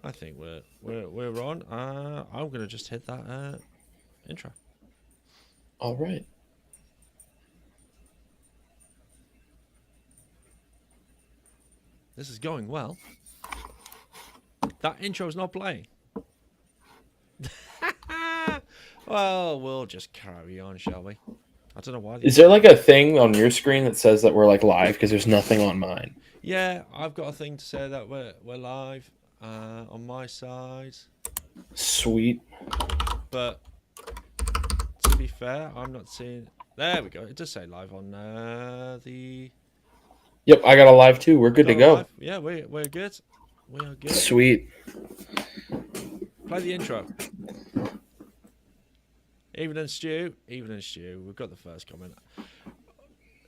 I think we're on. I'm gonna just hit that intro. All right. This is going well. That intro's not playing. Well, we'll just carry on, shall we? I don't know why the Is there intro. like a thing on your screen that says that we're like live? Because there's nothing on mine. Yeah, I've got a thing to say that we're live on my side, Sweet. but to be fair, I'm not seeing. There we go. It does say live on the. Yep, I got a live too. We're We good got to a go. live. Yeah, we're good. We are good. Sweet. Play the intro. Even and Stew. Even and Stew. We've got the first comment.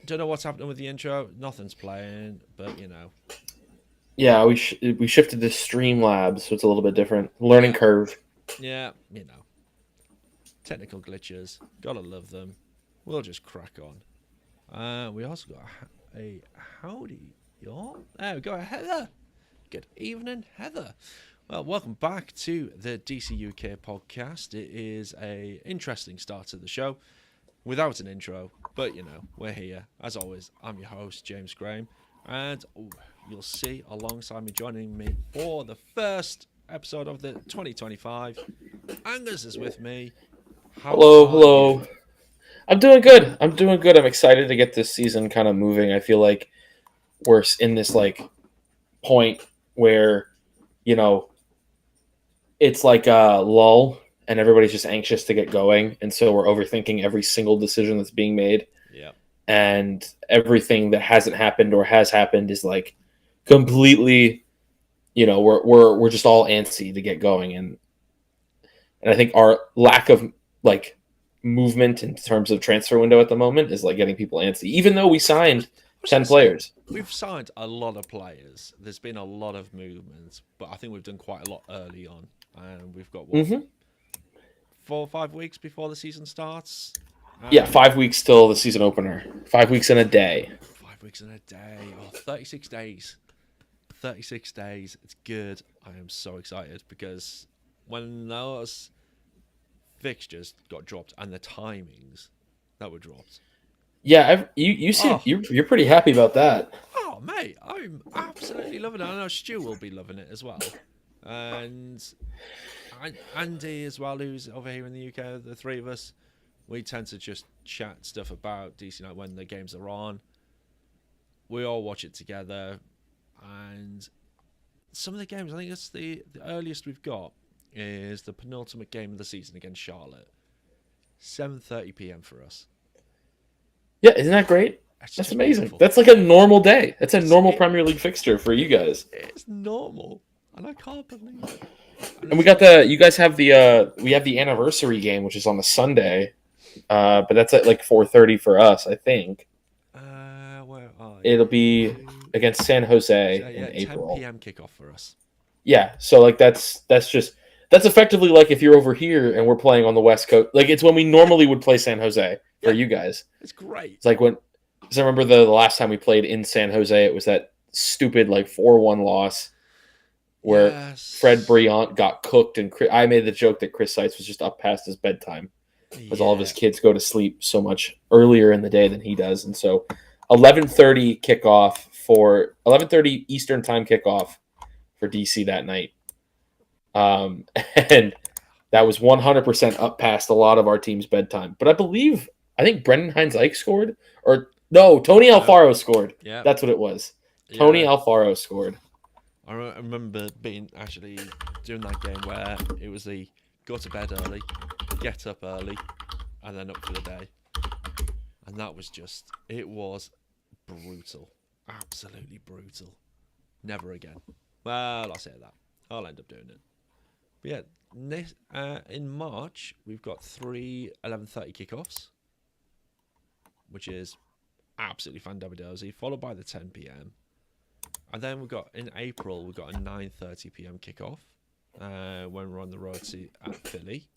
Don't know what's happening with the intro. Nothing's playing, but you know. Yeah, we shifted to Streamlabs, so it's a little bit different. Learning Yeah, curve. yeah. You know, technical glitches. Gotta love them. We'll just crack on. We also got a howdy, y'all. There we go, Heather. Good evening, Heather. Well, welcome back to the DC UK podcast. It is a interesting start to the show without an intro, but you know, we're here. As always, I'm your host, James Graham, and you'll see alongside me joining me for the first episode of the 2025. Angus is with me. How Hello, are hello. you? I'm doing good. I'm doing good. I'm excited to get this season kind of moving. I feel like we're in this like point where, you know, it's like a lull and everybody's just anxious to get going. And so we're overthinking every single decision that's being made. Yeah, And everything that hasn't happened or has happened is like completely, we're just all antsy to get going. And I think our lack of like movement in terms of transfer window at the moment is like getting people antsy, even though we I signed was going 10 to say, players. we've signed a lot of players. There's been a lot of movement, but I think we've done quite a lot early on. And we've got, what, Mm-hmm. 4 or 5 weeks before the season starts? Yeah, And 5 weeks till the season opener. 5 weeks in a day. 5 weeks in a day. Oh, 36 days. 36 days. It's good. I am so excited because when those fixtures got dropped and the timings that were dropped. Yeah, you seem Oh, you're pretty happy about that. oh, mate, I'm absolutely loving it. I know Stu will be loving it as well. And Andy as well, who's over here in the UK. The three of us, we tend to just chat stuff about DC United when the games are on. We all watch it together, and some of the games, I think it's the earliest we've got is the penultimate game of the season against Charlotte, 7:30 p.m. for us. Yeah, isn't that great? It's That's just amazing. beautiful. That's like a normal day. That's a It's normal it, Premier League fixture for you guys. it's normal, and I can't believe it. And And we it's got the you guys have the we have the anniversary game, which is on a Sunday. But that's at like 4:30 for us, I think. where are It'll be you? against San Jose So in yeah, 10 April. p.m. kickoff for us. Yeah, so like that's effectively like if you're over here and we're playing on the West Coast. Like it's when we Yeah, normally would play San Jose for yeah, you guys. it's great. It's like when because I remember the last time we played in San Jose, it was that stupid like 4-1 loss where Fred Yes. Briant got cooked, and I made the joke that Chris Seitz was just up past his bedtime because all of his Yeah. kids go to sleep so much earlier in the day than he does, and so 11:30 kickoff for 11:30 Eastern time kickoff for DC that night, um, and that was 100% up past a lot of our team's bedtime. But I think Brendan Hines Ike scored, or no, Tony No. Alfaro scored. Yeah. That's what it was. Tony Yeah. Alfaro scored. I remember being actually doing that game where it was the go to bed early, get up early, and then up for the day. And that was just, it was brutal. Absolutely brutal. Never again. Well, I'll say that. I'll end up doing it. But yeah, in March, we've got three 11:30 kickoffs, which is absolutely fandabidozy, followed by the 10 p.m. And then we've got, in April, we've got a 9:30 p.m. kickoff when we're on the road to at Philly.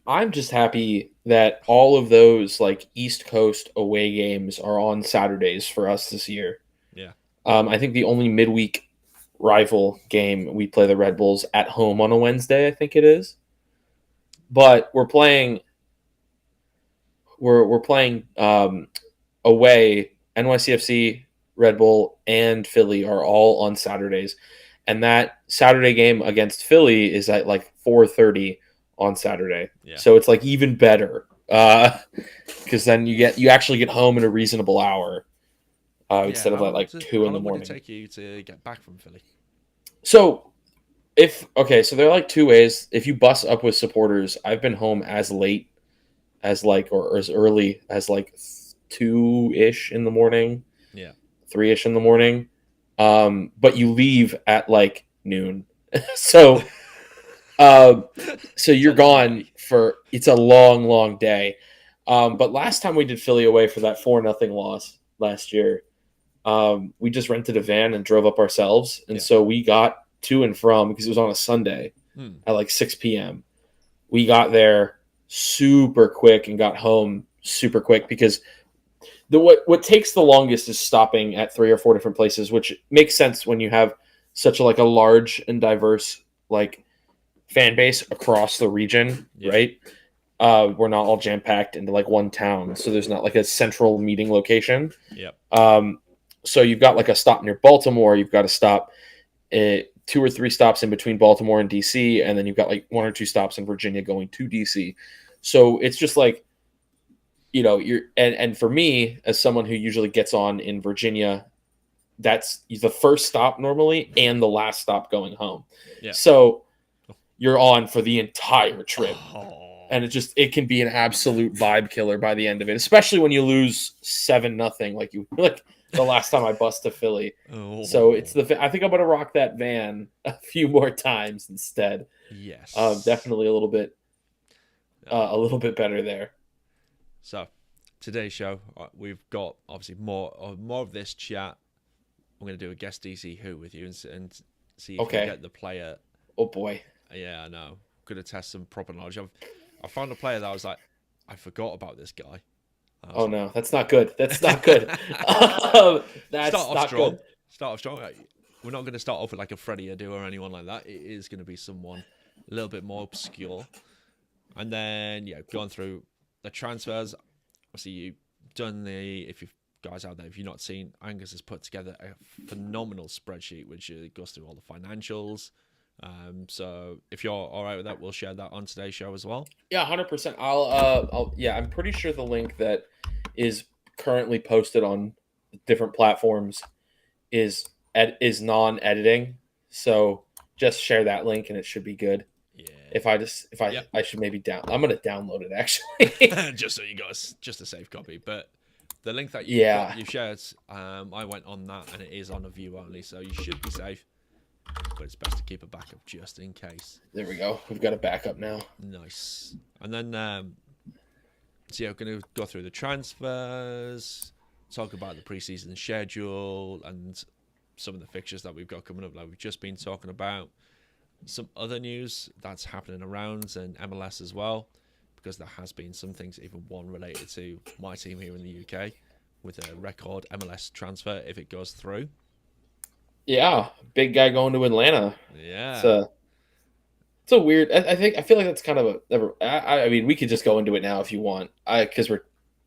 I'm just happy that all of those like East Coast away games are on Saturdays for us this year. Yeah. I think the only midweek rival game. We play the Red Bulls at home on a Wednesday, I think it is. But we're playing away. NYCFC, Red Bull, and Philly are all on Saturdays, and that Saturday game against Philly is at like 4:30 on Saturday. Yeah. So it's like even better because then you actually get home in a reasonable hour instead of at like 2 in the morning. How long would it take you to get back from Philly? So so there are like two ways. If you bus up with supporters, I've been home as late as like or as early as like 2-ish in the morning. Yeah. 3-ish in the morning. But you leave at like noon. so you're gone for it's a long, long day. But last time we did Philly away for that 4-0 loss last year, we just rented a van and drove up ourselves. And so we got to and from because it was on a Sunday at like 6 p.m. We got there super quick and got home super quick because what takes the longest is stopping at 3 or 4 different places, which makes sense when you have such a large and diverse like fan base across the region, right? We're not all jam packed into like one town, so there's not like a central meeting location. So you've got like a stop near Baltimore, you've got to stop 2 or 3 stops in between Baltimore and DC, and then you've got like 1 or 2 stops in Virginia going to DC. So it's just like, you're and for me as someone who usually gets on in Virginia, that's the first stop normally and the last stop going home. So you're on for the entire trip. And it can be an absolute vibe killer by the end of it, especially when you lose 7-0 like the last time I bust to Philly. So I think I'm gonna rock that van a few more times instead. Yes. Definitely a little bit better there. So today's show, we've got obviously more of this chat. I'm going to do a guess DC Who with you and see if you get the player. Oh boy. Yeah, I know. Going to test some proper knowledge. I found a player that I was like, I forgot about this guy. Oh no, that's not good. That's not good. That's not good. Start off strong. We're not going to start off with like a Freddie Adu or anyone like that. It is going to be someone a little bit more obscure. And then, going through the transfers. Obviously, you've done if you've guys out there, if you've not seen, Angus has put together a phenomenal spreadsheet which goes through all the financials. So if you're all right with that, we'll share that on today's show as well. Yeah, 100%. I'm pretty sure the link that is currently posted on different platforms is non-editing. So just share that link and it should be good. Yeah. I should maybe I'm gonna download it actually. just so you guys, just a safe copy. But the link that you shared, I went on that and it is on a view only, so you should be safe. But it's best to keep a backup just in case. There we go. We've got a backup now. Nice. And then, we're going to go through the transfers, talk about the preseason schedule, and some of the fixtures that we've got coming up. Like we've just been talking about some other news that's happening around and MLS as well, because there has been some things, even one related to my team here in the UK, with a record MLS transfer if it goes through. Yeah, big guy going to Atlanta. Yeah, it's a weird. I feel like that's kind of I mean, we could just go into it now if you want. Because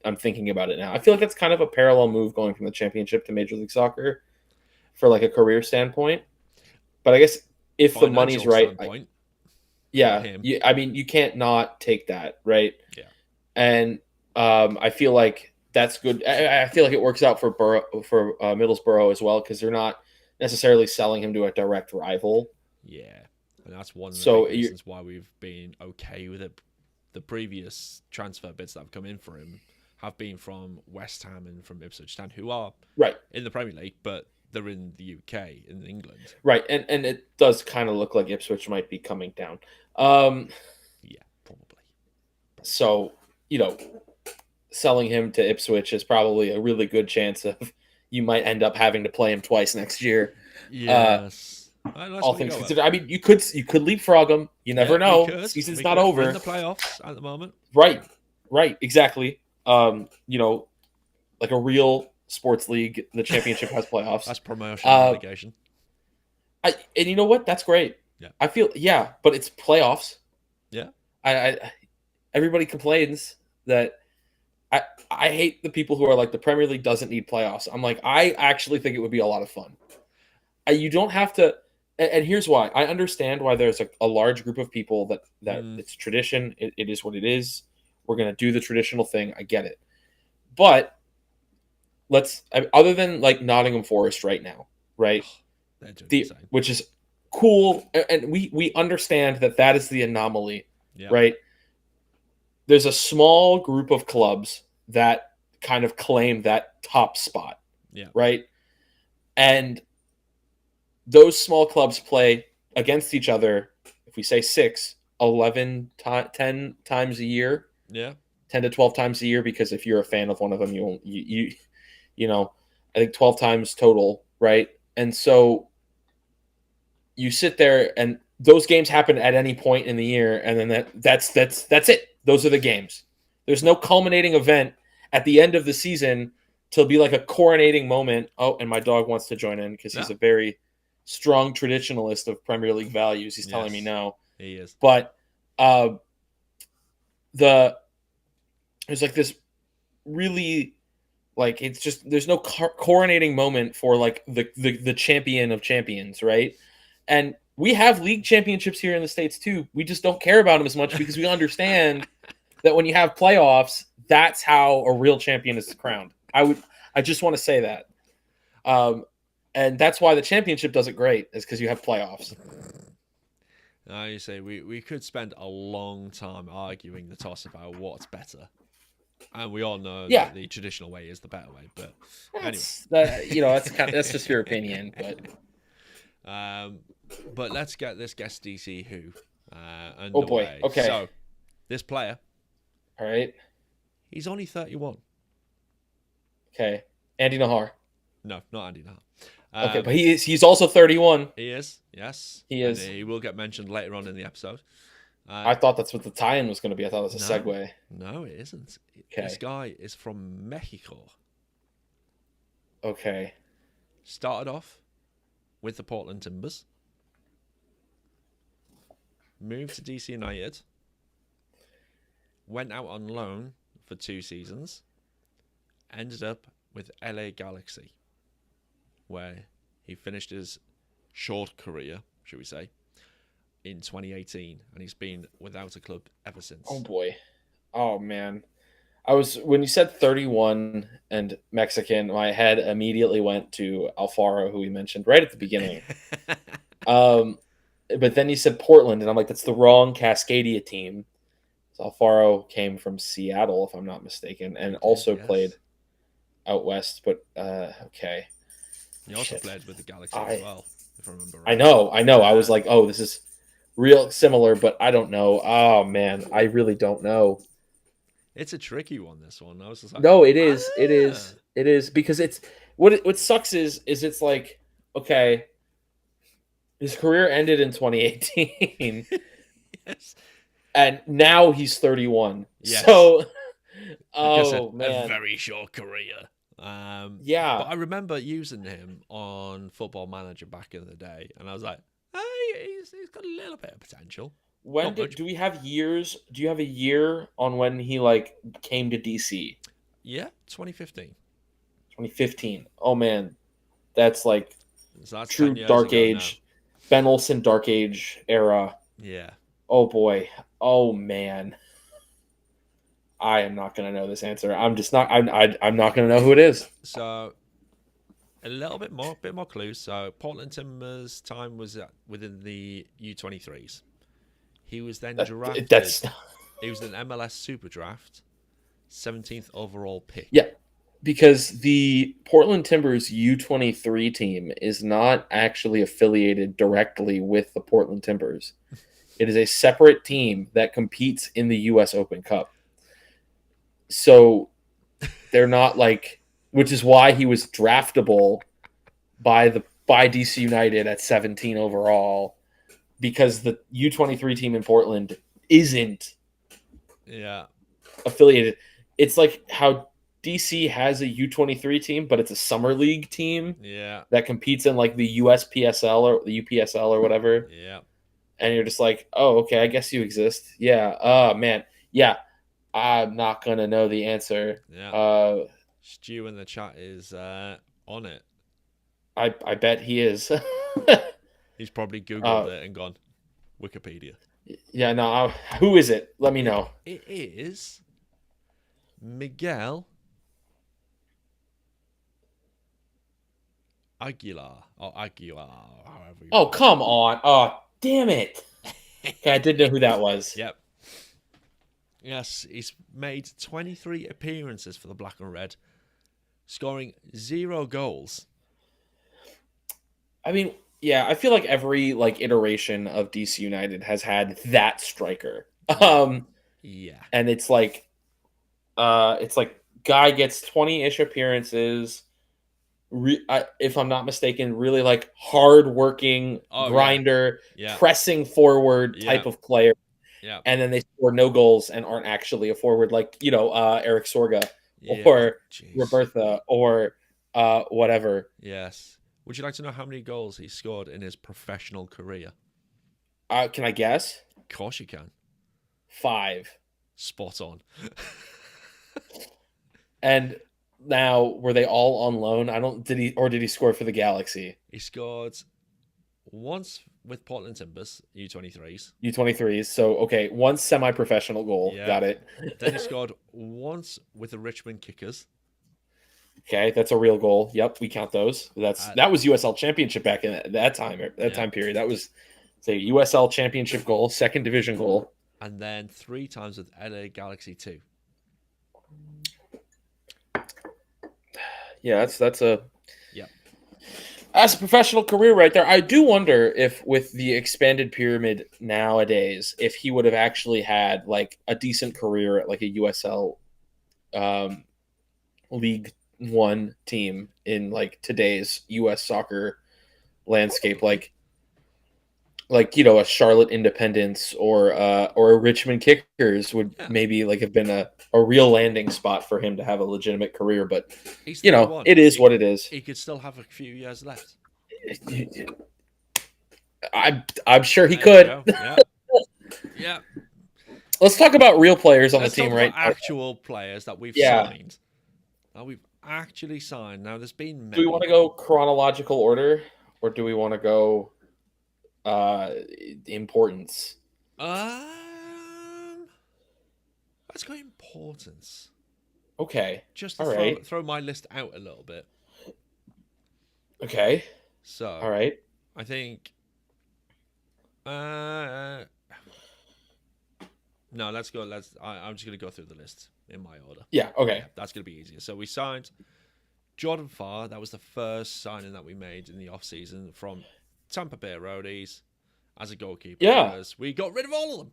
I'm thinking about it now. I feel like that's kind of a parallel move going from the Championship to Major League Soccer, for like a career standpoint. But I guess if the money's right, I mean, you can't not take that, right? Yeah, and I feel like that's good. I feel like it works out for Middlesbrough as well because they're not necessarily selling him to a direct rival. Yeah, and that's one of the reasons why we've been okay with it. The previous transfer bids that have come in for him have been from West Ham and from Ipswich Town, who are in the Premier League, but they're in the UK, in England. Right, and it does kind of look like Ipswich might be coming down. Yeah, probably. So, selling him to Ipswich is probably a really good chance of you might end up having to play him twice next year. Yes. All things considered, I mean, you could leapfrog him. You never know. Season's not over. We're in the playoffs at the moment. Right, exactly. Like a real sports league, the Championship has playoffs. That's promotion obligation. And you know what? That's great. Yeah. I feel but it's playoffs. Yeah. I everybody complains that I I hate the people who are like the Premier League doesn't need playoffs. I'm like I actually think it would be a lot of fun. You don't have to. And here's why. I understand why there's a large group of people that it's tradition. It is what it is. We're gonna do the traditional thing. I get it, but other than like Nottingham Forest right now, right? They're doing insane. Which is cool, and we understand that is the anomaly, Yeah. right? There's a small group of clubs that kind of claim that top spot, Yeah. right? And those small clubs play against each other, if we say 10 times a year. Yeah. 10 to 12 times a year, because if you're a fan of one of them, you know, I think 12 times total, right? And so you sit there and those games happen at any point in the year, and then that's it. Those are the games. There's no culminating event at the end of the season to be like a coronating moment. Oh, and my dog wants to join in because he's a very strong traditionalist of Premier League values. He's telling me no. He is. But there's like this really like it's just there's no coronating moment for like the champion of champions, right? And we have league championships here in the States too. We just don't care about them as much because we understand that when you have playoffs, that's how a real champion is crowned. I just want to say that. And that's why the championship does it great, is because you have playoffs. You say we could spend a long time arguing the toss about what's better. And we all know that the traditional way is the better way, but anyway, that's just your opinion. But let's get this Guess DC Who underway. Oh boy, okay. So this player, all right, he's only 31. Okay, Andy Nahar. No, not Andy Nahar. Okay, but he's also 31. He is, yes. He is. And he will get mentioned later on in the episode. I thought that's what the tie-in was going to be. I thought it was a segue. No, it isn't. Okay. This guy is from Mexico. Okay. Started off with the Portland Timbers. Moved to DC United. Went out on loan for 2 seasons. Ended up with LA Galaxy, where he finished his short career, should we say, in 2018, and he's been without a club ever since. Oh boy. Oh man. When you said 31 and Mexican, my head immediately went to Alfaro, who we mentioned right at the beginning. But then you said Portland, and I'm like, that's the wrong Cascadia team. So Alfaro came from Seattle, if I'm not mistaken, and also played out west. But okay. He also played with the Galaxy as well, if I remember right. I know. I was like, oh, this is real similar, but I don't know. Oh man, I really don't know. It's a tricky one, this one. I was just like, no, it is. It is because it's what sucks is it's like, okay, his career ended in 2018. Yes. And now he's 31. Yes. So man, a very short career. Yeah. But I remember using him on Football Manager back in the day, and I was like, hey, he's got a little bit of potential. Do we have years? Do you have a year on when he like came to DC? Yeah, 2015. 2015. Oh man, that's like that's true Dark Age, Ben Olsen Dark Age era. Yeah. Oh boy. Oh man. I am not going to know this answer. I'm just not. I'm not going to know who it is. So, a bit more clues. So, Portland Timbers' time was within the U23s. He was then drafted. He was an MLS Super Draft, 17th overall pick. Yeah, because the Portland Timbers U23 team is not actually affiliated directly with the Portland Timbers. It is a separate team that competes in the U.S. Open Cup. So they're not like, which is why he was draftable by DC United at 17 overall, because the U23 team in Portland isn't affiliated. It's like how DC has a U23 team, but it's a summer league team Yeah. that competes in like the USPSL or the UPSL or whatever. Yeah. And you're just like, oh, okay, I guess you exist. Yeah. Oh man. Yeah. I'm not gonna know the answer. Yeah. Uh, Stu in the chat is on it. I bet he is. He's probably Googled uh, it and gone Wikipedia. yeah. No. Who is it? Let me know. It is Miguel Aguilar or Aguilar, however you Oh, pronounce come on. Oh, damn it. it. Okay, I did know who that was. Yep. Yes, he's made 23 appearances for the Black and Red, scoring 0 goals. I mean, yeah, I feel like every like iteration of DC United has had that striker. Yeah. And it's like guy gets 20-ish appearances. If I'm not mistaken, really like hard-working grinder, Yeah. pressing forward type of player. Yeah. And then they score no goals and aren't actually a forward, like Eric Sorga Yeah. or Jeez. Roberta or whatever. Yes. Would you like to know how many goals he scored in his professional career? Can I guess? Of course you can. 5. Spot on. And now, were they all on loan? Did he score for the Galaxy? He scored once with Portland Timbers, U23s. U23s. So, okay, one semi-professional goal. Yeah. Got it. Then he scored once with the Richmond Kickers. Okay, that's a real goal. Yep, we count those. That was USL Championship back in that time period. That was say USL Championship goal, second division goal. And then 3 times with LA Galaxy 2. Yeah, that's a Yeah. That's a professional career right there. I do wonder if with the expanded pyramid nowadays, if he would have actually had like a decent career at like a USL League One team in like today's US soccer landscape, like a Charlotte Independence or a Richmond Kickers would maybe like have been a real landing spot for him to have a legitimate career. But He's it is what it is. He could still have a few years left. I'm sure he could. Yeah. Yeah. Let's talk about real players on the team, right? Actual players that we've signed. That we've actually signed. Now, there's been many. Do we want to go chronological order, or do we want to go importance? Let's go importance. Okay. Just to throw my list out a little bit. Okay. So. All right. I think. No, let's go. I'm just gonna go through the list in my order. Yeah. Okay. Yeah, that's gonna be easier. So we signed Jordan Farr. That was the first signing that we made in the off season from Tampa Bay Roadies as a goalkeeper. Yeah. Because we got rid of all of them.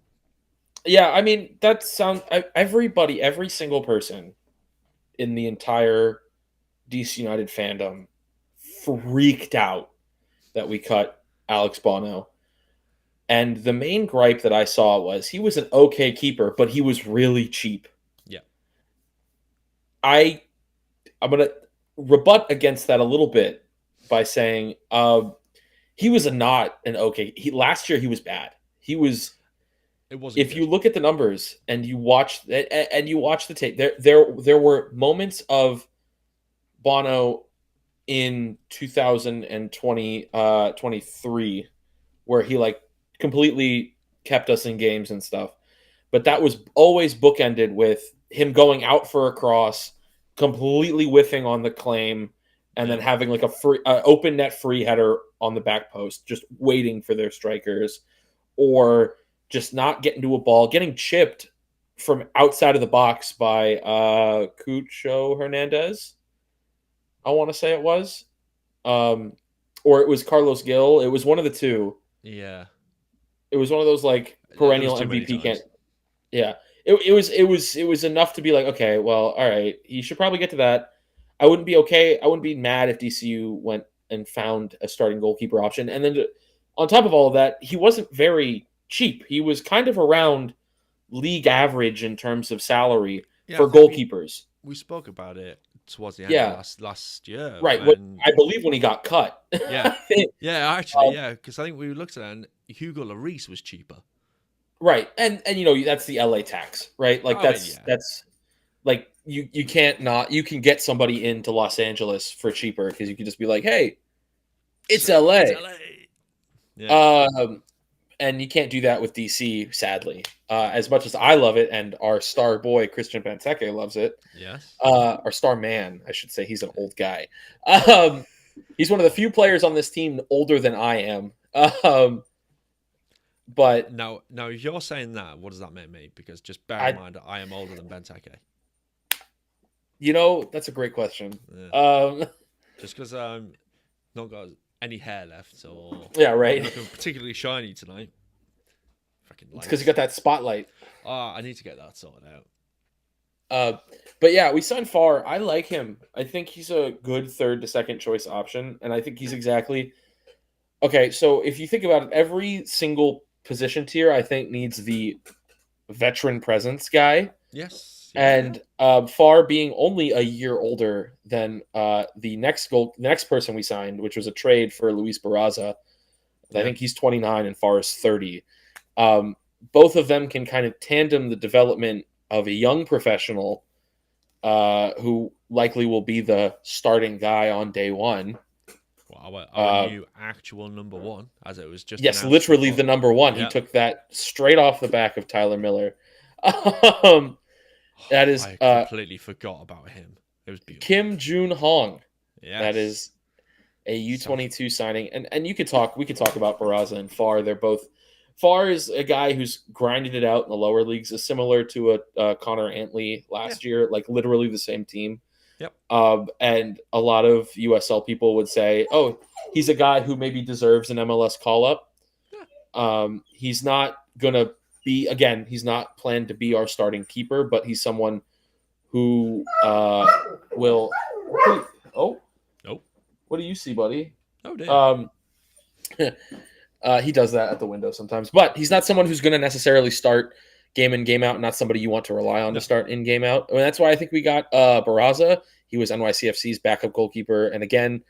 Yeah, I mean that sounds. Every single person in the entire DC United fandom freaked out that we cut Alex Bono. And the main gripe that I saw was he was an okay keeper, but he was really cheap. Yeah. I'm going to rebut against that a little bit by saying he was not an okay. Last year he was bad. He was. It wasn't. If you look at the numbers and you watch the tape, there were moments of Bono in 2023 where he like completely kept us in games and stuff, but that was always bookended with him going out for a cross, completely whiffing on the claim, and then having like a free open net free header on the back post, just waiting for their strikers, or just not getting to a ball, getting chipped from outside of the box by Cucho Hernandez. I want to say it was, or it was Carlos Gil. It was one of the two. Yeah. It was one of those like perennial MVP can't. Yeah, it was enough to be like, okay, well, all right, he should probably get to that. I wouldn't be mad if DCU went and found a starting goalkeeper option. And then on top of all of that, he wasn't very cheap. He was kind of around league average in terms of salary for goalkeepers. we spoke about it towards the end of Yeah, last year right. What when I believe when he got cut. yeah, yeah, actually, Um, yeah, because I think we looked at it and Hugo Lloris was cheaper. right, and that's the LA tax, right? Like I mean, yeah, that's like you can't not you can get somebody into Los Angeles for cheaper because you can just be like, hey, it's it's LA. LA. Yeah, Um, and you can't do that with DC, sadly. As much as I love it, and our star boy Christian Benteke loves it, yes. our star man, I should say, he's an old guy. Um, he's one of the few players on this team older than I am. But Now, if you're saying that, what does that make me? Because just bear in I, mind, I am older than Benteke. that's a great question. Yeah. Um, Just because I'm not got any hair left, or yeah, I'm right. looking particularly shiny tonight. Fucking It's because you lights. got that spotlight. I need to get that sorted out. Uh, but yeah, we signed Farr. I like him. I think he's a good third to second choice option, and I think he's exactly okay. So if you think about it, every single position tier, I think needs the veteran presence guy, Yes. Yeah. Yeah. and Farr being only a year older than the next person we signed, which was a trade for Luis Barraza. I Yeah. think he's 29 and Farr is 30. Um, both of them can kind of tandem the development of a young professional who likely will be the starting guy on day one. Well, our Uh, new actual number one, as it was just yes, announced literally before. the number one. He Yeah. took that straight off the back of Tyler Miller. Um, that is I completely forgot about him. It was beautiful. Kim Jun Hong. That Yes. is a South. U22 signing, and we could talk about Barraza and Farr. They're both Farr is a guy who's grinded it out in the lower leagues, is similar to a Connor Antley Yeah. last year, like literally the same team. Yep. And a lot of USL people would say, "Oh, he's a guy who maybe deserves an MLS call up." He's not gonna be again. He's not planned to be our starting keeper, but he's someone who will. Oh, Nope. what do you see, buddy? Oh dear. He does that at the window sometimes, but he's not someone who's going to necessarily start game in, game out. Not somebody you want to rely on No. to start in, game out. I mean, that's why I think we got Barraza. He was NYCFC's backup goalkeeper, and again,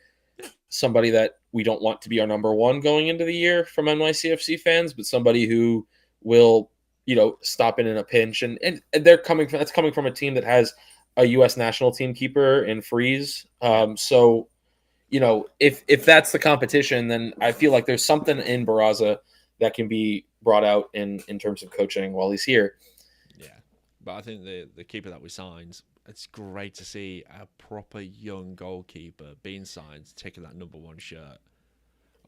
somebody that we don't want to be our number one going into the year from NYCFC fans, but somebody who will, stop in a pinch. And they're that's coming from a team that has a U.S. national team keeper in Freeze. So if that's the competition, then I feel like there's something in Barraza that can be brought out in terms of coaching while he's here. Yeah, but I think the keeper that we signed, it's great to see a proper young goalkeeper being signed, taking that number one shirt.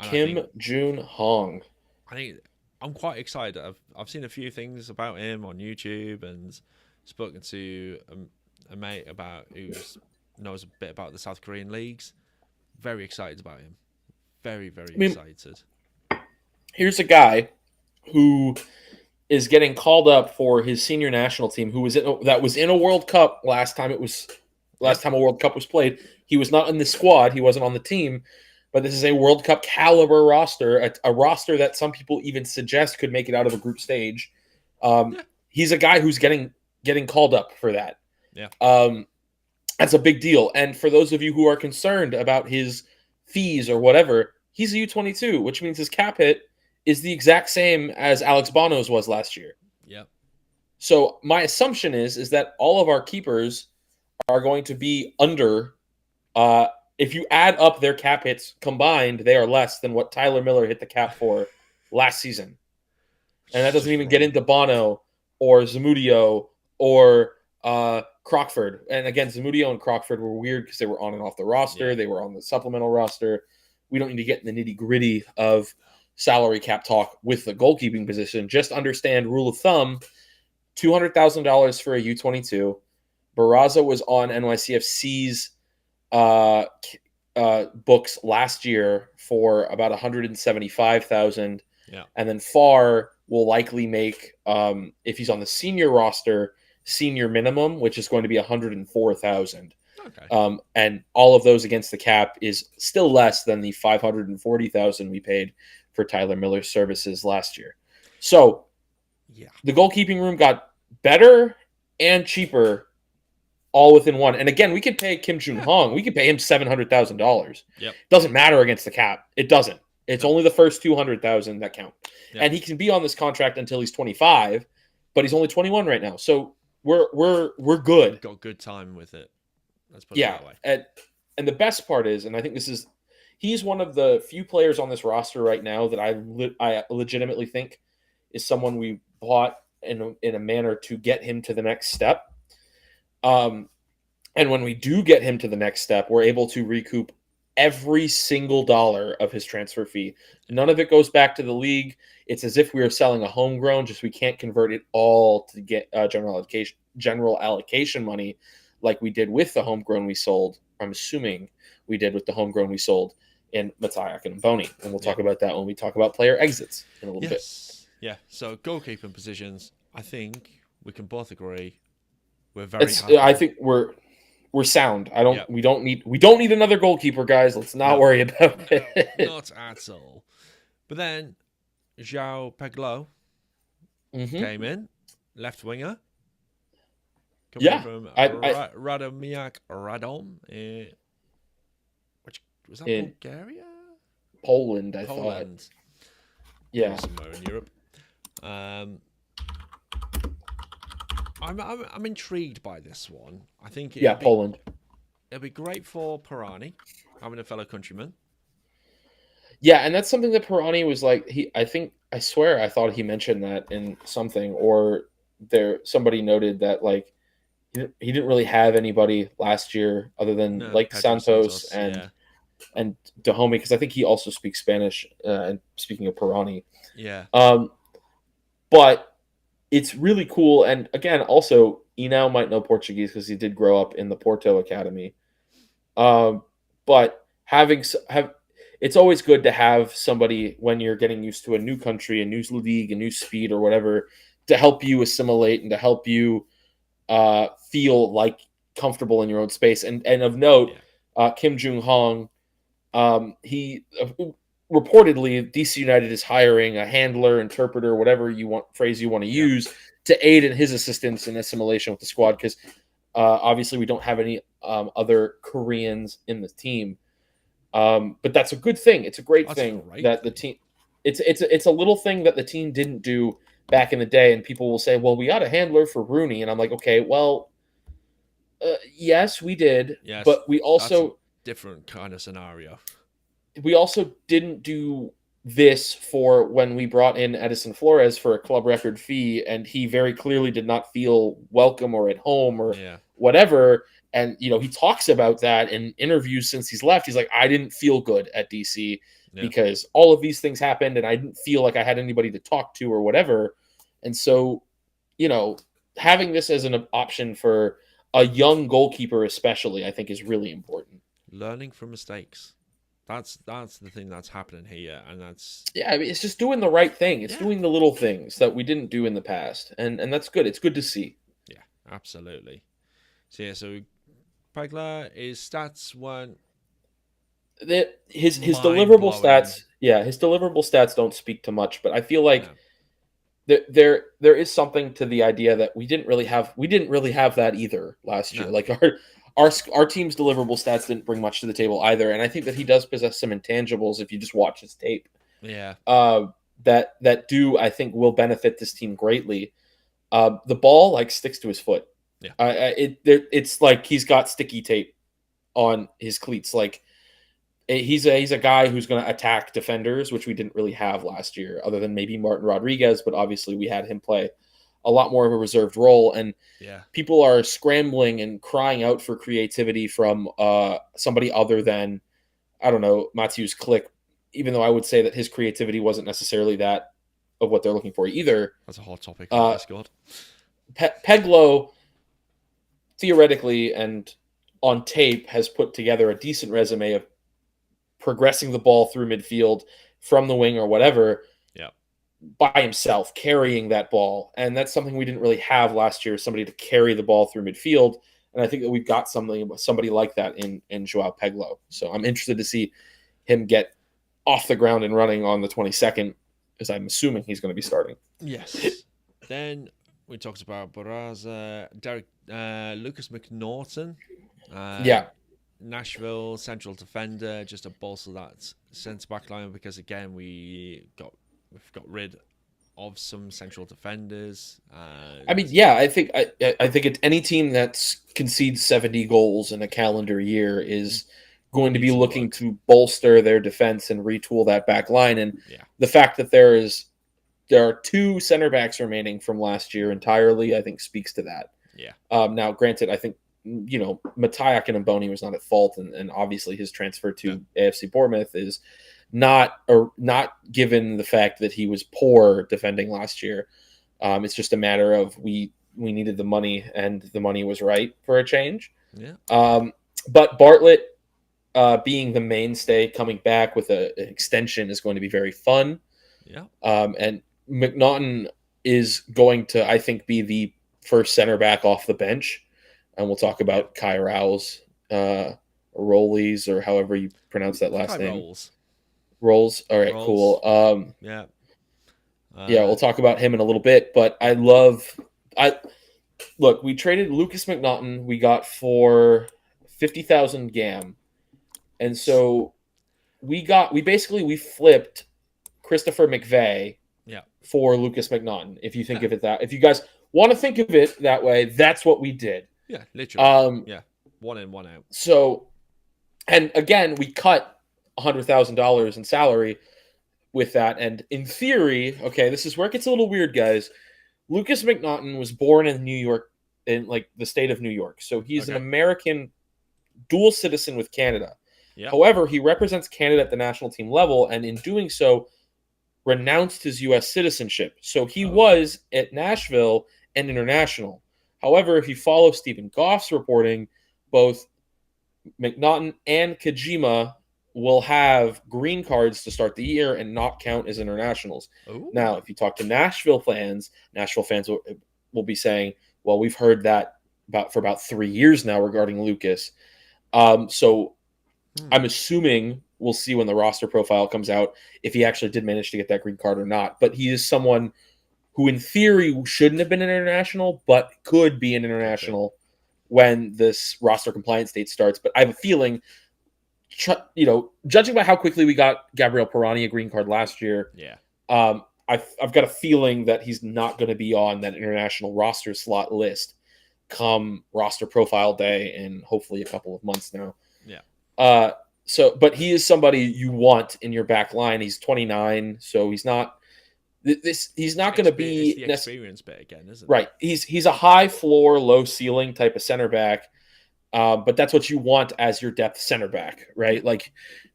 And Kim Jun Hong. I think I'm quite excited. I've seen a few things about him on YouTube and spoken to a mate about who knows a bit about the South Korean leagues. Very excited about him. Very, very excited. Here's a guy who is getting called up for his senior national team, who was in a World Cup last time time a World Cup was played. He was not in the squad. He wasn't on the team, but this is a World Cup caliber roster, a roster that some people even suggest could make it out of a group stage. He's a guy who's getting called up for that. Yeah. That's a big deal. And for those of you who are concerned about his fees or whatever, he's a U22, which means his cap hit is the exact same as Alex Bono's was last year. Yep. So my assumption is that all of our keepers are going to be under. If you add up their cap hits combined, they are less than what Tyler Miller hit the cap for last season. And that doesn't even get into Bono or Zamudio or Crockford. And again, Zamudio and Crockford were weird because they were on and off the roster. Yeah. They were on the supplemental roster. We don't need to get in the nitty-gritty of salary cap talk with the goalkeeping position. Just understand rule of thumb, $200,000 for a U22. Barraza was on NYCFC's books last year for about $175,000. Yeah. And then Farr will likely make, if he's on the senior roster, senior minimum, which is going to be $104,000. Okay. And all of those against the cap is still less than the $540,000 we paid for Tyler Miller's services last year. So, yeah, the goalkeeping room got better and cheaper all within one. And again, we could pay Kim Jung Hong. We could pay him $700,000. Yep. Doesn't matter against the cap. It doesn't. It's only the first 200,000 that count. Yep. And he can be on this contract until he's 25, but he's only 21 right now. So we're good. Got good time with it. Let's put it that way. And the best part is, and I think he's one of the few players on this roster right now that I legitimately think is someone we bought in a manner to get him to the next step. And when we do get him to the next step, we're able to recoup every single dollar of his transfer fee. None of it goes back to the league. It's as if we were selling a homegrown, just we can't convert it all to get general allocation money like we did with the homegrown we sold. I'm assuming we did with the homegrown we sold in Mataiak and Boni. And we'll talk about that when we talk about player exits in a little bit. Yeah, so goalkeeping positions, I think we can both agree we're very happy. I think we're sound. We don't need another goalkeeper, guys. Let's not worry about it. Not at all. But then João Pedro came in, left winger. Coming from Radomiak Radom. Which was that in Bulgaria? Poland, I thought. Yeah. Somewhere in Europe. I'm intrigued by this one. I think Poland. It'd be great for Pirani, having a fellow countryman. Yeah, and that's something that Pirani was like. I swear I thought he mentioned that in something, or somebody noted that like he didn't really have anybody last year other than Santos and Dahomey, because I think he also speaks Spanish. And speaking of Pirani, but it's really cool. And again, also Enau might know Portuguese because he did grow up in the Porto Academy. But it's always good to have somebody when you're getting used to a new country, a new league, a new speed or whatever, to help you assimilate and to help you feel like comfortable in your own space. And of note, Kim Jung Hong, he reportedly DC United is hiring a handler, interpreter, whatever phrase you want to use, to aid in his assistance in assimilation with the squad, because obviously we don't have any other Koreans in the team. But that's a good thing. It's a great thing that the team. It's a little thing that the team didn't do back in the day, and people will say, "Well, we got a handler for Rooney," and I'm like, "Okay, well, yes, we did, but we also different kind of scenario. We also didn't do this for when we brought in Edison Flores for a club record fee, and he very clearly did not feel welcome or at home or whatever." And, he talks about that in interviews since he's left. He's like, I didn't feel good at DC because all of these things happened and I didn't feel like I had anybody to talk to or whatever. And so, having this as an option for a young goalkeeper especially, I think is really important. Learning from mistakes. That's the thing that's happening here. And that's... Yeah, I mean, it's just doing the right thing. It's doing the little things that we didn't do in the past. And that's good. It's good to see. Yeah, absolutely. So Pegler, his stats weren't his deliverable stats. Yeah, his deliverable stats don't speak to much, but I feel like there is something to the idea that we didn't really have that either last year. Like our team's deliverable stats didn't bring much to the table either, and I think that he does possess some intangibles if you just watch his tape. Yeah. That I think will benefit this team greatly. The ball sticks to his foot. Yeah. It's like he's got sticky tape on his cleats. Like he's a guy who's going to attack defenders, which we didn't really have last year, other than maybe Martin Rodriguez. But obviously, we had him play a lot more of a reserved role, and people are scrambling and crying out for creativity from somebody other than, I don't know, Matthews Click. Even though I would say that his creativity wasn't necessarily that of what they're looking for either. That's a hot topic. God. Peglo, theoretically and on tape, has put together a decent resume of progressing the ball through midfield from the wing or whatever by himself, carrying that ball. And that's something we didn't really have last year, somebody to carry the ball through midfield. And I think that we've got somebody like that in João Peglo. So I'm interested to see him get off the ground and running on the 22nd, because I'm assuming he's going to be starting. Yes. Then We talked about Baraza, Derek, Lucas McNaughton, uh, Yeah, Nashville central defender, just to bolster that centre back line because again we've got rid of some central defenders. I mean, And yeah, I think it's any team that concedes 70 goals in a calendar year is going to be needs to looking look. to bolster their defense and retool that back line. And Yeah, the fact that there are two center backs remaining from last year entirely, I think speaks to that. yeah, Now, granted, I think Mattia Boni was not at fault, and obviously his transfer no, to AFC Bournemouth is not given the fact that he was poor defending last year. It's just a matter of we needed the money, and the money was right for a change. yeah, But Bartlett being the mainstay, coming back with an extension is going to be very fun. yeah. And McNaughton is going to, I think, be the first center back off the bench. And we'll talk Yeah. about Kai Rouse, Rollies, or however you pronounce that last High name. rolls. Rolls. All right, Rolls. cool. Yeah. Yeah, we'll talk about him in a little bit. But I look. We traded Lucas McNaughton. We got for 50,000 GAM, and so we flipped Christopher McVeigh Yeah. for Lucas McNaughton. If you think of it if you guys want to think of it that way, that's what we did. Yeah, literally. Yeah. 1 in, 1 out. So, and again, we cut $100,000 in salary with that. And in theory, okay, this is where it gets a little weird, guys. Lucas McNaughton was born in New York, in like the state of New York. So he's an Okay. American dual citizen with Canada. Yeah. However, he represents Canada at the national team level, and in doing so, renounced his U.S. citizenship. So he was at Nashville and international. However, if you follow Stephen Goff's reporting, both McNaughton and Kajima will have green cards to start the year and not count as internationals. Ooh. Now, if you talk to Nashville fans will be saying, well, we've heard that for about 3 years now regarding Lucas. So I'm assuming we'll see when the roster profile comes out if he actually did manage to get that green card or not. But he is someone who, in theory, shouldn't have been an international, but could be an international when this roster compliance date starts. But I have a feeling, judging by how quickly we got Gabriel Pirani a green card last year, I've got a feeling that he's not going to be on that international roster slot list come roster profile day in hopefully a couple of months now. Yeah. But he is somebody you want in your back line. He's 29, so he's not going to be it's the experience bit again, isn't it? Right. He's a high floor, low ceiling type of center back. But that's what you want as your depth center back, right? Like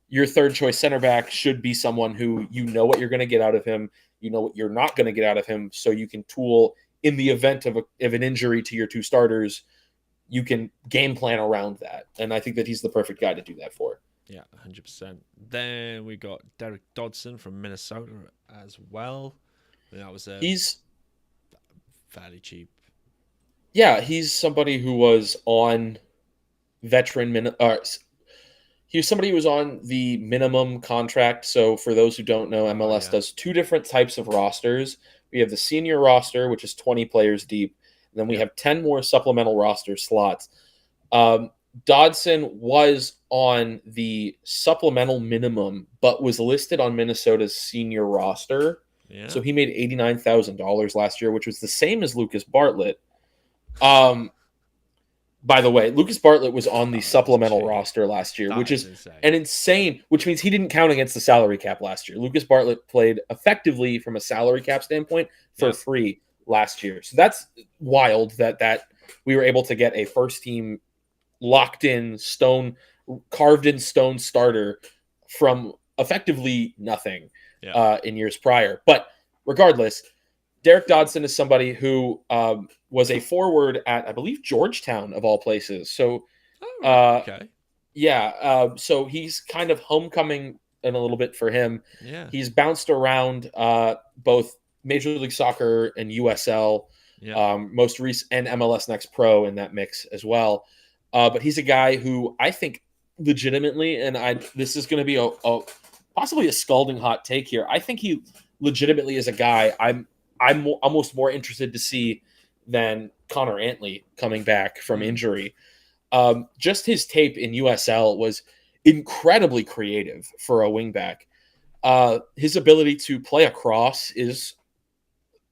your third choice center back should be someone who you know what you're going to get out of him, you know what you're not going to get out of him, so you can tool in the event of an injury to your two starters. You can game plan around that, and I think that he's the perfect guy to do that for. Yeah, 100%. Then we got Derek Dodson from Minnesota as well. And that was He's fairly cheap. Yeah, he's somebody who was on veteran he was somebody who was on the minimum contract. So for those who don't know, MLS does two different types of rosters. We have the senior roster, which is 20 players deep. And then we have 10 more supplemental roster slots. Dodson was on the supplemental minimum, but was listed on Minnesota's senior roster. Yeah. So he made $89,000 last year, which was the same as Lucas Bartlett. By the way, Lucas Bartlett was on the supplemental roster last year, which is insane, which means he didn't count against the salary cap last year. Lucas Bartlett played effectively from a salary cap standpoint for free last year. So that's wild that we were able to get a first team locked in carved in stone starter from effectively nothing in years prior. But regardless, Derek Dodson is somebody who was a forward at, I believe, Georgetown of all places. So, so he's kind of homecoming in a little bit for him. Yeah. He's bounced around both Major League Soccer and USL, most recent, and MLS Next Pro in that mix as well. But he's a guy who I think legitimately, and this is going to be a possibly a scalding hot take here. I think he legitimately is a guy I'm almost more interested to see than Connor Antley coming back from Mm. injury. Just his tape in USL was incredibly creative for a wingback. His ability to play across is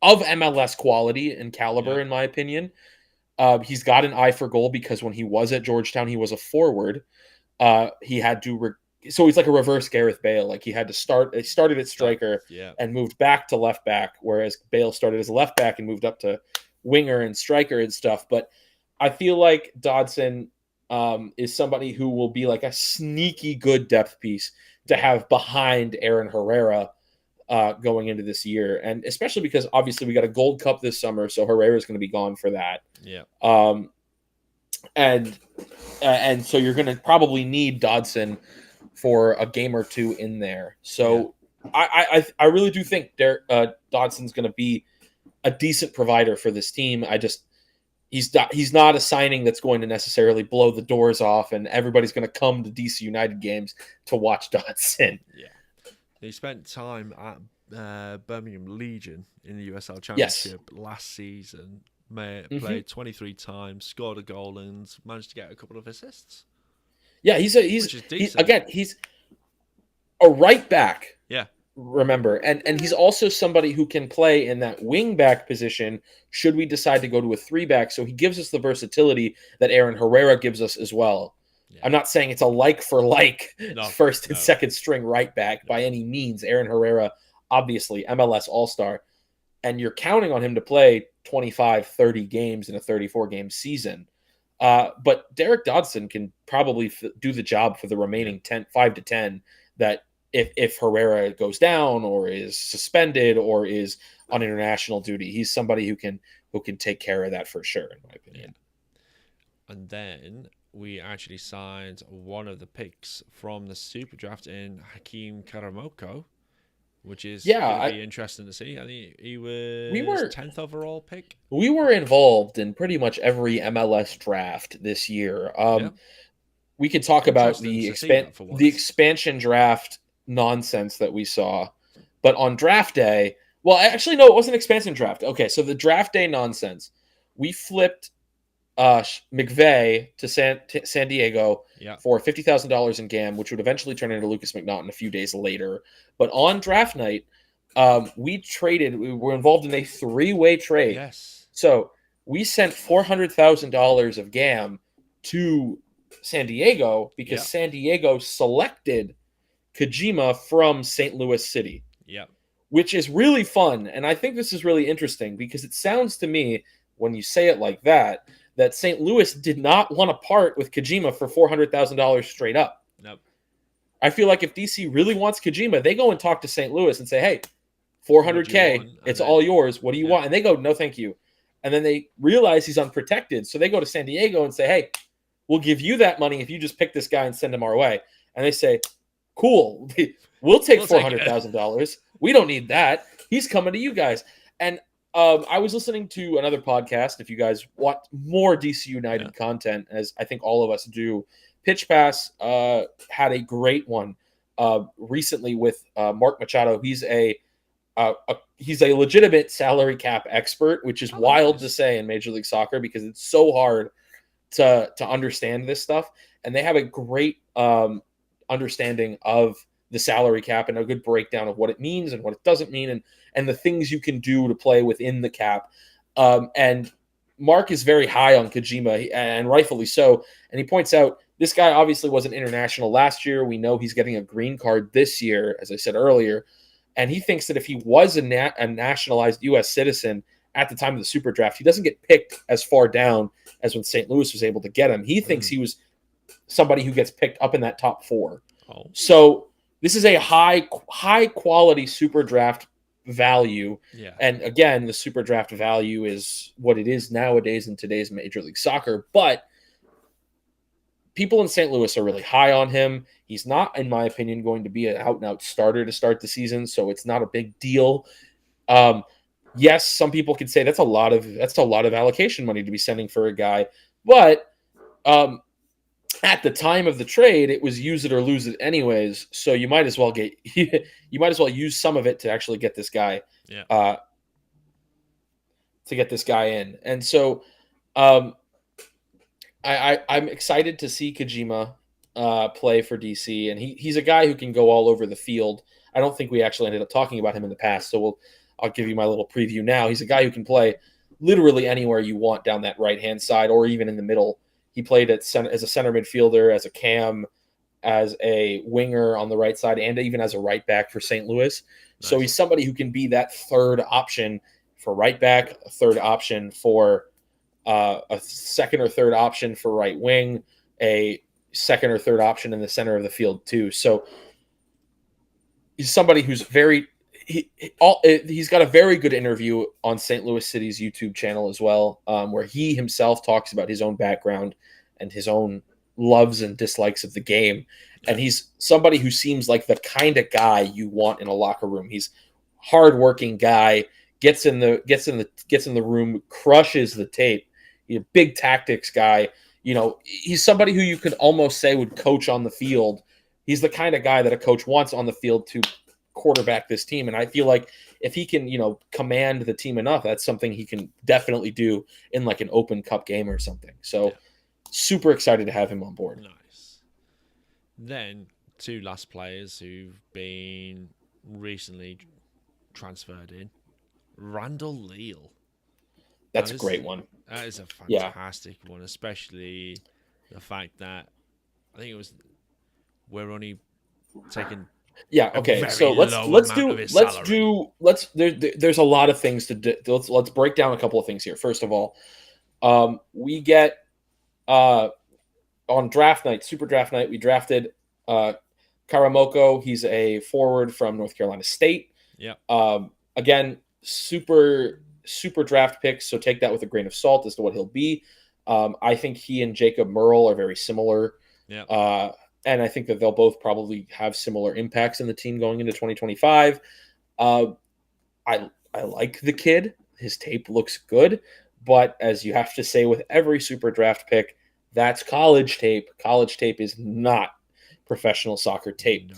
of MLS quality and caliber, Yeah. in my opinion. He's got an eye for goal because when he was at Georgetown, he was a forward. He had to so he's like a reverse Gareth Bale. Like he had to start. He started at striker Yeah. and moved back to left back, whereas Bale started as a left back and moved up to winger and striker and stuff. But I feel like Dodson is somebody who will be like a sneaky good depth piece to have behind Aaron Herrera going into this year, and especially because obviously we got a Gold Cup this summer, so Herrera is going to be gone for that. Yeah. And so you're going to probably need Dodson for a game or two in there. So I really do think Dodson's going to be a decent provider for this team. He's not a signing that's going to necessarily blow the doors off, and everybody's going to come to DC United games to watch Dodson. Yeah. He spent time at Birmingham Legion in the USL Yes. Championship last season. Played 23 times, scored a goal, and managed to get a couple of assists. Yeah, he's a right back. Yeah. Remember, and he's also somebody who can play in that wing back position should we decide to go to a 3-back. So he gives us the versatility that Aaron Herrera gives us as well. Yeah. I'm not saying it's a like for like first and second string right back by any means. Aaron Herrera, obviously MLS All-Star, and you're counting on him to play 25, 30 games in a 34-game season. But Derek Dodson can probably do the job for the remaining 5 to 10 that if Herrera goes down or is suspended or is on international duty, he's somebody who can take care of that for sure, in my opinion. Yeah. And then we actually signed one of the picks from the Super Draft in Hakeem Karamoko, which is going to be interesting to see. I think he was 10th overall pick. We were involved in pretty much every MLS draft this year. We could talk about the expansion draft nonsense that we saw, but on draft day, well, actually, no, it wasn't expansion draft. Okay, so the draft day nonsense, we flipped McVeigh to San Diego for $50,000 in GAM, which would eventually turn into Lucas McNaughton a few days later. But on draft night, we were involved in a 3-way trade. Yes. So we sent $400,000 of GAM to San Diego because San Diego selected Kojima from St. Louis City. Yeah. Which is really fun. And I think this is really interesting because it sounds to me, when you say it like that St. Louis did not want to part with Kojima for $400,000 straight up. Nope. I feel like if DC really wants Kojima, they go and talk to St. Louis and say, hey, $400K, it's all yours. What do you want? And they go, no, thank you. And then they realize he's unprotected. So they go to San Diego and say, hey, we'll give you that money if you just pick this guy and send him our way. And they say, cool, we'll take $400,000. We don't need that. He's coming to you guys. And I was listening to another podcast. If you guys want more DC United content, as I think all of us do, Pitch Pass had a great one recently with Mark Machado. He's a legitimate salary cap expert, which is wild to say in Major League Soccer because it's so hard to understand this stuff. And they have a great understanding of the salary cap and a good breakdown of what it means and what it doesn't mean and the things you can do to play within the cap. And Mark is very high on Kojima, and rightfully so. And he points out this guy obviously wasn't international last year. We know he's getting a green card this year, as I said earlier. And he thinks that if he was a nationalized U.S. citizen at the time of the Super Draft, he doesn't get picked as far down as when St. Louis was able to get him. He thinks he was somebody who gets picked up in that top 4. Oh. So this is a high quality Super Draft value. Yeah. And again, the Super Draft value is what it is nowadays in today's Major League Soccer. But people in St. Louis are really high on him. He's not, in my opinion, going to be an out-and-out starter to start the season, so it's not a big deal. Yes, some people could say that's a lot of allocation money to be sending for a guy, but at the time of the trade, it was use it or lose it anyways. So you might as well use some of it to actually get this guy. Yeah. to get this guy in. And so um, I'm excited to see Kojima play for DC, and he's a guy who can go all over the field. I don't think we actually ended up talking about him in the past, so I'll give you my little preview now. He's a guy who can play literally anywhere you want down that right hand side or even in the middle. He played at center, as a center midfielder, as a cam, as a winger on the right side, and even as a right back for St. Louis. Nice. So he's somebody who can be that third option for right back, a third option for a second or third option for right wing, a second or third option in the center of the field too. So he's somebody who's he's got a very good interview on St. Louis City's YouTube channel as well, where he himself talks about his own background and his own loves and dislikes of the game. And he's somebody who seems like the kind of guy you want in a locker room. He's hardworking guy, gets in the room, crushes the tape. He's a big tactics guy. He's somebody who you could almost say would coach on the field. He's the kind of guy that a coach wants on the field to quarterback this team. And I feel like if he can, command the team enough, that's something he can definitely do in like an open cup game or something. So super excited to have him on board. Nice. Then 2 last players who've been recently transferred in. Randall Leal. That's a great one. That is a fantastic one, especially the fact that I think we're only taking. Yeah. Okay. So there's a lot of things to do. Let's break down a couple of things here. First of all, we get on draft night, super draft night, we drafted Karamoko. He's a forward from North Carolina State. Yeah. Again, super draft picks, so take that with a grain of salt as to what he'll be. I think he and Jacob Murrell are very similar. Yeah. And I think that they'll both probably have similar impacts in the team going into 2025. I like the kid. His tape looks good. But as you have to say with every super draft pick, that's college tape. College tape is not professional soccer tape.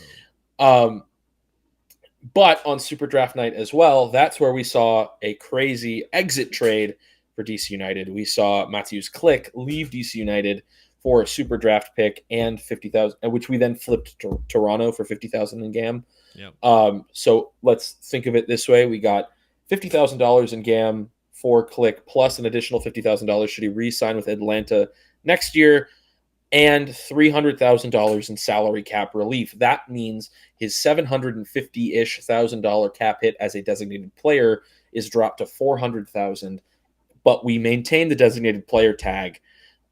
No. But on super draft night as well, that's where we saw a crazy exit trade for DC United. We saw Matthews Click leave DC United for a super draft pick and 50,000, which we then flipped to Toronto for 50,000 in GAM. Yep. So let's think of it this way: we got $50,000 in GAM for Click, plus an additional $50,000 should he re-sign with Atlanta next year, and $300,000 in salary cap relief. That means his $750-ish thousand cap hit as a designated player is dropped to $400,000, but we maintain the designated player tag.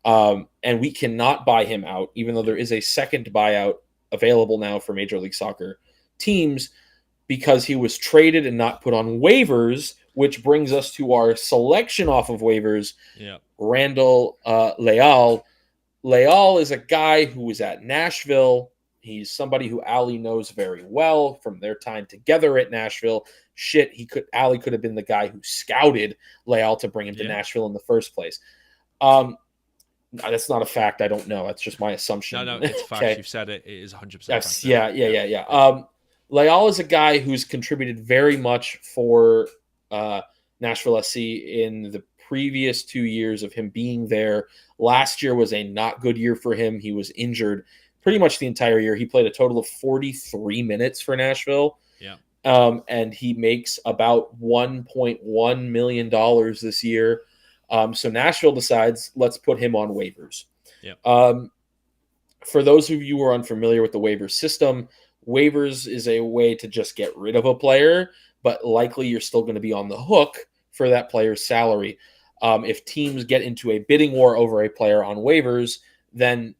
And we cannot buy him out, even though there is a second buyout available now for Major League Soccer teams, because he was traded and not put on waivers, which brings us to our selection off of waivers. Yeah. Randall Leal. Leal is a guy who was at Nashville. He's somebody who Ali knows very well from their time together at Nashville. Ali could have been the guy who scouted Leal to bring him to Nashville in the first place. That's not a fact. I don't know. That's just my assumption. No, it's a fact. Okay. You've said it. It is 100% fact. Yeah. Leal is a guy who's contributed very much for Nashville SC in the previous 2 years of him being there. Last year was a not good year for him. He was injured pretty much the entire year. He played a total of 43 minutes for Nashville. Yeah. And he makes about $1.1 million this year. So Nashville decides, let's put him on waivers. Yeah. For those of you who are unfamiliar with the waiver system, waivers is a way to just get rid of a player, but likely you're still going to be on the hook for that player's salary. If teams get into a bidding war over a player on waivers, then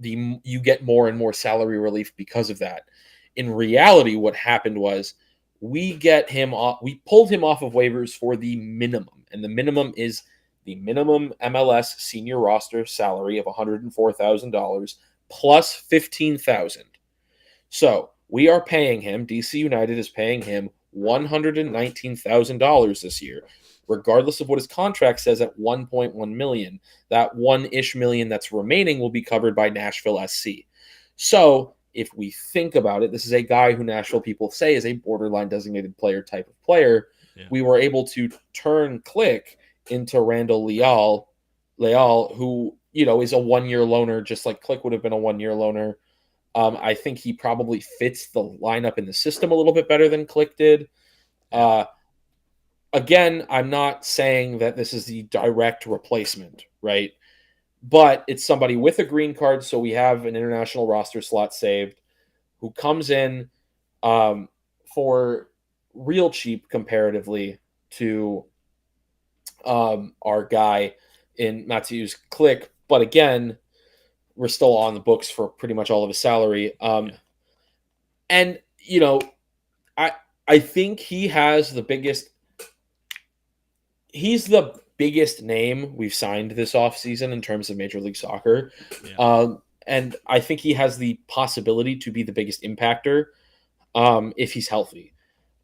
you get more and more salary relief because of that. In reality, what happened was we pulled him off of waivers for the minimum, and the minimum is the minimum MLS senior roster salary of $104,000 plus $15,000. So we are paying him. DC United is paying him $119,000 this year, regardless of what his contract says at $1.1 million. That $1-ish million that's remaining will be covered by Nashville SC. So if we think about it, this is a guy who Nashville people say is a borderline designated player type of player. Yeah. we were able to turn Click into Randall Leal, who, is a 1-year loaner, just like Click would have been a 1-year loaner. I think he probably fits the lineup in the system a little bit better than Click did. Yeah. Again, I'm not saying that this is the direct replacement, right? But it's somebody with a green card, so we have an international roster slot saved, who comes in for real cheap comparatively to our guy in Matthew's Click. But again, we're still on the books for pretty much all of his salary. And, I think he's the biggest name we've signed this offseason in terms of Major League Soccer. Yeah. And I think he has the possibility to be the biggest impactor if he's healthy.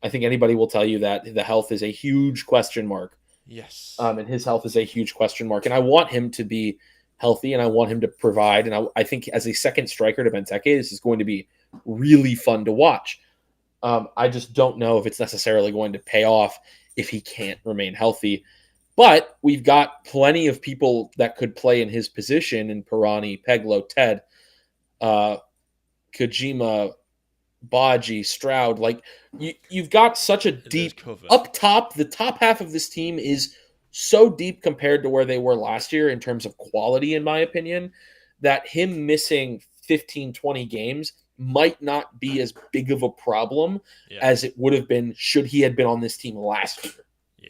I think anybody will tell you that the health is a huge question mark. Yes. And his health is a huge question mark. And I want him to be healthy, and I want him to provide. And I think as a second striker to Benteke, this is going to be really fun to watch. I just don't know if it's necessarily going to pay off if he can't remain healthy. But we've got plenty of people that could play in his position in Pirani, Peglo, Ted, Kojima, Baji, Stroud. Like, you've got such a deep up top. The top half of this team is so deep compared to where they were last year in terms of quality, in my opinion, that him missing 15, 20 games might not be as big of a problem as it would have been should he had been on this team last year. Yeah.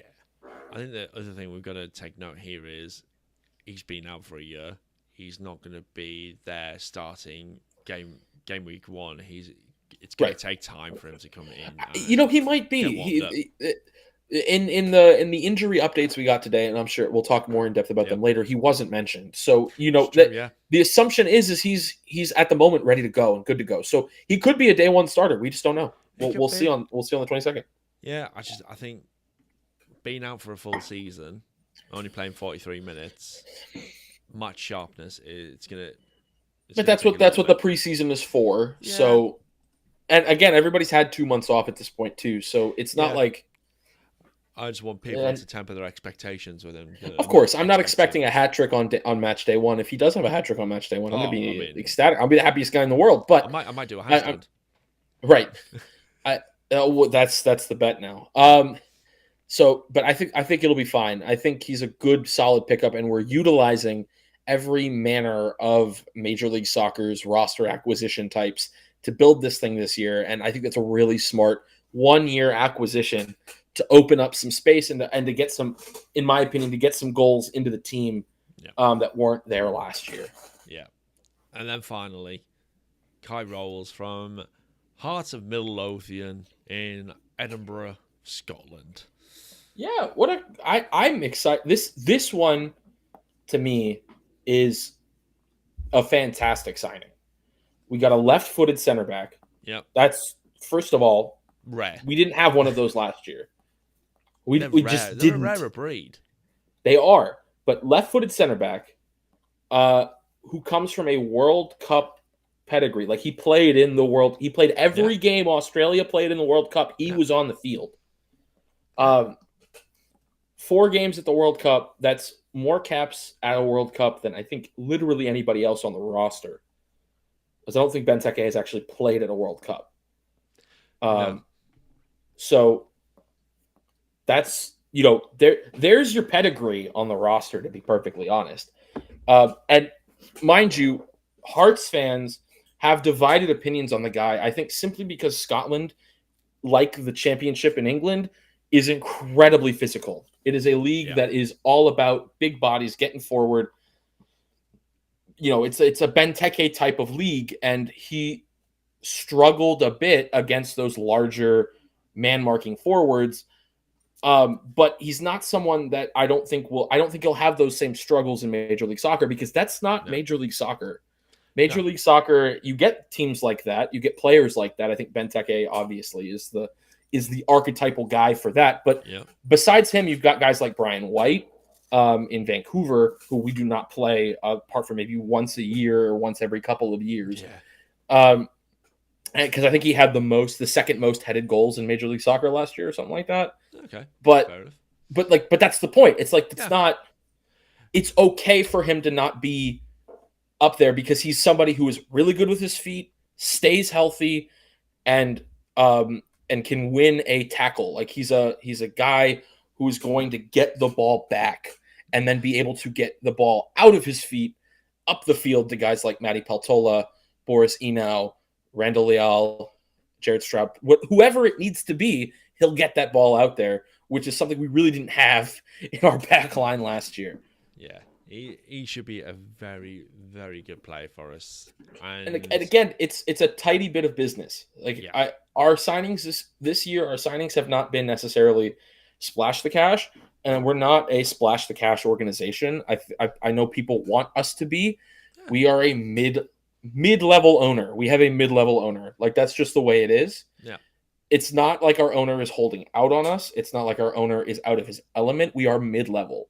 I think the other thing we've got to take note here is he's been out for a year. He's not going to be there starting game week 1. It's going to take time for him to come in. He might be. In the injury updates we got today, and I'm sure we'll talk more in depth about them later, he wasn't mentioned. So, the assumption is he's at the moment ready to go and good to go. So he could be a day one starter. We just don't know. We'll see on the 22nd. Yeah, I think being out for a full season, only playing 43 minutes, much sharpness. But that's what the preseason is for. Yeah. So, and again, everybody's had 2 months off at this point too. So it's not like. I just want people to temper their expectations with him. Of course, I'm not expecting a hat trick on match day 1. If he does have a hat trick on match day 1, I'm going to be ecstatic. I'll be the happiest guy in the world. But I might do a handstand. Right. That's the bet now. But I think it'll be fine. I think he's a good, solid pickup, and we're utilizing every manner of Major League Soccer's roster acquisition types to build this thing this year. And I think that's a really smart 1-year acquisition to open up some space and to get some, in my opinion, to get some goals into the team that weren't there last year. Yeah. And then finally, Kai Rolls from Hearts of Midlothian in Edinburgh, Scotland. Yeah, I'm excited. This one, to me, is a fantastic signing. We got a left-footed center back. Yep. That's, first of all, rare. We didn't have one of those last year. We just didn't. They're a rare breed. They are, but left-footed center back, who comes from a World Cup pedigree. Like, he played in the World. He played every game Australia played in the World Cup. He was on the field. 4 games at the World Cup. That's more caps at a World Cup than I think literally anybody else on the roster. Because I don't think Benteke has actually played at a World Cup. No. So that's, there's your pedigree on the roster, to be perfectly honest. And mind you, Hearts fans have divided opinions on the guy. I think simply because Scotland, like the Championship in England, is incredibly physical. It is a league that is all about big bodies getting forward. It's a Benteke type of league, and he struggled a bit against those larger man-marking forwards. But he's not someone that I don't think he'll have those same struggles in Major League Soccer, because that's not Major League Soccer. Major League Soccer, you get teams like that, you get players like that. I think Benteke obviously is the archetypal guy for that. But besides him, you've got guys like Brian White in Vancouver, who we do not play apart from maybe once a year or once every couple of years. because I think he had the second most headed goals in Major League Soccer last year or something like that. Okay, But fair enough. but that's the point. It's like it's Yeah, not. It's okay for him to not be up there because he's somebody who is really good with his feet, stays healthy, and and can win a tackle. Like he's a guy who is going to get the ball back and then be able to get the ball out of his feet up the field to guys like Matty Peltola, Boris Enow, Randall Leal, Jared Stroud, whoever it needs to be, he'll get that ball out there, which is something we really didn't have in our back line last year. yeah. He should be a very, very good player for us. And again, it's a tidy bit of business. Like yeah, our signings this year, our signings have not been necessarily splash the cash, and we're not a splash the cash organization. I know people want us to be. yeah, We are a mid-level owner. We have a mid-level owner. Like that's just the way it is. yeah, It's not like our owner is holding out on us. It's not like our owner is out of his element. We are mid-level.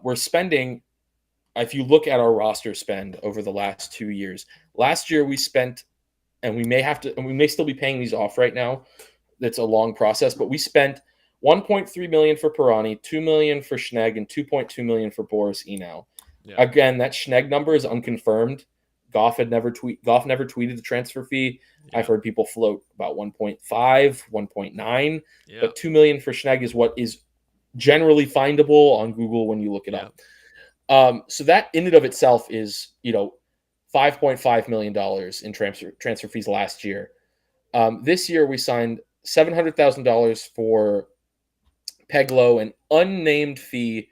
We're spending, if you look at our roster spend over the last 2 years, last year we spent, and we may still be paying these off right now. That's a long process, but we spent 1.3 million for Pirani, 2 million for Schnegg, and 2.2 million for Boris Enow. yeah, Again, that Schnegg number is unconfirmed. Goff never tweeted the transfer fee. yeah, I've heard people float about 1.5, 1.9, yeah, but 2 million for Schnegg is what is generally findable on Google when you look it yeah, up. So that in and of itself is, $5.5 million in transfer fees last year. This year we signed $700,000 for Peglo, an unnamed fee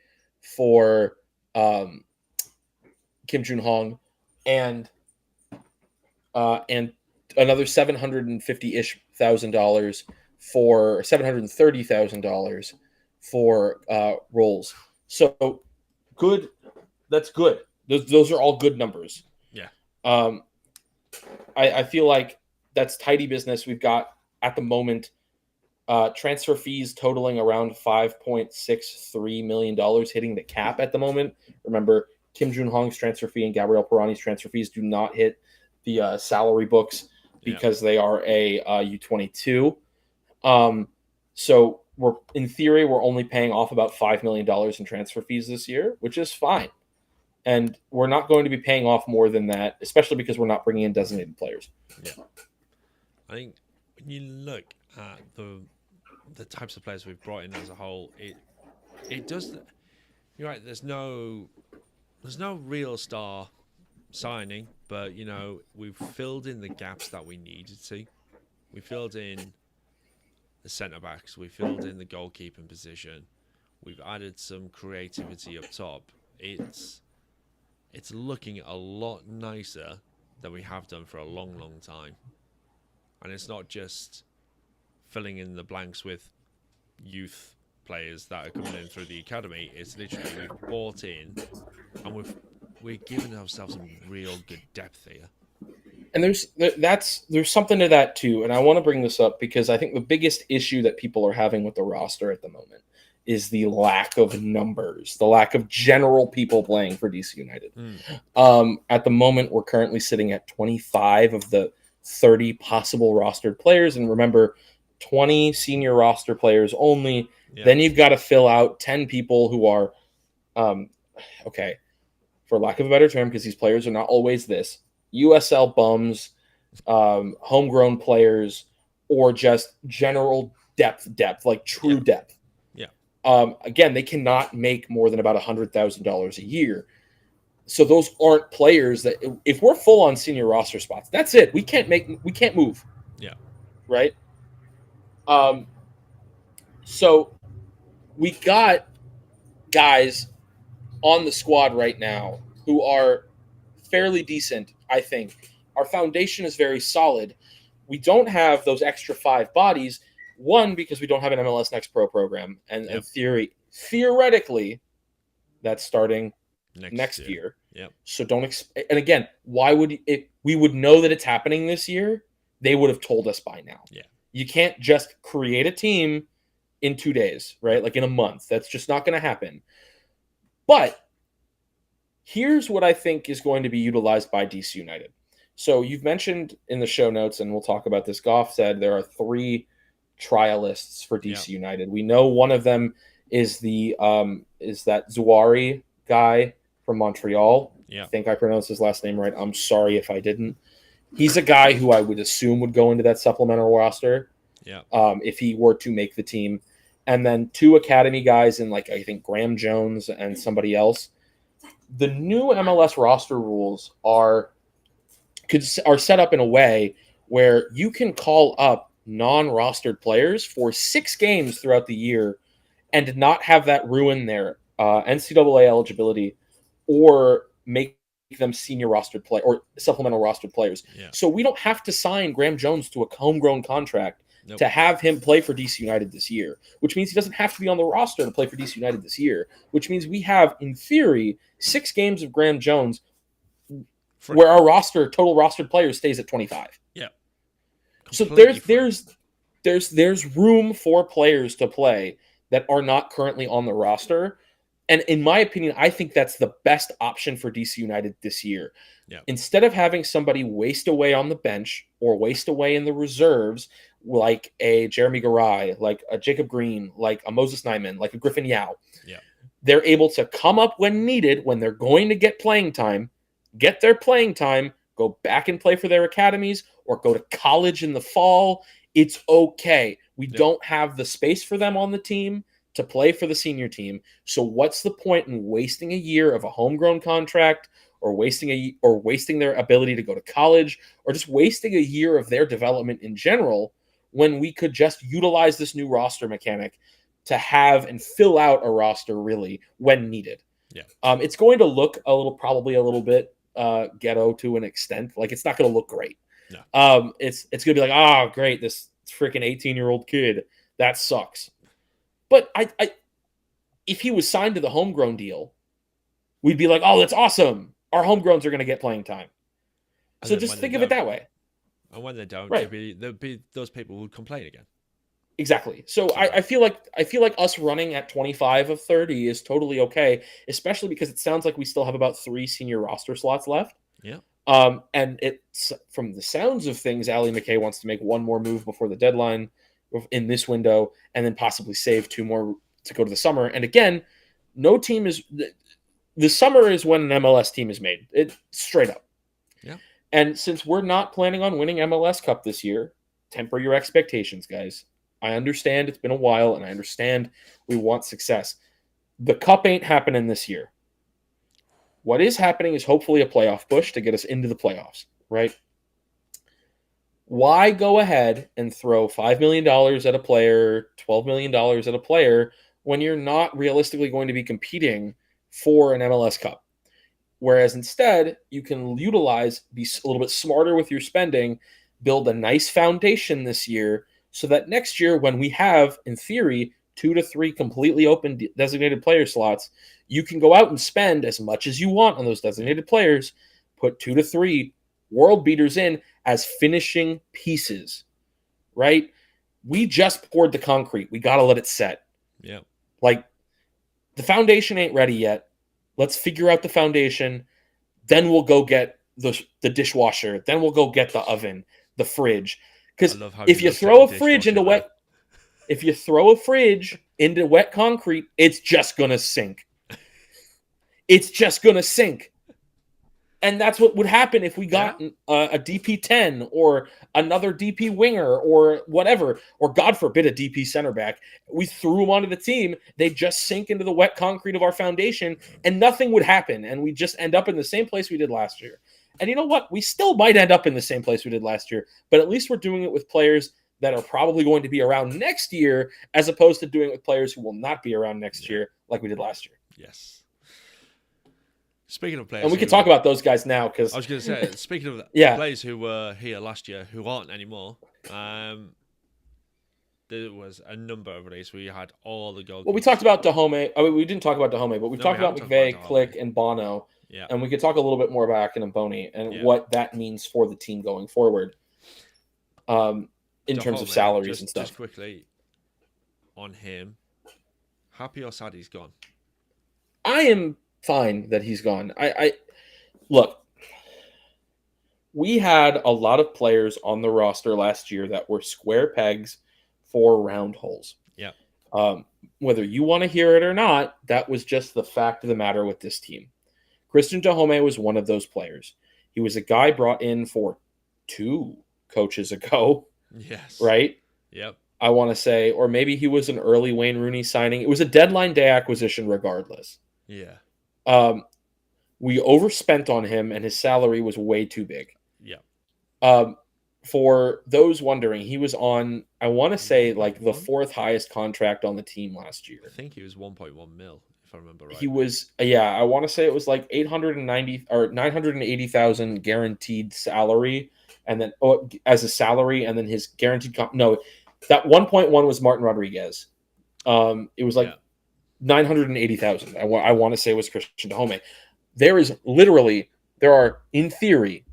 for Kim Jun Hong, and another $750,000 for $730,000 for Rolls. So good. That's good. Those are all good numbers. yeah, I feel like that's tidy business. We've got at the moment transfer fees totaling around $5.63 million hitting the cap at the moment. Remember, Kim Jun Hong's transfer fee and Gabriel Pirani's transfer fees do not hit the salary books because they are a U22. So in theory, we're only paying off about $5 million in transfer fees this year, which is fine. And we're not going to be paying off more than that, especially because we're not bringing in designated players. yeah. I think when you look at the types of players we've brought in as a whole, it does. You're right. There's no real star signing, but we've filled in the gaps that we needed to. We filled in the centre backs. We filled in the goalkeeping position. We've added some creativity up top. It's looking a lot nicer than we have done for a long, long time. And it's not just filling in the blanks with youth players that are coming in through the academy. It's literally we've bought in and we're giving ourselves some real good depth here. And there's something to that too. And I want to bring this up because I think the biggest issue that people are having with the roster at the moment is the lack of numbers, the lack of general people playing for DC United. At the moment, we're currently sitting at 25 of the 30 possible rostered players. And remember, 20 senior roster players only. Yeah. Then you've got to fill out 10 people who are, okay, for lack of a better term, because these players are not always this, USL bums, homegrown players, or just general depth, like true depth. Again, they cannot make more than about $100,000 a year. So those aren't players that, if we're full on senior roster spots, that's it. We can't move. Yeah. Right. So we got guys on the squad right now who are fairly decent. I think our foundation is very solid. We don't have those extra 5 bodies. One, because we don't have an MLS Next Pro program, and theoretically, that's starting next year. Yep. So don't and again, why would we would know that it's happening this year? They would have told us by now. Yeah. You can't just create a team in 2 days, right? Like in a month. That's just not going to happen. But here's what I think is going to be utilized by DC United. So you've mentioned in the show notes, and we'll talk about this. Goff said there are 3 trialists for Yeah. DC United. We know one of them is that Zuari guy from Montreal. I Yeah. think I pronounced his last name right. I'm sorry if I didn't. He's a guy who I would assume would go into that supplemental roster Yeah. if he were to make the team. And then 2 academy guys in, like, I think Graham Jones and somebody else. The new MLS roster rules are set up in a way where you can call up non-rostered players for 6 games throughout the year and not have that ruin their NCAA eligibility or make them senior rostered play or supplemental rostered players. Yeah. So we don't have to sign Graham Jones to a homegrown contract Nope. to have him play for DC United this year, which means he doesn't have to be on the roster to play for DC United this year, which means we have, in theory, 6 games of Graham Jones where our total rostered players stays at 25. Yeah. So Completely there's room for players to play that are not currently on the roster. And in my opinion, I think that's the best option for DC United this year. Yeah. Instead of having somebody waste away on the bench or waste away in the reserves, like a Jeremy Garay, like a Jacob Green, like a Moses Nyman, like a Griffin Yao, Yeah. they're able to come up when needed, when they're going to get playing time, get their playing time, go back and play for their academies, or go to college in the fall. It's okay. We don't have the space for them on the team to play for the senior team. So what's the point in wasting a year of a homegrown contract, or wasting their ability to go to college, or just wasting a year of their development in general, when we could just utilize this new roster mechanic to have and fill out a roster really when needed. Yeah. It's going to look probably a little bit ghetto to an extent. Like, it's not going to look great. No. It's going to be like, oh, great, this freaking 18-year-old kid, that sucks. But if he was signed to the homegrown deal, we'd be like, oh, that's awesome. Our homegrowns are going to get playing time. So just think of it that way. And when they don't, right, there'll be those people who complain again. Exactly. So I feel like us running at 25 of 30 is totally okay, especially because it sounds like we still have about 3 senior roster slots left. Yeah. And it's, from the sounds of things, Ali McKay wants to make one more move before the deadline in this window, and then possibly save 2 more to go to the summer. And again, no team is the summer is when an MLS team is made. It straight up. Yeah. And since we're not planning on winning MLS Cup this year, temper your expectations, guys. I understand it's been a while, and I understand we want success. The Cup ain't happening this year. What is happening is hopefully a playoff push to get us into the playoffs, right? Why go ahead and throw $5 million at a player, $12 million at a player, when you're not realistically going to be competing for an MLS Cup? Whereas instead, you can be a little bit smarter with your spending, build a nice foundation this year, so that next year, when we have, in theory, 2 to 3 completely open designated player slots, you can go out and spend as much as you want on those designated players, put 2 to 3 world beaters in as finishing pieces, right? We just poured the concrete. We got to let it set. Yeah. Like, the foundation ain't ready yet. Let's figure out the foundation. Then we'll go get the dishwasher. Then we'll go get the oven, the fridge. Because if you throw a fridge into wet concrete, it's just gonna sink. It's just gonna sink. And that's what would happen if we got a DP10 or another DP winger or whatever, or God forbid a DP center back. We threw them onto the team. They just sink into the wet concrete of our foundation, and nothing would happen. And we just end up in the same place we did last year. And you know what? We still might end up in the same place we did last year, but at least we're doing it with players that are probably going to be around next year, as opposed to doing it with players who will not be around next year like we did last year. Yes. Speaking of players, and we can talk about those guys now, because I was going to say, speaking of players who were here last year who aren't anymore, there was a number of days where you had all the goalkeepers. Well, we talked about Dahomey. I mean, we didn't talk about Dahomey, but we talked about McVeigh, Click, and Bono. Yeah. And we could talk a little bit more about Akin and Boney and what that means for the team going forward, in terms of salaries and stuff. Just quickly on him, happy or sad he's gone? I am fine that he's gone. I look, we had a lot of players on the roster last year that were square pegs for round holes. Yeah. Um, whether you want to hear it or not, that was just the fact of the matter with this team. Christian Dahome was one of those players. He was a guy brought in for 2 coaches ago, Yes. right? Yep. I want to say, or maybe he was an early Wayne Rooney signing. It was a deadline day acquisition, regardless. Yeah. Um, we overspent on him, and his salary was way too big. Yeah. Um, for those wondering, he was on, I want to say, like the 1.1? 4th highest contract on the team last I year. think he was 1.1 mil, if I remember He rightly. was, yeah, I want to say it was like 890 or 980,000 guaranteed salary, and then as a salary, and then his guaranteed no, that 1.1 was Martin Rodriguez. It was like Yeah. 980,000. I want to say it was Christian Dahome. There are in theory,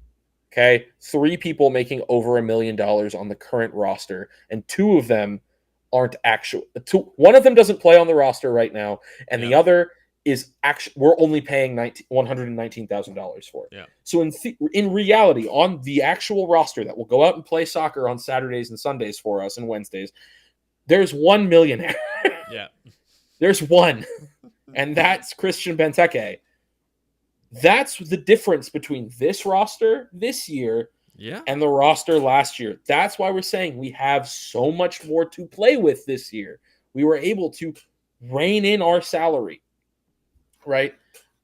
okay, 3 people making over $1 million on the current roster, and 2 of them aren't actual. One of them doesn't play on the roster right now, and the Yeah. other is actually we're only paying $119,000 for it. Yeah. So in reality, on the actual roster that will go out and play soccer on Saturdays and Sundays for us and Wednesdays, there's 1 millionaire. Yeah. There's one, and that's Christian Benteke. That's the difference between this roster this year Yeah. and the roster last year. That's why we're saying we have so much more to play with this year. We were able to rein in our salary, right?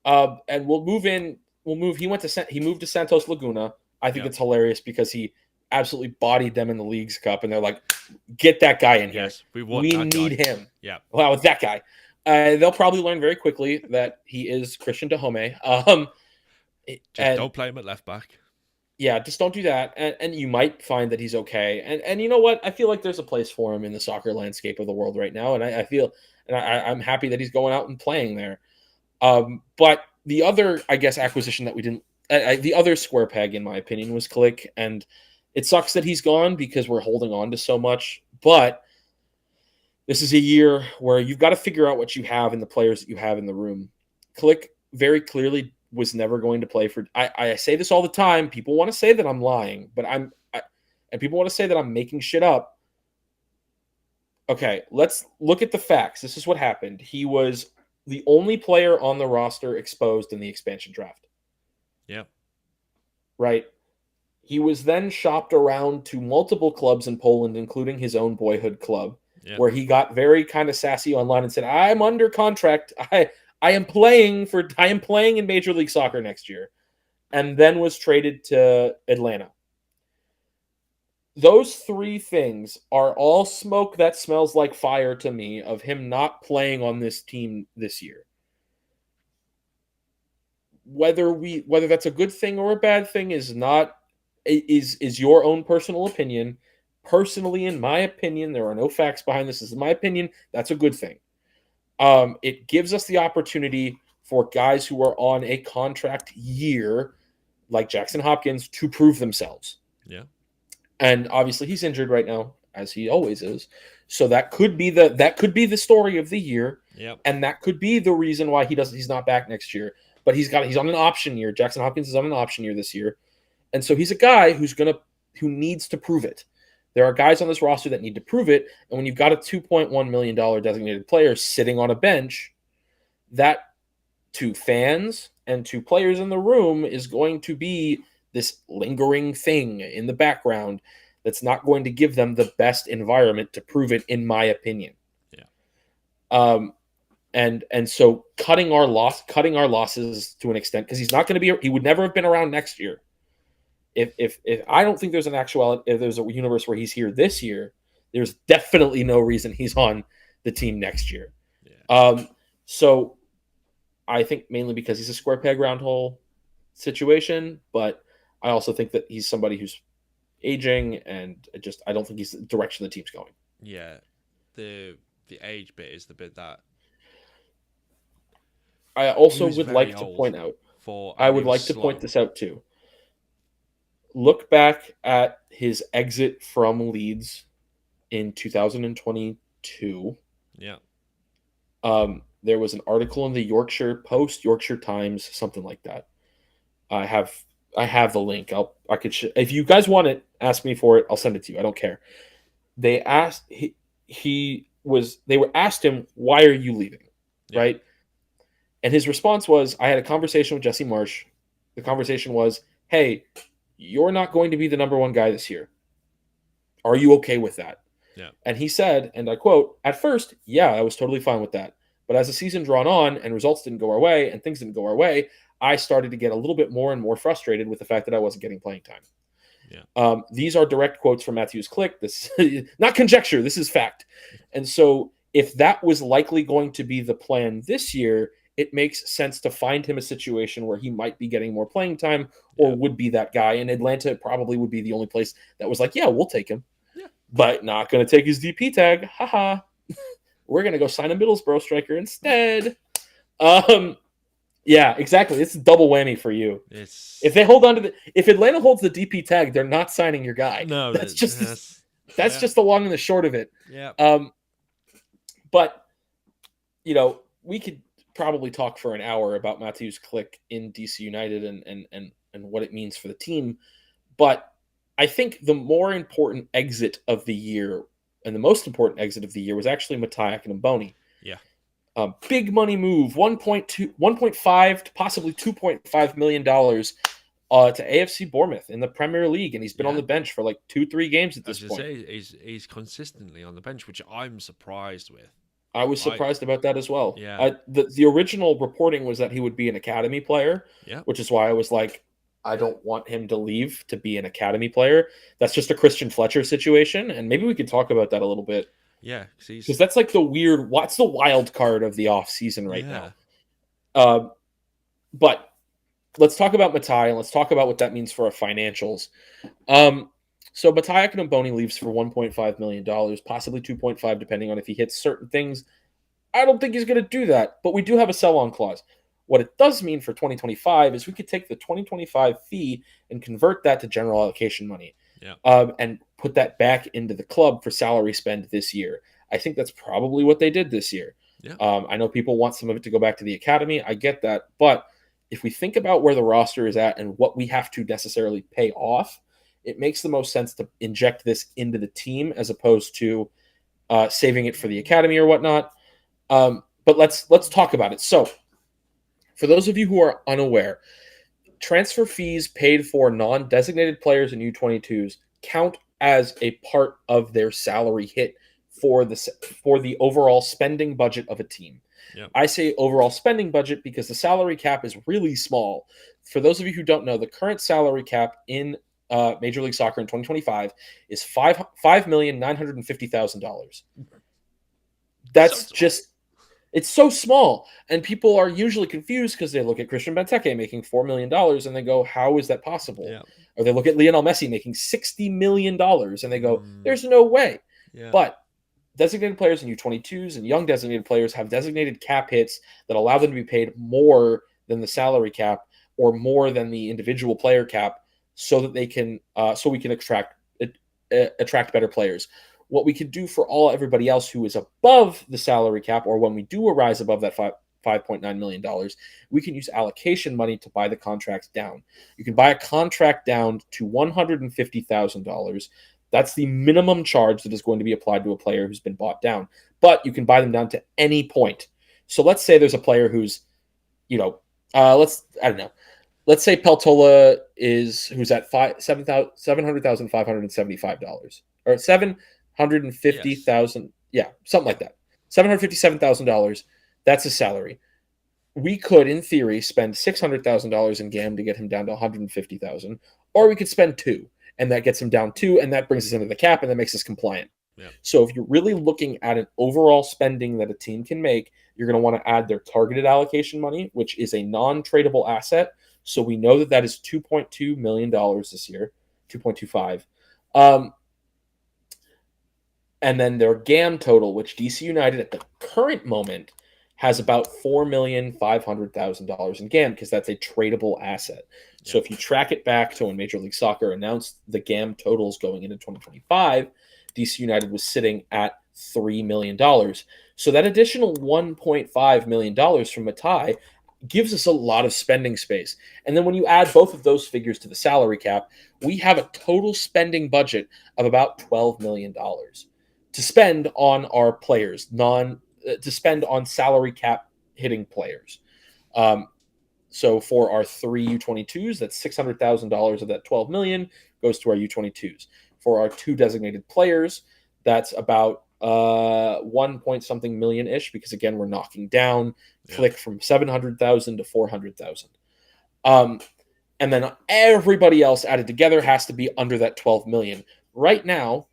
And we'll move in. We'll move. He moved to Santos Laguna. I think Yeah. it's hilarious because he absolutely bodied them in the Leagues Cup, and they're like, "Get that guy in here. Yes. We want We that need guy. him." Yeah. Wow, that guy. They'll probably learn very quickly that he is Christian Dahome. Just And don't play him at left back. yeah, just don't do that. And you might find that he's okay. And you know what? I feel like there's a place for him in the soccer landscape of the world right now. And I'm happy that he's going out and playing there. But the other, I guess, acquisition that we didn't, the other square peg, in my opinion, was Click. And it sucks that he's gone because we're holding on to so much. But this is a year where you've got to figure out what you have in the players that you have in the room. Click very clearly was never going to play for. I say this all the time. People want to say that I'm lying, but and people want to say that I'm making shit up. Okay, let's look at the facts. This is what happened. He was the only player on the roster exposed in the expansion draft. Yeah. Right. He was then shopped around to multiple clubs in Poland, including his own boyhood club, Yeah. where he got very kind of sassy online and said, "I'm under contract. I am playing in Major League Soccer next year," and then was traded to Atlanta. Those 3 things are all smoke that smells like fire to me of him not playing on this team this year. Whether that's a good thing or a bad thing is your own personal opinion. Personally, in my opinion, there are no facts behind this. This is my opinion. That's a good thing. It gives us the opportunity for guys who are on a contract year, like Jackson Hopkins, to prove themselves. Yeah. And obviously, he's injured right now, as he always is. So that could be the story of the year. Yep. And that could be the reason why he's not back next year. But he's on an option year. Jackson Hopkins is on an option year this year. And so he's a guy who needs to prove it. There are guys on this roster that need to prove it. And when you've got a $2.1 million designated player sitting on a bench, that to fans and to players in the room is going to be this lingering thing in the background that's not going to give them the best environment to prove it, in my opinion. Yeah. And so cutting our losses to an extent, because he would never have been around next year. If I don't think there's if there's a universe where he's here this year, there's definitely no reason he's on the team next year. Yeah. So I think mainly because he's a square peg round hole situation, but I also think that he's somebody who's aging, and I don't think he's the direction the team's going. Yeah. The age bit is the bit that I also was would very like to old point out. for. I And he would was like to slow. point this out too. Look back at his exit from Leeds in 2022. Yeah. There was an article in the Yorkshire Post, Yorkshire Times, something like that. I have I have the link. I could if you guys want it, ask me for it. I'll send it to you. I don't care. They asked they were asked him, why are you leaving? Yeah. Right? And his response was, I had a conversation with Jesse Marsh. The conversation was, hey, you're not going to be the number one guy this year. Are you okay with that? Yeah. And he said, and I quote, at first, yeah, I was totally fine with that. But as the season drawn on and results didn't go our way and things didn't go our way, I started to get a little bit more and more frustrated with the fact that I wasn't getting playing time. Yeah. These are direct quotes from Matthews Click. This not conjecture. This is fact. And so if that was likely going to be the plan this year, it makes sense to find him a situation where he might be getting more playing time or would be that guy. And Atlanta probably would be the only place that was like, yeah, we'll take him. Yeah. But not going to take his DP tag. Haha. We're going to go sign a Middlesbrough striker instead. Yeah, exactly. It's a double whammy for you. If they hold on to if Atlanta holds the DP tag, they're not signing your guy. No, that's just the long and the short of it. Yeah. But we could probably talk for an hour about Matthews Click in DC United and what it means for the team. But I think the more important exit of the year and the most important exit of the year was actually Mattia Akinomboni. Yeah. Big money move, 1.5 to possibly $2.5 million to AFC Bournemouth in the Premier League, and he's been on the bench for like 2-3 games at this point. He's consistently on the bench, which I'm surprised with. I was surprised about that as well. Yeah. The original reporting was that he would be an academy player, which is why I was like, I don't want him to leave to be an academy player. That's just a Christian Fletcher situation, and maybe we could talk about that a little bit. Yeah, because that's like what's the wild card of the off season right now. But let's talk about Mattia and let's talk about what that means for our financials. So Mattia Akinomboni leaves for $1.5 million, possibly 2.5, depending on if he hits certain things. I don't think he's going to do that, but we do have a sell-on clause. What it does mean for 2025 is we could take the 2025 fee and convert that to general allocation money. And put that back into the club for salary spend this year. I think that's probably what they did this year. I know people want some of it to go back to the academy. I get that. But if we think about where the roster is at and what we have to necessarily pay off, it makes the most sense to inject this into the team as opposed to saving it for the academy or whatnot. But let's talk about it. So for those of you who are unaware, transfer fees paid for non-designated players in U22s count as a part of their salary hit for the overall spending budget of a team. I say overall spending budget because the salary cap is really small. For those of you who don't know, the current salary cap in Major League Soccer in 2025 is $5,950,000. That's just... It's so small, and people are usually confused because they look at Christian Benteke making $4 million, and they go, how is that possible? Or they look at Lionel Messi making $60 million, and they go, there's no way. But designated players in U22s and young designated players have designated cap hits that allow them to be paid more than the salary cap or more than the individual player cap so that they can so we can attract better players. What we could do for everybody else who is above the salary cap, or when we do arise above that $5.9 million, we can use allocation money to buy the contracts down. You can buy a contract down to $150,000. That's the minimum charge that is going to be applied to a player who's been bought down. But you can buy them down to any point. So let's say there's a player who's, let's say Peltola who's at $700,575 or $750,000. Yeah, something like that. $757,000. That's his salary. We could, in theory, spend $600,000 in GAM to get him down to $150,000, or we could spend $2 million, and that gets him down $2 million, and that brings us into the cap, and that makes us compliant. So if you're really looking at an overall spending that a team can make, you're going to want to add their targeted allocation money, which is a non-tradable asset. So we know that is $2.2 million this year, 2.25. And then their GAM total, which DC United at the current moment has about $4,500,000 in GAM because that's a tradable asset. So if you track it back to when Major League Soccer announced the GAM totals going into 2025, DC United was sitting at $3 million. So that additional $1.5 million from Matai gives us a lot of spending space. And then when you add both of those figures to the salary cap, we have a total spending budget of about $12 million to spend on our players, to spend on salary cap hitting players. Um, so for our three U22s, that's $600,000 of that 12 million goes to our U22s. For our two designated players, that's about 1 point something million ish, because again, we're knocking down Flick from 700,000 to 400,000. And then everybody else added together has to be under that 12 million. Right now,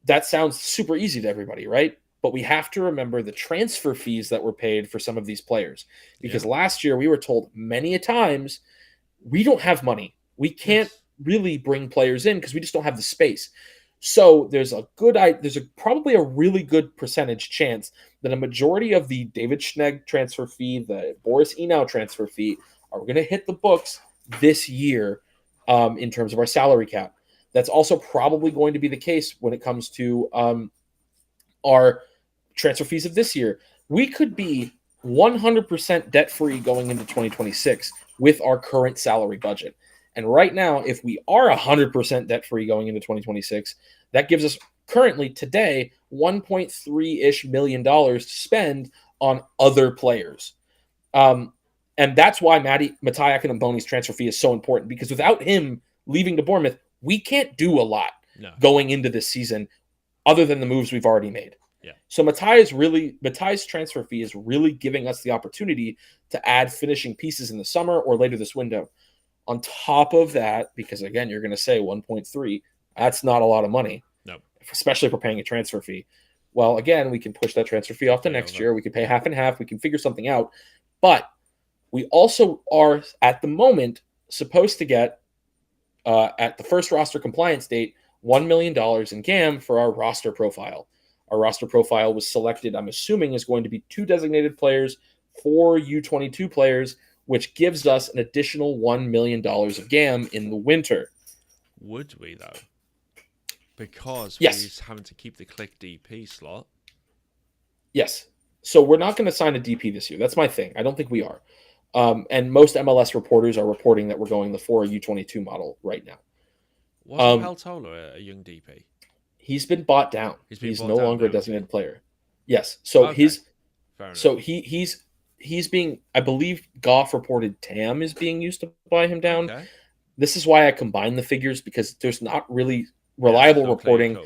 that sounds super easy to everybody, right? But we have to remember the transfer fees that were paid for some of these players. Because last year we were told many a times, we don't have money. We can't really bring players in because we just don't have the space. So there's probably a really good percentage chance that a majority of the David Schnegg transfer fee, the Boris Enow transfer fee, are going to hit the books this year in terms of our salary cap. That's also probably going to be the case when it comes to our transfer fees of this year. We could be 100% debt free going into 2026 with our current salary budget. And right now, if we are 100% debt free going into 2026, that gives us currently today $1.3-ish million to spend on other players. And that's why Matty Akinmboni's transfer fee is so important, because without him leaving to Bournemouth, we can't do a lot going into this season other than the moves we've already made. Yeah. So Matai's transfer fee is really giving us the opportunity to add finishing pieces in the summer or later this window. On top of that, because again, you're going to say 1.3, that's not a lot of money. No. Especially if we're paying a transfer fee. Well, again, we can push that transfer fee off to next year. We can pay half and half. We can figure something out. But we also are, at the moment, supposed to get, at the first roster compliance date, $1 million in GAM for our roster profile. Our roster profile was selected, I'm assuming, is going to be 2 designated players, 4 U22 players, which gives us an additional $1 million of GAM in the winter. Would we, though? Because yes. we're having to keep the click DP slot. Yes. So we're not going to sign a DP this year. That's my thing. I don't think we are. And most MLS reporters are reporting that we're going the 4 U22 model right now. Wasn't Peltola a young DP? He's been bought down. He's no longer a designated player. Yes. So he's being, I believe Goff reported TAM is being used to buy him down. Okay. This is why I combine the figures, because there's not really reliable reporting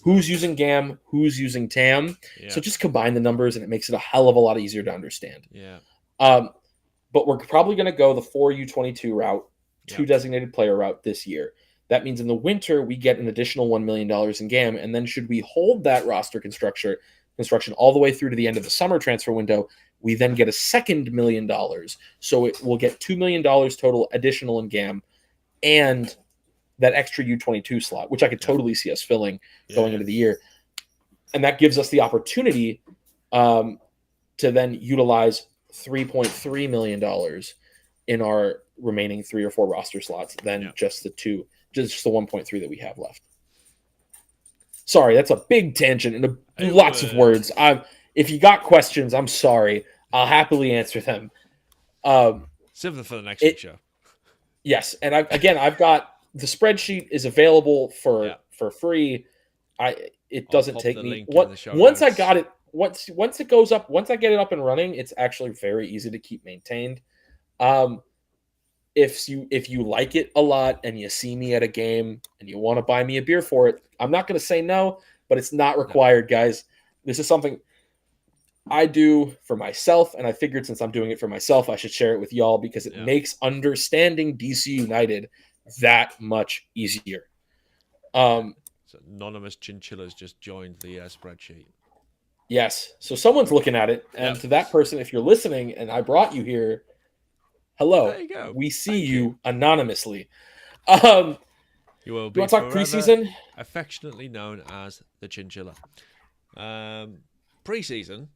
who's using GAM, who's using TAM. Yeah. So just combine the numbers and it makes it a hell of a lot easier to understand. Yeah. But we're probably going to go the 4 U22 route, 2 designated player route this year. That means in the winter, we get an additional $1 million in GAM. And then should we hold that roster construction all the way through to the end of the summer transfer window, we then get a second $1 million. So it will get $2 million total additional in GAM and that extra U22 slot, which I could totally see us filling going into the year. And that gives us the opportunity to then utilize $3.3 million in our remaining 3 or 4 roster slots than just the 1.3 that we have left. Sorry, that's a big tangent and lots of words. If you got questions, I'm sorry. I'll happily answer them. Save them for the next week show. Yes, and I've got the spreadsheet is available for free. It doesn't take me once I got it. Once it goes up, once I get it up and running, it's actually very easy to keep maintained. If you like it a lot and you see me at a game and you want to buy me a beer for it, I'm not going to say no, but it's not required, guys. This is something I do for myself, and I figured since I'm doing it for myself, I should share it with y'all because it makes understanding DC United that much easier. So anonymous chinchillas just joined the spreadsheet. Yes. So someone's looking at it, and to that person, if you're listening and I brought you here, hello. There you go. We see you anonymously. You will be you want to talk preseason? Affectionately known as the chinchilla. Preseason,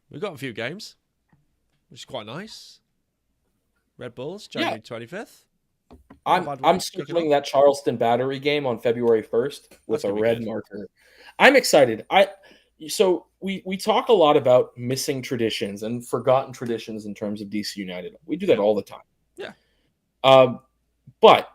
we've got a few games, which is quite nice. Red Bulls, January 25th. I'm circling that Charleston Battery game on February 1st with a red marker. I'm excited. So we talk a lot about missing traditions and forgotten traditions in terms of DC United. We do that Yeah. all the time. Yeah. Um, but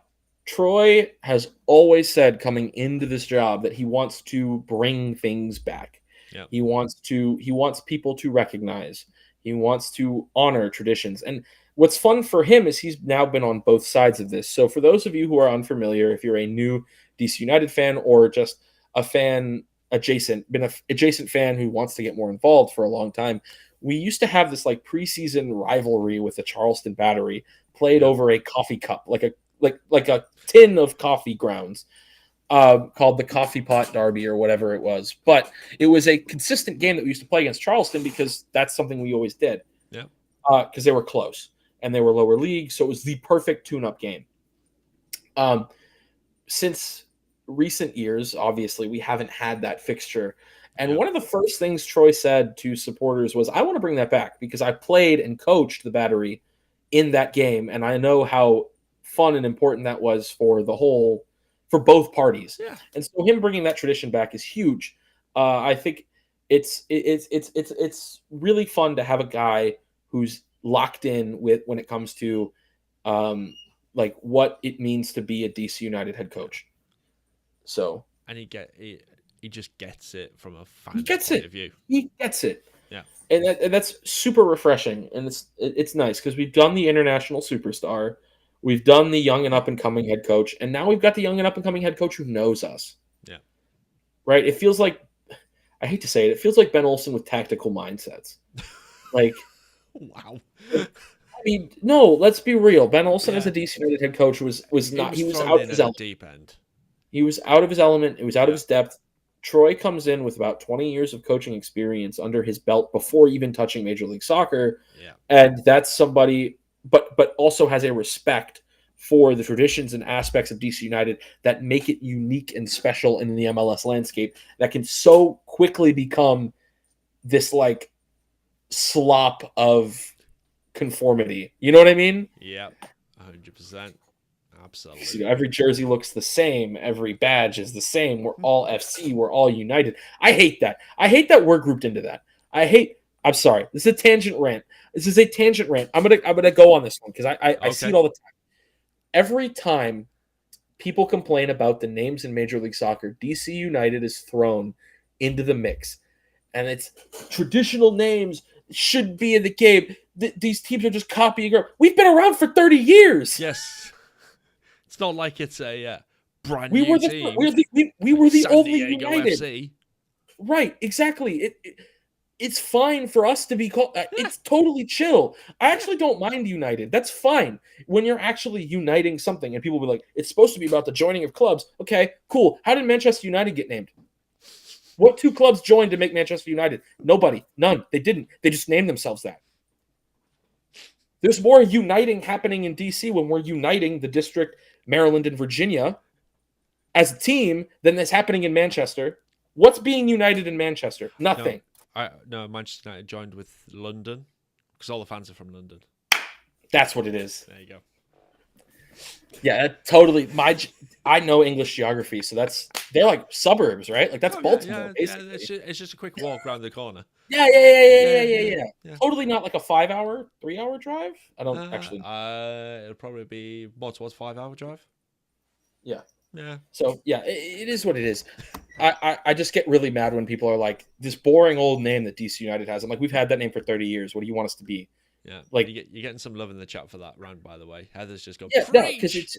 Troy has always said coming into this job that he wants to bring things back. Yeah. He wants people to recognize. He wants to honor traditions. And what's fun for him is he's now been on both sides of this. So for those of you who are unfamiliar, if you're a new DC United fan or just a fan adjacent fan who wants to get more involved for a long time, we used to have this like preseason rivalry with the Charleston Battery played Yeah. over a coffee cup, like a tin of coffee grounds, called the Coffee Pot Derby or whatever it was. But it was a consistent game that we used to play against Charleston because that's something we always did. Yeah. Because they were close and they were lower league, so it was the perfect tune-up game. Since recent years, obviously, we haven't had that fixture. And Yeah. one of the first things Troy said to supporters was, I want to bring that back because I played and coached the Battery in that game, and I know how fun and important that was for both parties. Yeah. And so him bringing that tradition back is huge. I think it's really fun to have a guy who's locked in with when it comes to like what it means to be a DC United head coach. So And he just gets it from a he fan's gets point it. of view. He gets it. Yeah. And that's super refreshing, and it's nice because we've done the international superstar, we've done the young and up and coming head coach, and now we've got the young and up and coming head coach who knows us. Yeah. Right. It feels like, I hate to say it, it feels like Ben Olsen with tactical mindsets. Like, Wow. I mean, no, let's be real. Ben Olsen as Yeah. a DC United head coach was not. He was thrown out in of at his the element. deep end. He was out of his element. It was out of Yeah. his depth. Troy comes in with about 20 years of coaching experience under his belt before even touching Major League Soccer. Yeah. And that's somebody, but also has a respect for the traditions and aspects of DC United that make it unique and special in the MLS landscape that can so quickly become this like slop of conformity. You know what I mean? Yeah. 100%. Absolutely. So every jersey looks the same. Every badge is the same. We're all FC. We're all united. I hate that. I hate that we're grouped into that. I'm sorry. This is a tangent rant. I'm gonna go on this one because I see it all the time. Every time people complain about the names in Major League Soccer, DC United is thrown into the mix, and it's traditional names should be in the game. These teams are just copying. We've been around for 30 years. Yes. It's not like it's a brand We new were team. we were the San only Diego United. FC. Right, exactly. It's fine for us to be called. It's totally chill. I actually don't mind United. That's fine when you're actually uniting something, and people will be like, "It's supposed to be about the joining of clubs." Okay, cool. How did Manchester United get named? What two clubs joined to make Manchester United? Nobody. None. They didn't. They just named themselves that. There's more uniting happening in DC when we're uniting the district, Maryland, and Virginia as a team than that's happening in Manchester. What's being united in Manchester? Nothing. No, Manchester United joined with London because all the fans are from London. That's what it is. There you go. Yeah, totally. I know English geography, so they're like suburbs, right? Like that's Baltimore, basically. It's just a quick walk around the corner. Yeah. Totally not like a 5-hour, 3-hour drive. I don't actually. It'll probably be more towards 5-hour drive. Yeah. Yeah. So yeah, it is what it is. I just get really mad when people are like, this boring old name that DC United has. I'm like, we've had that name for 30 years. What do you want us to be? Yeah, like you're getting some love in the chat for that round, by the way. Heather's just gone. Yeah, no, because it's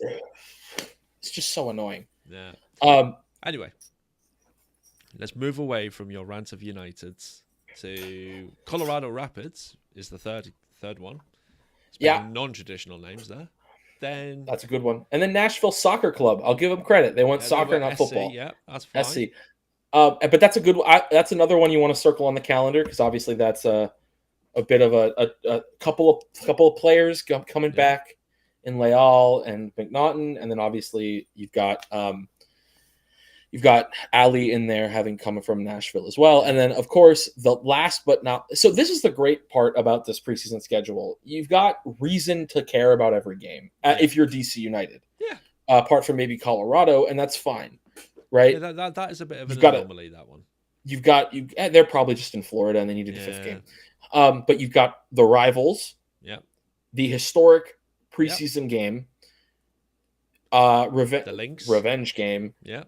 just so annoying. Yeah. Anyway, let's move away from your rant of Uniteds to Colorado Rapids. Is the third one. Non-traditional names there. Then that's a good one. And then Nashville Soccer Club. I'll give them credit. They went soccer, not football. Yeah, that's fine. SC. But that's a good one. That's another one you want to circle on the calendar because obviously that's a bit of a couple of players coming back in Leal and McNaughton, and then obviously you've got Ali in there having come from Nashville as well, and then of course the last but not so this is the great part about this preseason schedule. You've got reason to care about every game if you're DC United. Yeah. Apart from maybe Colorado, and that's fine, right? Yeah, that is a bit of an anomaly. That one. they're probably just in Florida and they needed a fifth Yeah. game. But you've got the rivals, Yep. the historic preseason game, The links. revenge game, Yep.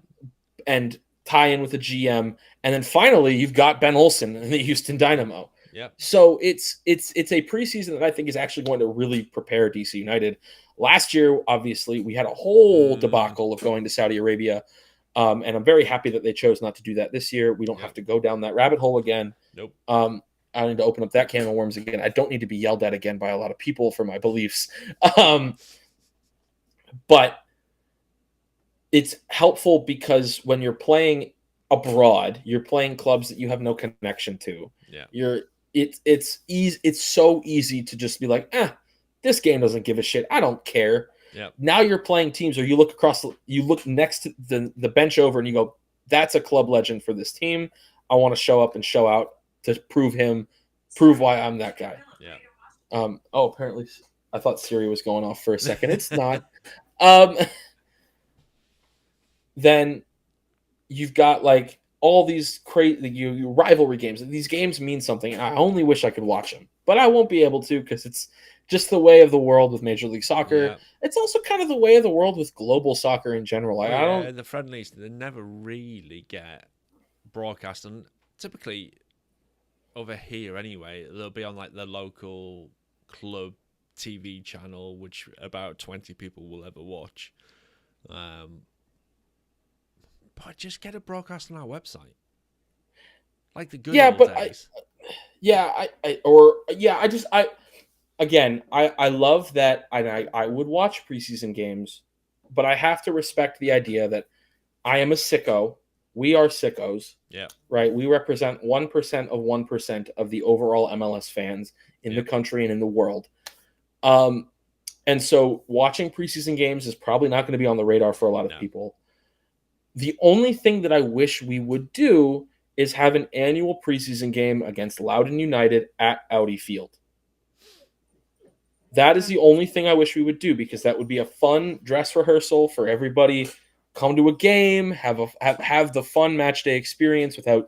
and tie in with the GM, and then finally you've got Ben Olsen and the Houston Dynamo. Yep. So it's a preseason that I think is actually going to really prepare DC United. Last year, obviously, we had a whole debacle of going to Saudi Arabia, and I'm very happy that they chose not to do that this year. We don't have to go down that rabbit hole again. Nope. I don't need to open up that can of worms again. I don't need to be yelled at again by a lot of people for my beliefs. But it's helpful because when you're playing abroad, you're playing clubs that you have no connection to. Yeah. It's easy. It's so easy to just be like, this game doesn't give a shit. I don't care. Yeah. Now you're playing teams, or you look next to the bench over, and you go, that's a club legend for this team. I want to show up and show out to prove why I'm that guy. Yeah. Apparently I thought Siri was going off for a second. It's not. Then you've got like all these crazy rivalry games. These games mean something. I only wish I could watch them, but I won't be able to because it's just the way of the world with Major League Soccer. Yeah. It's also kind of the way of the world with global soccer in general. I don't. The friendlies, they never really get broadcast, and typically over here anyway, they'll be on like the local club TV channel, which about 20 people will ever watch. But just get a broadcast on our website, like the good old days. I love that. I would watch preseason games, but I have to respect the idea that I am a sicko. We are sickos. Yeah. Right. We represent 1% of 1% of the overall MLS fans in the country and in the world. And so watching preseason games is probably not going to be on the radar for a lot of people. The only thing that I wish we would do is have an annual preseason game against Loudoun United at Audi Field. That is the only thing I wish we would do, because that would be a fun dress rehearsal for everybody. Come to a game, have the fun match day experience without,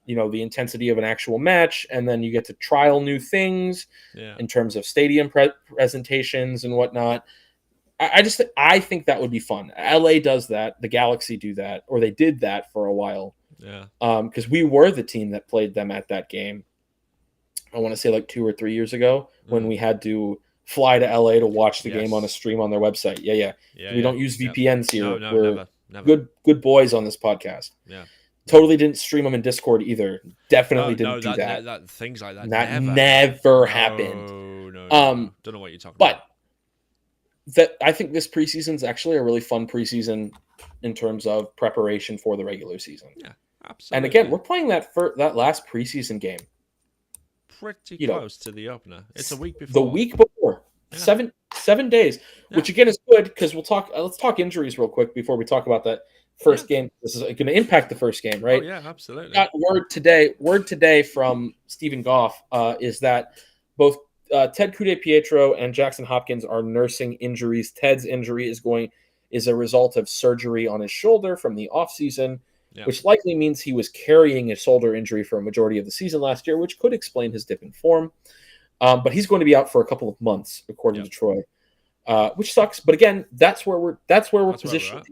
the intensity of an actual match, and then you get to trial new things in terms of stadium presentations and whatnot. I think that would be fun. LA does that. The Galaxy do that, or they did that for a while. Yeah. Because we were the team that played them at that game. I want to say like 2 or 3 years ago when we had to fly to LA to watch the game on a stream on their website. Yeah. We don't use VPNs here. No, We're never. good boys on this podcast. Yeah. Totally didn't stream them in Discord either. Definitely didn't do that. Things like that. That never happened. No. Don't know what you're talking about. But I think this preseason is actually a really fun preseason in terms of preparation for the regular season. Yeah, absolutely. And again, we're playing that last preseason game pretty close to the opener. It's a week before. The week before. Yeah. 7 days, which again is good because we'll talk. Let's talk injuries real quick before we talk about that first game. This is going to impact the first game, right? Oh, yeah, absolutely. Got word today from Stephen Goff is that both Ted Coude-Pietro and Jackson Hopkins are nursing injuries. Ted's injury is a result of surgery on his shoulder from the offseason, which likely means he was carrying a shoulder injury for a majority of the season last year, which could explain his dip in form. But he's going to be out for a couple of months, according to Troy, which sucks. But again, that's where we're positioned.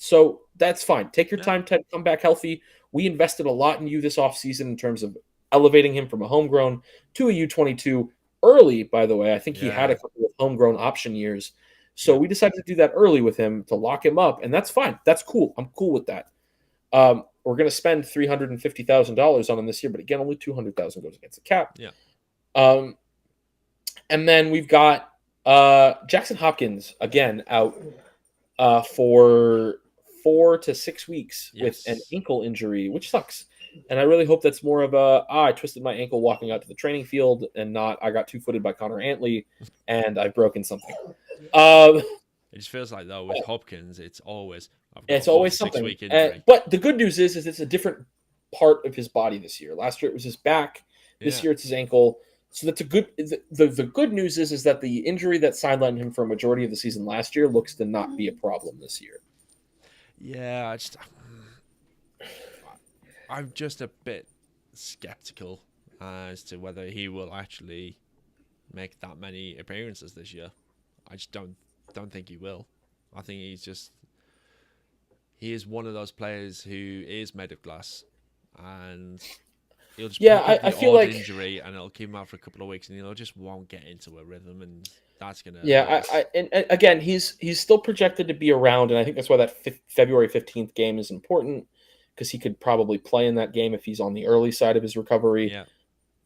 So that's fine. Take your time, Ted. Come back healthy. We invested a lot in you this offseason in terms of elevating him from a homegrown to a U22 early, by the way. I think he had a couple of homegrown option years. So we decided to do that early with him to lock him up, and that's fine. That's cool. I'm cool with that. We're going to spend $350,000 on him this year, but again, only $200,000 goes against the cap. Yeah. And then we've got Jackson Hopkins again out for 4 to 6 weeks with an ankle injury, which sucks. And I really hope that's more of I twisted my ankle walking out to the training field and not I got two-footed by Connor Antley and I've broken something. It just feels like, though, with Hopkins, it's always something. Injury. But the good news is it's a different part of his body this year. Last year it was his back. This year it's his ankle. So that's a good. The good news is that the injury that sidelined him for a majority of the season last year looks to not be a problem this year. Yeah, I'm just a bit skeptical as to whether he will actually make that many appearances this year. I just don't think he will. I think he is one of those players who is made of glass, and he'll just Yeah, pick up I the feel odd like injury and it'll keep him out for a couple of weeks, and he'll just won't get into a rhythm, and that's gonna hurt yeah, us. and again, he's still projected to be around, and I think that's why that February 15th game is important because he could probably play in that game if he's on the early side of his recovery. Yeah,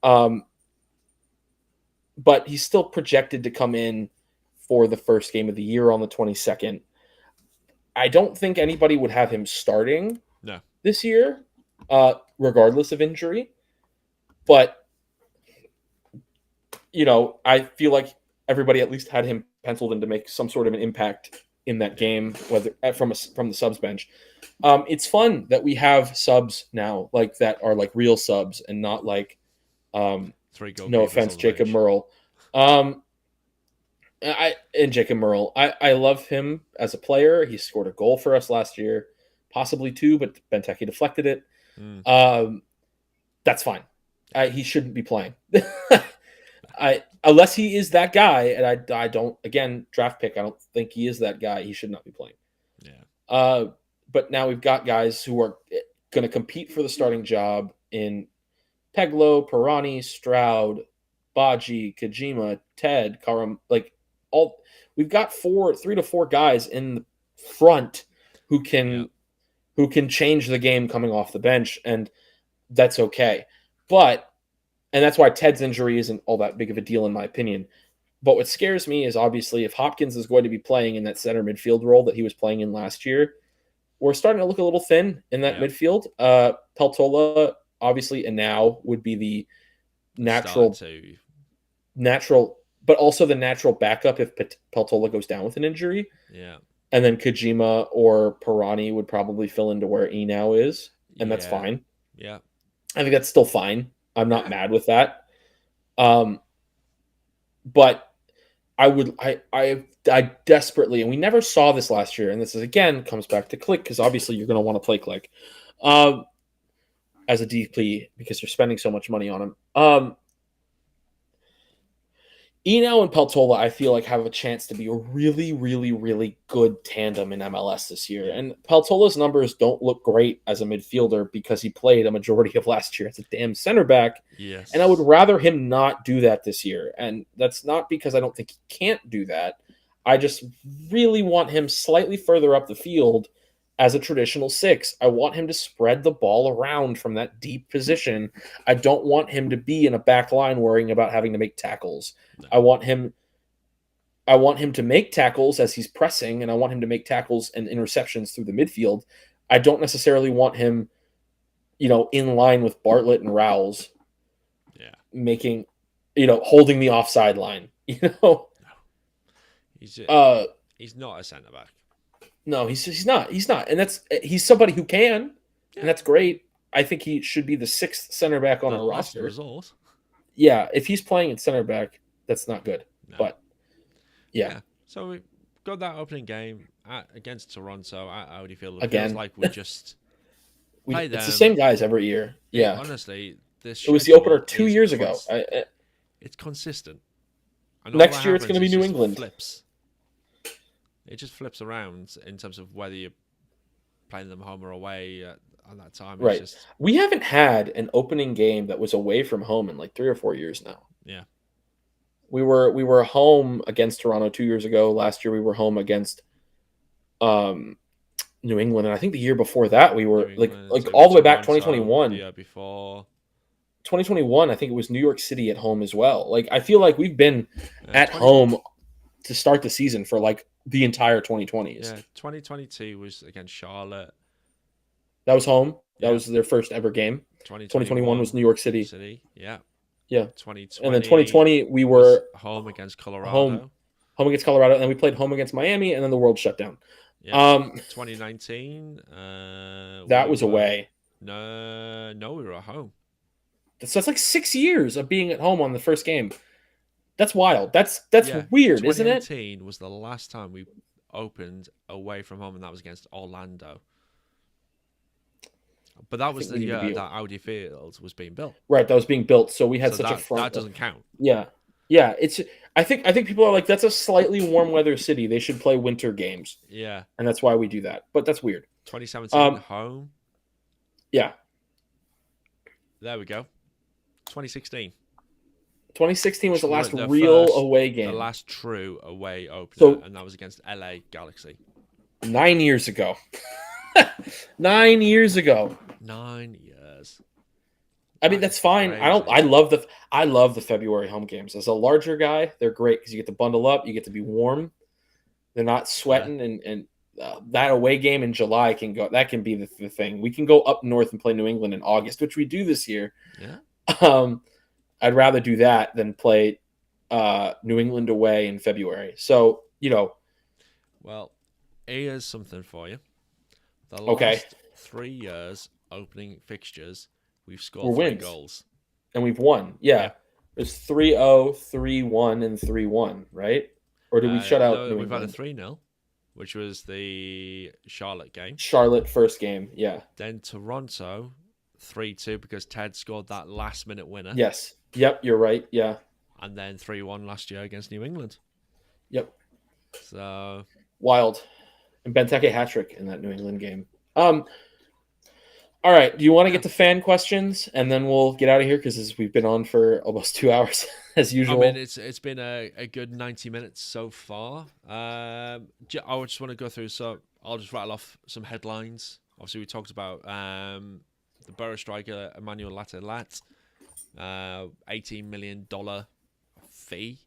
Um, but he's still projected to come in for the first game of the year on the 22nd. I don't think anybody would have him starting no, this year, regardless of injury. But I feel like everybody at least had him penciled in to make some sort of an impact in that yeah, game, whether from the subs bench. It's fun that we have subs now, like that are like real subs and not like, three no goalkeepers offense, on the Jacob bench. Merle. Um, Jacob Merle, I love him as a player. He scored a goal for us last year, possibly two, but Benteke deflected it. Mm, Um, that's fine. He shouldn't be playing. Unless he is that guy, and I don't, again, draft pick. I don't think he is that guy. He should not be playing. yeah, Uh, but now we've got guys who are going to compete for the starting job in Peglo, Pirani, Stroud, Baji, Kojima, Ted, Karam. Like all, we've got 3 to 4 guys in the front who yeah, can change the game coming off the bench, and that's okay. But and that's why Ted's injury isn't all that big of a deal in my opinion. But what scares me is obviously if Hopkins is going to be playing in that center midfield role that he was playing in last year, we're starting to look a little thin in that yeah. midfield. Peltola, obviously, and now would be the Start natural, to natural, but also the natural backup if Peltola goes down with an injury. yeah, And then Kojima or Pirani would probably fill into where E now is, and that's yeah, fine. yeah, I think that's still fine. I'm not yeah, mad with that. Um, but I desperately, and we never saw this last year, and this is again comes back to Click because obviously you're going to want to play Click um, as a DP because you're spending so much money on him. Eno and Peltola, I feel like have a chance to be a really, really, really good tandem in MLS this year. yeah. And Peltola's numbers don't look great as a midfielder because he played a majority of last year as a damn center back. And I would Yes, rather him not do that this year. And that's not because I don't think he can't do that. I just really want him slightly further up the field as a traditional six. I want him to spread the ball around from that deep position. I don't want him to be in a back line worrying about having to make tackles. no, I want him I want him to make tackles as he's pressing, and I want him to make tackles and interceptions through the midfield. I don't necessarily want him, in line with Bartlett and Rowles yeah, making, holding the offside line. no. He's just, Uh, he's not a centre back. no, he's not, and he's somebody who can, and Yeah, that's great. I think he should be the sixth center back on the our last roster. resort. Yeah, if he's playing at center back, that's not good. No, But yeah, yeah. So we got that opening game against Toronto. How do you feel? It feels again, like we just play it's the them. same guys every year. Yeah, Honestly, this it was the opener schedule 2 years ago. it's consistent, and all that Next year it's going happens to be is New just England. flips. It just flips around in terms of whether you're playing them home or away at that time. It's Right. just We haven't had an opening game that was away from home in like 3 or 4 years now. yeah, We were home against Toronto 2 years ago. Last year we were home against um New England, and I think the year before that we New were like England. like So it all was the way back Toronto the 2021. year before. 2021, I think it was New York City at home as well. Like I feel like we've been at 20 home to start the season for like the entire 2020s. Yeah, 2022 was against Charlotte. That was home. That Yeah, was their first ever game. 2021 was 2021 New York City. City. Yeah, Yeah. And then 2020 2020 we was were home against home Colorado. home against Colorado, and then we played home against Miami, and then the world shut down. Yeah, Um, 2019. that We was were away. no, we were at home. So that's like 6 years of being at home on the first game. That's wild. That's Yeah, weird, isn't it? 2018 was the last time we opened away from home, and that was against Orlando. But that I was think we the need to year be that Audi Field was being built. right. That was being built, so we had So such a that front. doesn't count. Yeah, yeah. It's. I think people are like, that's a slightly warm weather city. They should play winter games, Yeah. and that's why we do that. But that's weird. 2017 Um, home. yeah. There we go. 2016. 2016 was the last The real first, away the game. last true away opener, So and that was against LA Galaxy. 9 years ago. 9 years ago. 9 years. I mean, That that's is fine. I don't. crazy. I love the February home games. As a larger guy, they're great because you get to bundle up, you get to be warm. They're not Yeah. sweating, and that away game in July can go. That can be the thing. We can go up north and play New England in August, which we do this year. Yeah. I'd rather do that than play New England away in February. So Well, here's something for you. The okay, last 3 years opening fixtures, we've we're scored 3 wins goals. and we've won. Yeah, Yeah. it's 3-0, 3-1, and 3-1, right? Or did we shut out No, New we've had a England? 3-0, which was the Charlotte game. Charlotte first game. Yeah. Then Toronto 3-2 because Ted scored that last minute winner. Yes. Yep. You're right. Yeah. And then 3-1 last year against New England. Yep. So Wild. And Benteke hat trick in that New England game. All right. Do you want to get to fan questions and then we'll get out of here because we've been on for almost 2 hours as I usual. mean, it's been a good 90 minutes so far. I just want to go through. So I'll just rattle off some headlines. Obviously, we talked about the Borough striker Emmanuel Latelat, $18 million fee,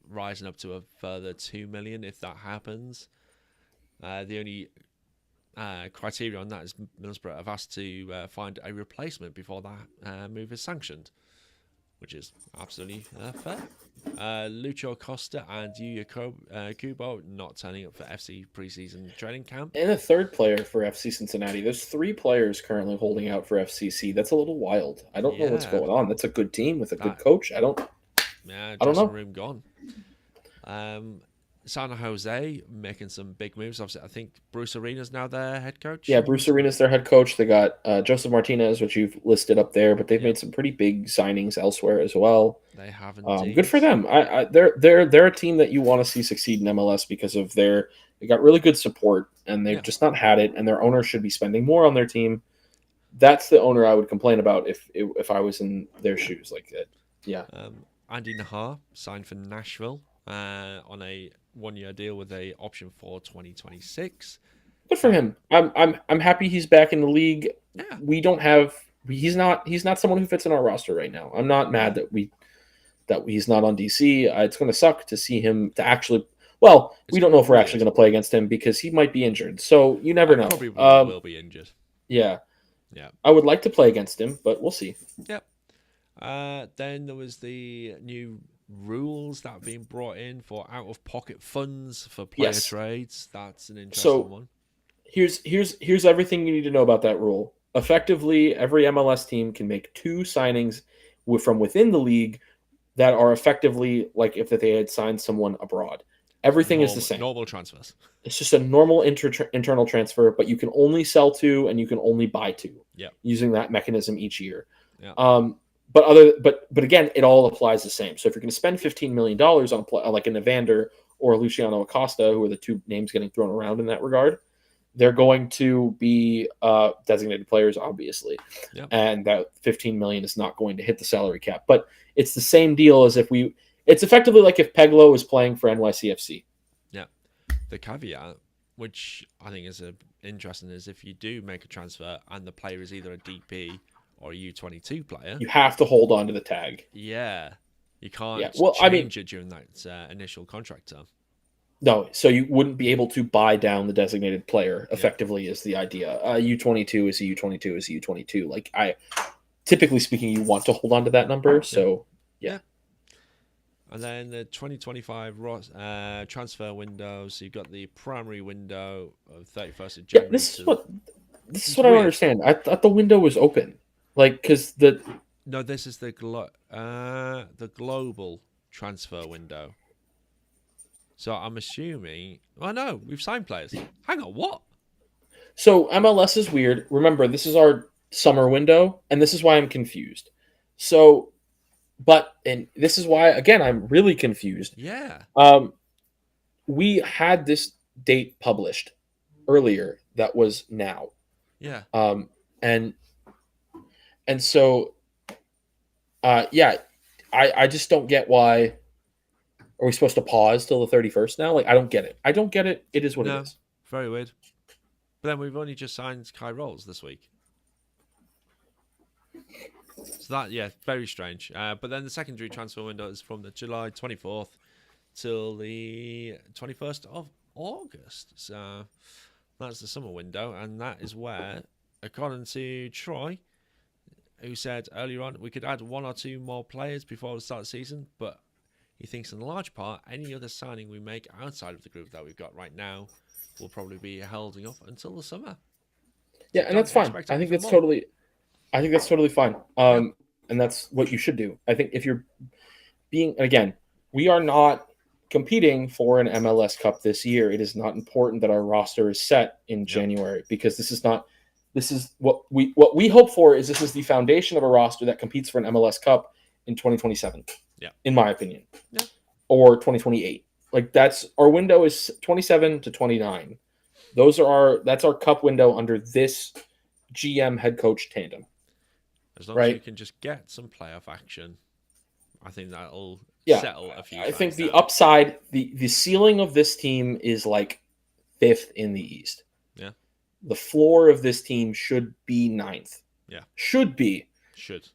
rising up to a further $2 million if that happens. The only criteria on that is Middlesbrough have asked to find a replacement before that move is sanctioned, which is absolutely fair. Lucho Costa and Yuya Kubo not turning up for FC preseason training camp. And a third player for FC Cincinnati. There's 3 players currently holding out for FCC. That's a little wild. I don't know what's Yeah. going on. That's a good team with a good coach. I don't Yeah, know. dressing room gone. San Jose making some big moves. Obviously, I think Bruce Arena's now their head coach. Yeah, Bruce Arena's their head coach. They got Joseph Martinez, which you've listed up there, but they've made some pretty big signings elsewhere as well. They have indeed. Good for them. They're a team that you want to see succeed in MLS because of they got really good support and they've just not had it. And their owner should be spending more on their team. That's the owner I would complain about if I was in their shoes like that. Yeah. Andy Nahar signed for Nashville on a 1-year deal with a option for 2026. Good for him. I'm happy he's back in the league. Yeah. We don't have. He's not someone who fits in our roster right now. I'm not mad that he's not on DC. It's going to suck to see him to actually. Well, we don't know if we're actually going to play against him because he might be injured. So you never know. Probably will be injured. Yeah. Yeah. I would like to play against him, but we'll see. Yep. Then there was the new rules that have been brought in for out-of-pocket funds for player trades. That's an interesting one. Here's everything you need to know about that rule. Effectively, every MLS team can make 2 signings from within the league that are effectively like if they had signed someone abroad. Everything is the same. Normal transfers. It's just a normal internal transfer, but you can only sell 2 and you can only buy 2. Yeah. Using that mechanism each year. Yeah. But again, it all applies the same. So if you're going to spend $15 million on like an Evander or Luciano Acosta, who are the 2 names getting thrown around in that regard, they're going to be designated players, obviously. Yep. And that $15 million is not going to hit the salary cap. But it's the same deal as it's effectively like if Peglo was playing for NYCFC. Yeah. The caveat, which I think is interesting, is if you do make a transfer and the player is either a DP or a U22 player, you have to hold on to the tag. Yeah. You can't change it during that initial contract term. No, so you wouldn't be able to buy down the designated player, effectively, is the idea. U22 is a U22 is a U22. Like, typically speaking, you want to hold on to that number, so, yeah. And then the 2025 transfer window, so you've got the primary window of 31st of January. Yeah, this is what I don't understand. I thought the window was open. Like, because No, this is the global transfer window. So I'm assuming... Oh, no, we've signed players. Hang on, what? So MLS is weird. Remember, this is our summer window, and this is why I'm confused. And this is why, again, I'm really confused. Yeah. We had this date published earlier that was now. Yeah. Um, and and so yeah, I just don't get why are we supposed to pause till the 31st now? Like, I don't get it. I don't get it. It is what it No. is. Very weird. But then we've only just signed Kai Rolls this week. So that, yeah, very strange. But then the secondary transfer window is from the July 24th till the 21st of August. So that's the summer window. And that is where, according to Troy, who said earlier on we could add one or two more players before the start of the season, but he thinks in large part any other signing we make outside of the group that we've got right now will probably be holding up until the summer. Yeah, and that's fine. I think that's totally fine. And that's what you should do. I think if you're again, we are not competing for an MLS Cup this year. It is not important that our roster is set in January because this is what we hope for is this is the foundation of a roster that competes for an MLS Cup in 2027. Yeah. In my opinion. Yeah. Or 2028. Like that's our window is 27 to 29. That's our cup window under this GM head coach tandem. As long as we can just get some playoff action, I think that'll settle a few. I think the upside, the ceiling of this team is like 5th in the East. Yeah. The floor of this team should be 9th. Yeah. Should be. Should.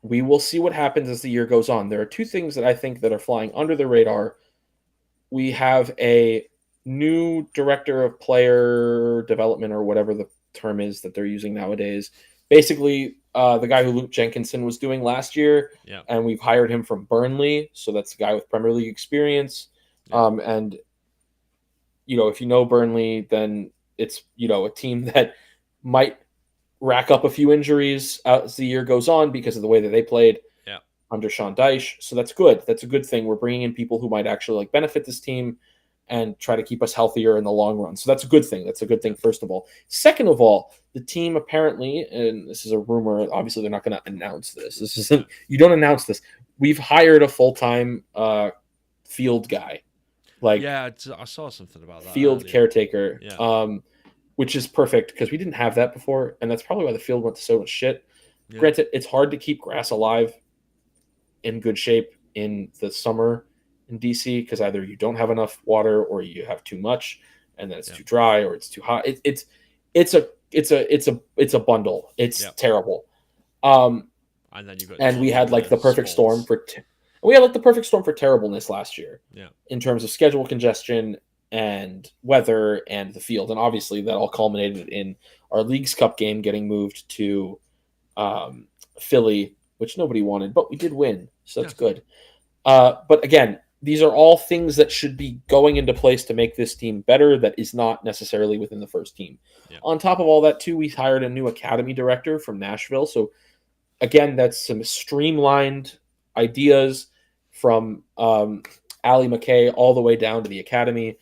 We will see what happens as the year goes on. There are two things that I think that are flying under the radar. We have a new director of player development or whatever the term is that they're using nowadays. Basically, the guy who Luke Jenkinson was doing last year, and we've hired him from Burnley, so that's a guy with Premier League experience. And if you know Burnley, then it's a team that might rack up a few injuries as the year goes on because of the way that they played under Sean Dyche. So that's good. That's a good thing. We're bringing in people who might actually benefit this team and try to keep us healthier in the long run. So that's a good thing. That's a good thing, first of all. Second of all, the team apparently, and this is a rumor, obviously they're not going to announce this. You don't announce this. We've hired a full-time field guy. I saw something about that. Field earlier. Caretaker. Which is perfect because we didn't have that before, and that's probably why the field went to so much shit. Yeah. Granted, it's hard to keep grass alive in good shape in the summer in DC because either you don't have enough water or you have too much, and then it's too dry or it's too hot. It's a bundle. It's terrible. And then we had the perfect storm for the perfect storm for terribleness last year. Yeah. In terms of schedule congestion and weather and the field, and obviously that all culminated in our Leagues Cup game getting moved to Philly, which nobody wanted, but we did win, so that's good. But again, these are all things that should be going into place to make this team better that is not necessarily within the first team. Yeah. On top of all that, too, we hired a new academy director from Nashville. So, again, that's some streamlined ideas from Ali McKay all the way down to the academy.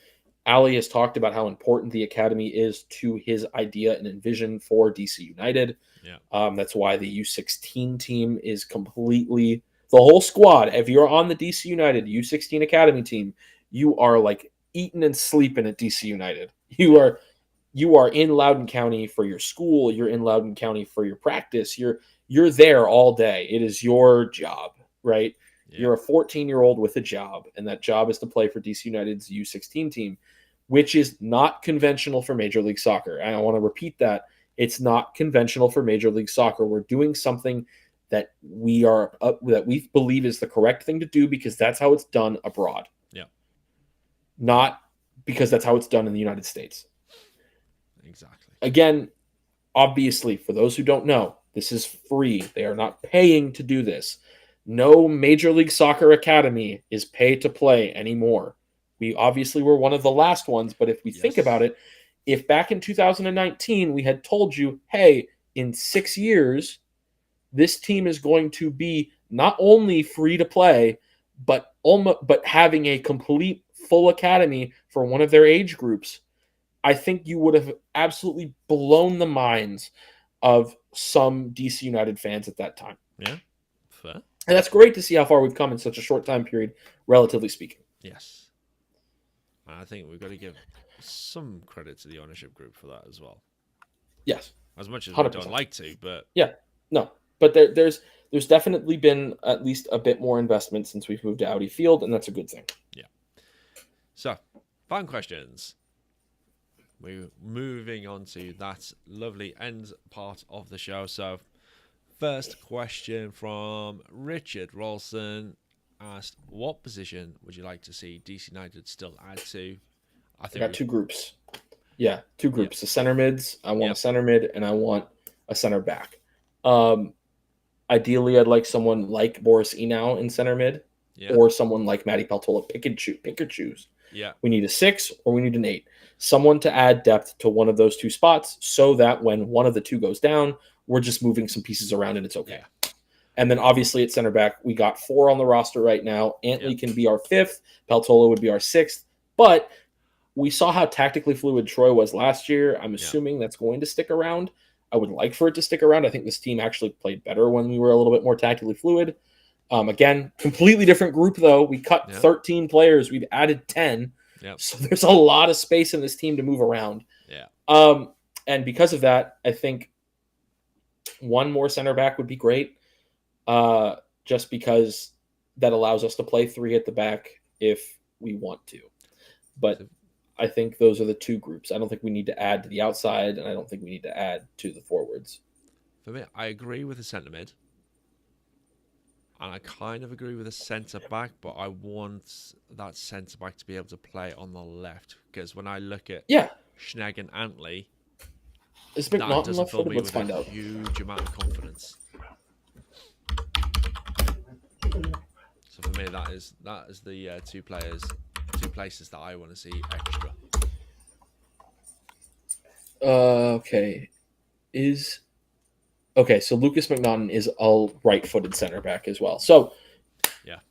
Ali has talked about how important the academy is to his idea and envision for DC United. Yeah. That's why the U16 team is completely the whole squad. If you're on the DC United U16 academy team, you are eating and sleeping at DC United. You are in Loudoun County for your school. You're in Loudoun County for your practice. You're there all day. It is your job, right? Yeah. You're a 14-year-old with a job, and that job is to play for DC United's U16 team, which is not conventional for Major League Soccer. And I want to repeat that. It's not conventional for Major League Soccer. We're doing something that we believe is the correct thing to do because that's how it's done abroad. Yeah. Not because that's how it's done in the United States. Exactly. Again, obviously, for those who don't know, this is free. They are not paying to do this. No Major League Soccer academy is pay to play anymore. We obviously were one of the last ones, but if we think about it, if back in 2019 we had told you, hey, in 6 years, this team is going to be not only free to play, but having a complete full academy for one of their age groups, I think you would have absolutely blown the minds of some DC United fans at that time. Yeah, fair. And that's great to see how far we've come in such a short time period, relatively speaking. Yes. I think we've got to give some credit to the ownership group for that as well. Yes. As much as we 100%. don't like to, but yeah, no. But there's definitely been at least a bit more investment since we've moved to Audi Field, and that's a good thing. Yeah. So, fan questions. We're moving on to that lovely end part of the show. So, first question from Richard Rolson asked, what position would you like to see DC United still add to? I got two groups. Yeah, two groups. The center mids. I want a center mid, and I want a center back. Ideally, I'd like someone like Boris Enau in center mid, or someone like Matty Peltola. Pick and choose. Yeah. We need a 6 or we need an 8. Someone to add depth to one of those two spots so that when one of the two goes down, we're just moving some pieces around and it's okay. Yeah. And then obviously at center back, we got 4 on the roster right now. Antley can be our 5th. Peltola would be our 6th. But we saw how tactically fluid Troy was last year. I'm assuming that's going to stick around. I would like for it to stick around. I think this team actually played better when we were a little bit more tactically fluid. Again, completely different group, though. We cut 13 players. We've added 10. Yep. So there's a lot of space in this team to move around. Yeah. And because of that, I think one more center back would be great. Just because that allows us to play 3 at the back if we want to. But I think those are the two groups. I don't think we need to add to the outside, and I don't think we need to add to the forwards. For me, I agree with the centre mid. And I kind of agree with the centre back, but I want that centre back to be able to play on the left. Because when I look at Schnegg and Antley, is McNaughton doesn't fill me Let's with find a out. huge amount of confidence. So for me, that is the two places that I want to see extra. Okay. So Lucas McNaughton is a right-footed center back as well. So,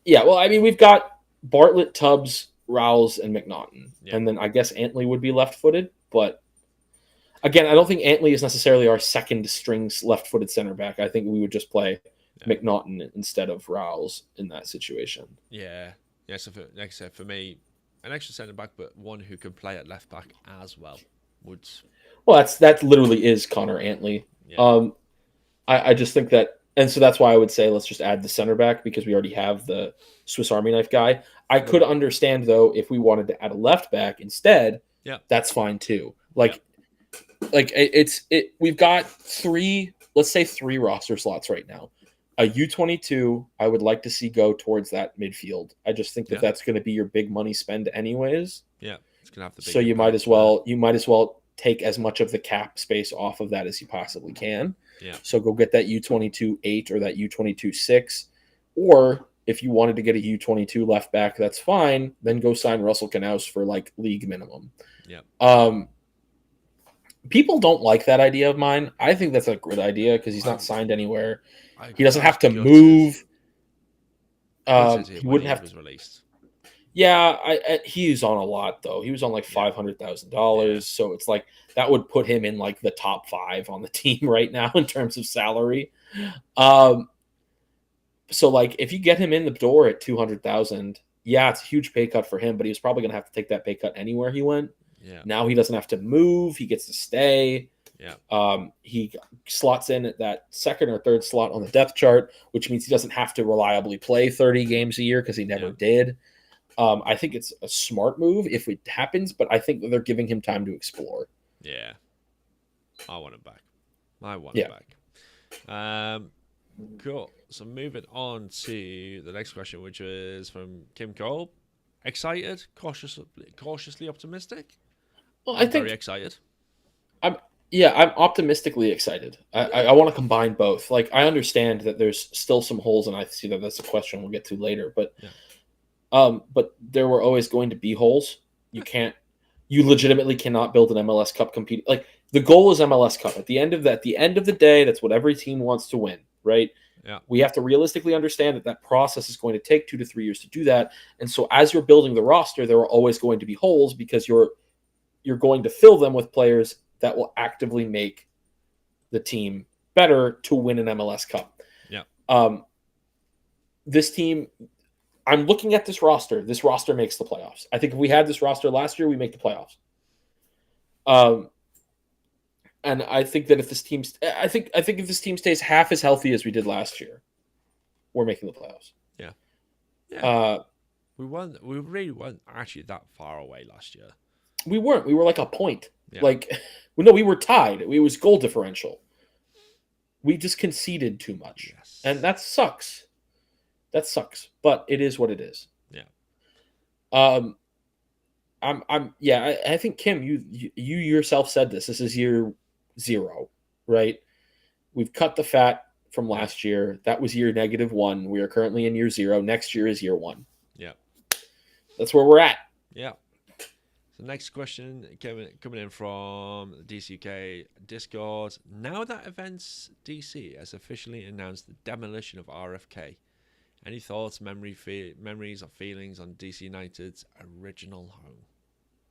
yeah. Well, I mean, we've got Bartlett, Tubbs, Rowles, and McNaughton, and then I guess Antley would be left-footed. But again, I don't think Antley is necessarily our second strings left-footed center back. I think we would just play McNaughton instead of Rowles in that situation. Yeah. So like I said, for me, an extra center back, but one who can play at left back as well would. Well, that literally is Connor Antley. Yeah. I just think that, and so that's why I would say let's just add the center back because we already have the Swiss Army knife guy. I could understand though if we wanted to add a left back instead. Yeah, that's fine too. Like we've got 3 roster slots right now. A U22, I would like to see go towards that midfield. I just think that that's going to be your big money spend anyways. Yeah, it's going to have to be. So you might as well take as much of the cap space off of that as you possibly can. Yeah. So go get that U22 8 or that U22 6, or if you wanted to get a U22 left back, that's fine. Then go sign Russell Knaus for like league minimum. Yeah. People don't like that idea of mine. I think that's a good idea because he's not signed anywhere. He doesn't have to move. He wouldn't have was released. Yeah, he's on a lot though. He was on like $500,000, so it's like that would put him in like the top 5 on the team right now in terms of salary. So like if you get him in the door at 200,000, it's a huge pay cut for him, but he was probably gonna have to take that pay cut anywhere he went. Yeah. Now he doesn't have to move; he gets to stay. Yeah. He slots in at that second or third slot on the depth chart, which means he doesn't have to reliably play 30 games a year because he never did. I think it's a smart move if it happens, but I think that they're giving him time to explore. Yeah. I want him back. Him back. Cool. So moving on to the next question, which is from Kim Cole. Excited? Cautiously optimistic? Well, I'm very excited. I'm optimistically excited. I want to combine both. Like, I understand that there's still some holes, and I see that that's a question we'll get to later, but there were always going to be holes. You legitimately cannot build an MLS Cup compete. Like, the goal is MLS Cup. At the end of the day, that's what every team wants to win, right? Yeah. We have to realistically understand that process is going to take 2 to 3 years to do that. And so as you're building the roster, there are always going to be holes because you're going to fill them with players that will actively make the team better to win an MLS Cup. Yeah. This team, I'm looking at this roster. This roster makes the playoffs. I think if we had this roster last year, we make the playoffs. And I think that if this team, I think if this team stays half as healthy as we did last year, we're making the playoffs. Yeah. Yeah. We really weren't actually that far away last year. We weren't. We were like a point. Yeah. Like, no, we were tied. It was goal differential. We just conceded too much, and that sucks. That sucks, but it is what it is. Yeah. I think Kim, you yourself said this. This is year 0, right? We've cut the fat from last year. That was year -1. We are currently in year 0. Next year is year 1. Yeah. That's where we're at. Yeah. So next question coming in from the DCUK Discord. Now that Events DC has officially announced the demolition of RFK, any thoughts, memories, or feelings on DC United's original home?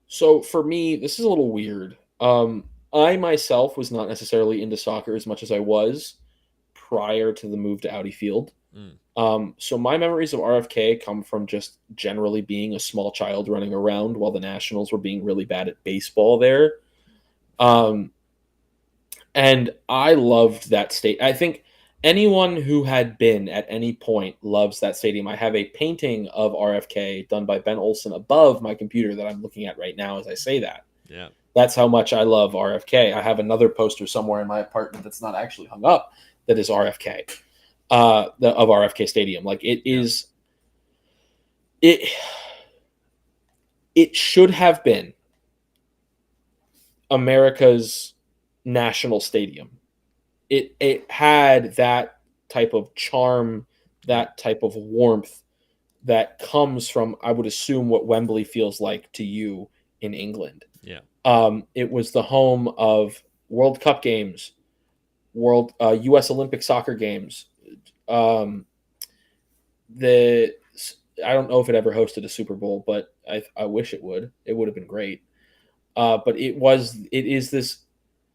So for me, this is a little weird. I myself was not necessarily into soccer as much as I was prior to the move to Audi Field. So my memories of RFK come from just generally being a small child running around while the Nationals were being really bad at baseball there. And I loved that state. I think anyone who had been at any point loves that stadium. I have a painting of RFK done by Ben Olson above my computer that I'm looking at right now as I say that. Yeah. That's how much I love RFK. I have another poster somewhere in my apartment that's not actually hung up that is RFK. Of RFK Stadium. Like it is, it should have been America's national stadium. It had that type of charm, that type of warmth that comes from, I would assume, what Wembley feels like to you in England. Yeah. It was the home of World Cup games, U.S. Olympic soccer games. I don't know if it ever hosted a Super Bowl, but I wish it would. It would have been great. But it is this,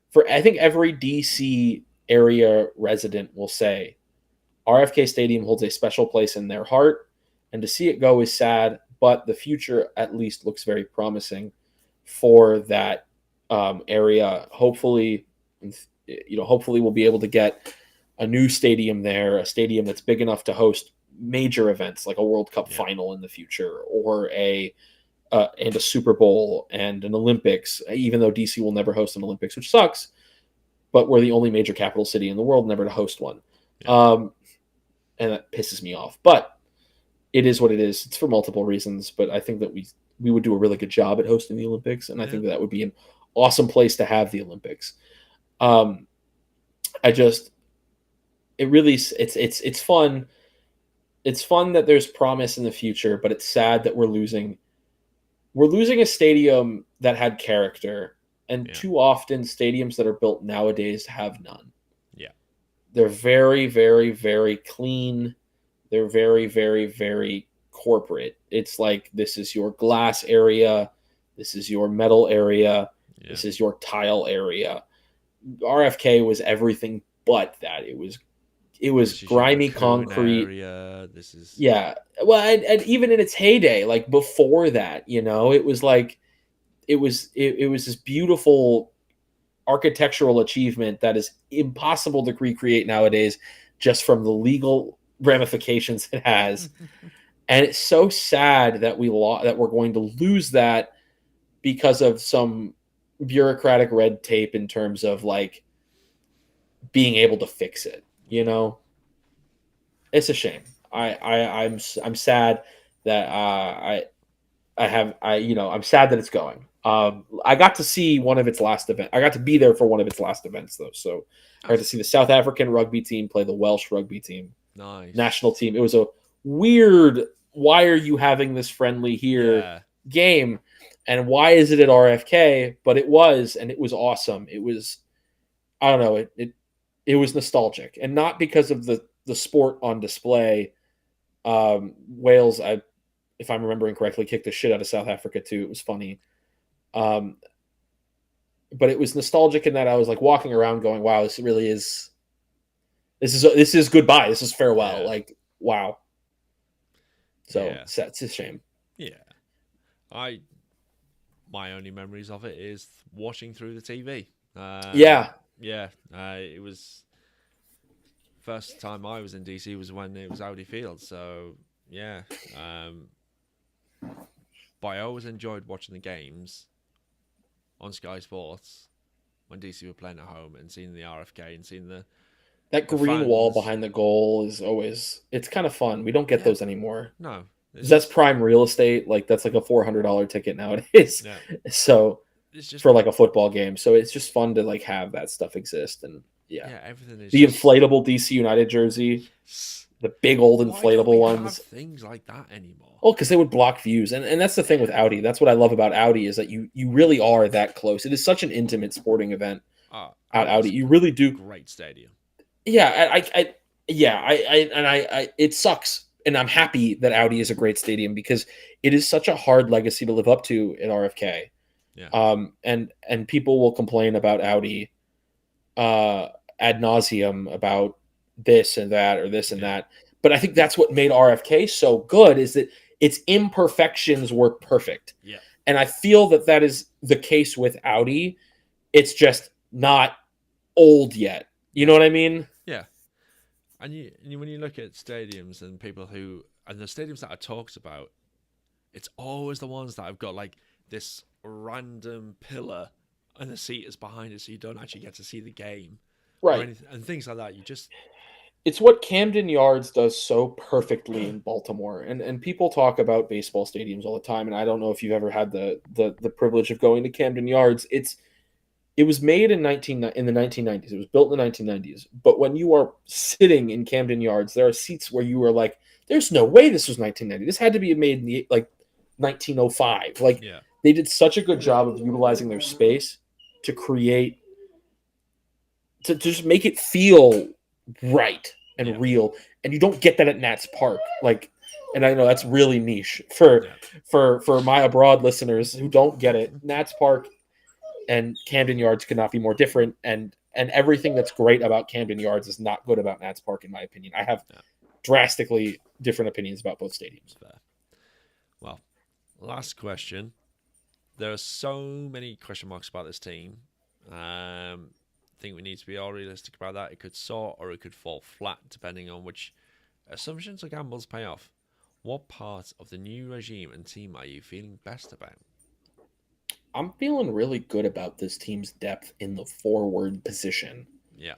for I think every DC area resident will say RFK Stadium holds a special place in their heart, and to see it go is sad, but the future at least looks very promising for that area. Hopefully we'll be able to get a new stadium there, a stadium that's big enough to host major events like a World Cup final in the future, or and a Super Bowl and an Olympics, even though DC will never host an Olympics, which sucks, but we're the only major capital city in the world never to host one. Yeah. And that pisses me off, but it is what it is. It's for multiple reasons, but I think that we would do a really good job at hosting the Olympics, and I think that would be an awesome place to have the Olympics. It's fun. It's fun that there's promise in the future, but it's sad that we're losing a stadium that had character, and too often stadiums that are built nowadays have none. Yeah. They're very, very, very clean. They're very, very, very corporate. It's like, this is your glass area. This is your metal area. Yeah. This is your tile area. RFK was everything but that. It was grimy concrete. This is Well, and even in its heyday, like before that, it was like it was this beautiful architectural achievement that is impossible to recreate nowadays, just from the legal ramifications it has. And it's so sad that we're going to lose that because of some bureaucratic red tape in terms of like being able to fix it. It's a shame. I'm sad that I'm sad that it's going. I got to see one of its last event. I got to be there for one of its last events though. So I got to see the South African rugby team play the Welsh rugby team. Nice. National team. It was a weird, why are you having this friendly here game? And why is it at RFK? But it was, and it was awesome. It was, I don't know, it was nostalgic, and not because of the sport on display. Wales, if I'm remembering correctly, kicked the shit out of South Africa too. It was funny. but it was nostalgic in that I was like walking around going, wow, this really is, this is goodbye. This is farewell. Yeah. Like, wow. So Yeah. it's a shame. Yeah. I My only memories of it is watching through the TV. Yeah. Yeah. It was first time I was in DC was when it was Audi Field. So yeah. But I always enjoyed watching the games on Sky Sports when DC were playing at home and seeing the RFK and seeing That the green wall fans. behind the goal is always, it's kind of fun. We don't get Yeah. those anymore. No. 'Cause It's that's just prime real estate. Like that's like a $400 ticket nowadays. yeah. So It's just for like a football game. So it's just fun to like have that stuff exist. And yeah, yeah. Everything is the just. inflatable DC United jersey, the big old Why don't we inflatable have ones. things like that anymore? Oh, because they would block views, and that's the thing with Audi. That's what I love about Audi is that you really are that close. It is such an intimate sporting event at Audi is Audi. You really do. great stadium. Yeah, I it sucks, and I'm happy that Audi is a great stadium because it is such a hard legacy to live up to at RFK. Yeah. And people will complain about Audi, ad nauseum about this and that or this and that. But I think that's what made RFK so good is that its imperfections were perfect. Yeah. And I feel that that is the case with Audi. It's just not old yet. You know what I mean? Yeah. And when you look at stadiums and people and the stadiums that are talked about, it's always the ones that have got like this random pillar and the seat is behind it, so you don't actually get to see the game or Right. anything and things like that. You just It's what Camden Yards does so perfectly in Baltimore. And people talk about baseball stadiums all the time. And I don't know if you've ever had the privilege of going to Camden Yards. It was made in the 1990s. It was built in the 1990s. But when you are sitting in Camden Yards, there are seats where you are like, there's no way this was 1990. This had to be made in the 1905. Like yeah. they did such a good job of utilizing their space to create to just make it feel right and Yeah. real. And you don't get that at Nats Park. Like, and I know that's really niche for my abroad listeners who don't get it. Nats Park and Camden Yards could not be more different. And everything that's great about Camden Yards is not good about Nats Park, in my opinion. I have drastically different opinions about both stadiums. Fair. Well, last question. There are so many question marks about this team. I think we need to be all realistic about that. It could soar or it could fall flat, depending on which assumptions or gambles pay off. What part of the new regime and team are you feeling best about? I'm feeling really good about this team's depth in the forward position. Yeah.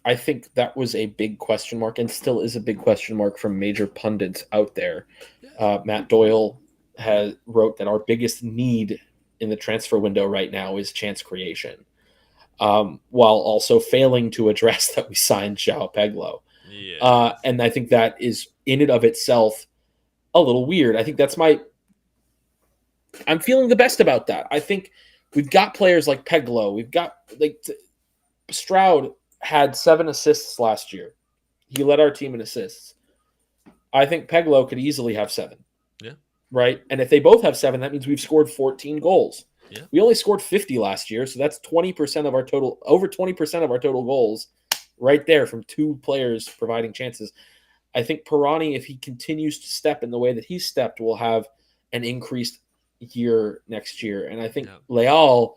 I think that was a big question mark and still is a big question mark from major pundits out there. Matt Doyle wrote that our biggest need in the transfer window right now is chance creation, while also failing to address that we signed João Peglo. Yeah. And I think that is in and of itself a little weird. I think I'm feeling the best about that. I think we've got players like Peglo. We've got Stroud had 7 assists last year. He led our team in assists. I think Peglo could easily have 7. Yeah. Right? And if they both have 7, that means we've scored 14 goals. Yeah. We only scored 50 last year, so that's 20% of our total, over 20% of our total goals right there from 2 players providing chances. I think Pirani, if he continues to step in the way that he's stepped, will have an increased year next year. And I think Leal,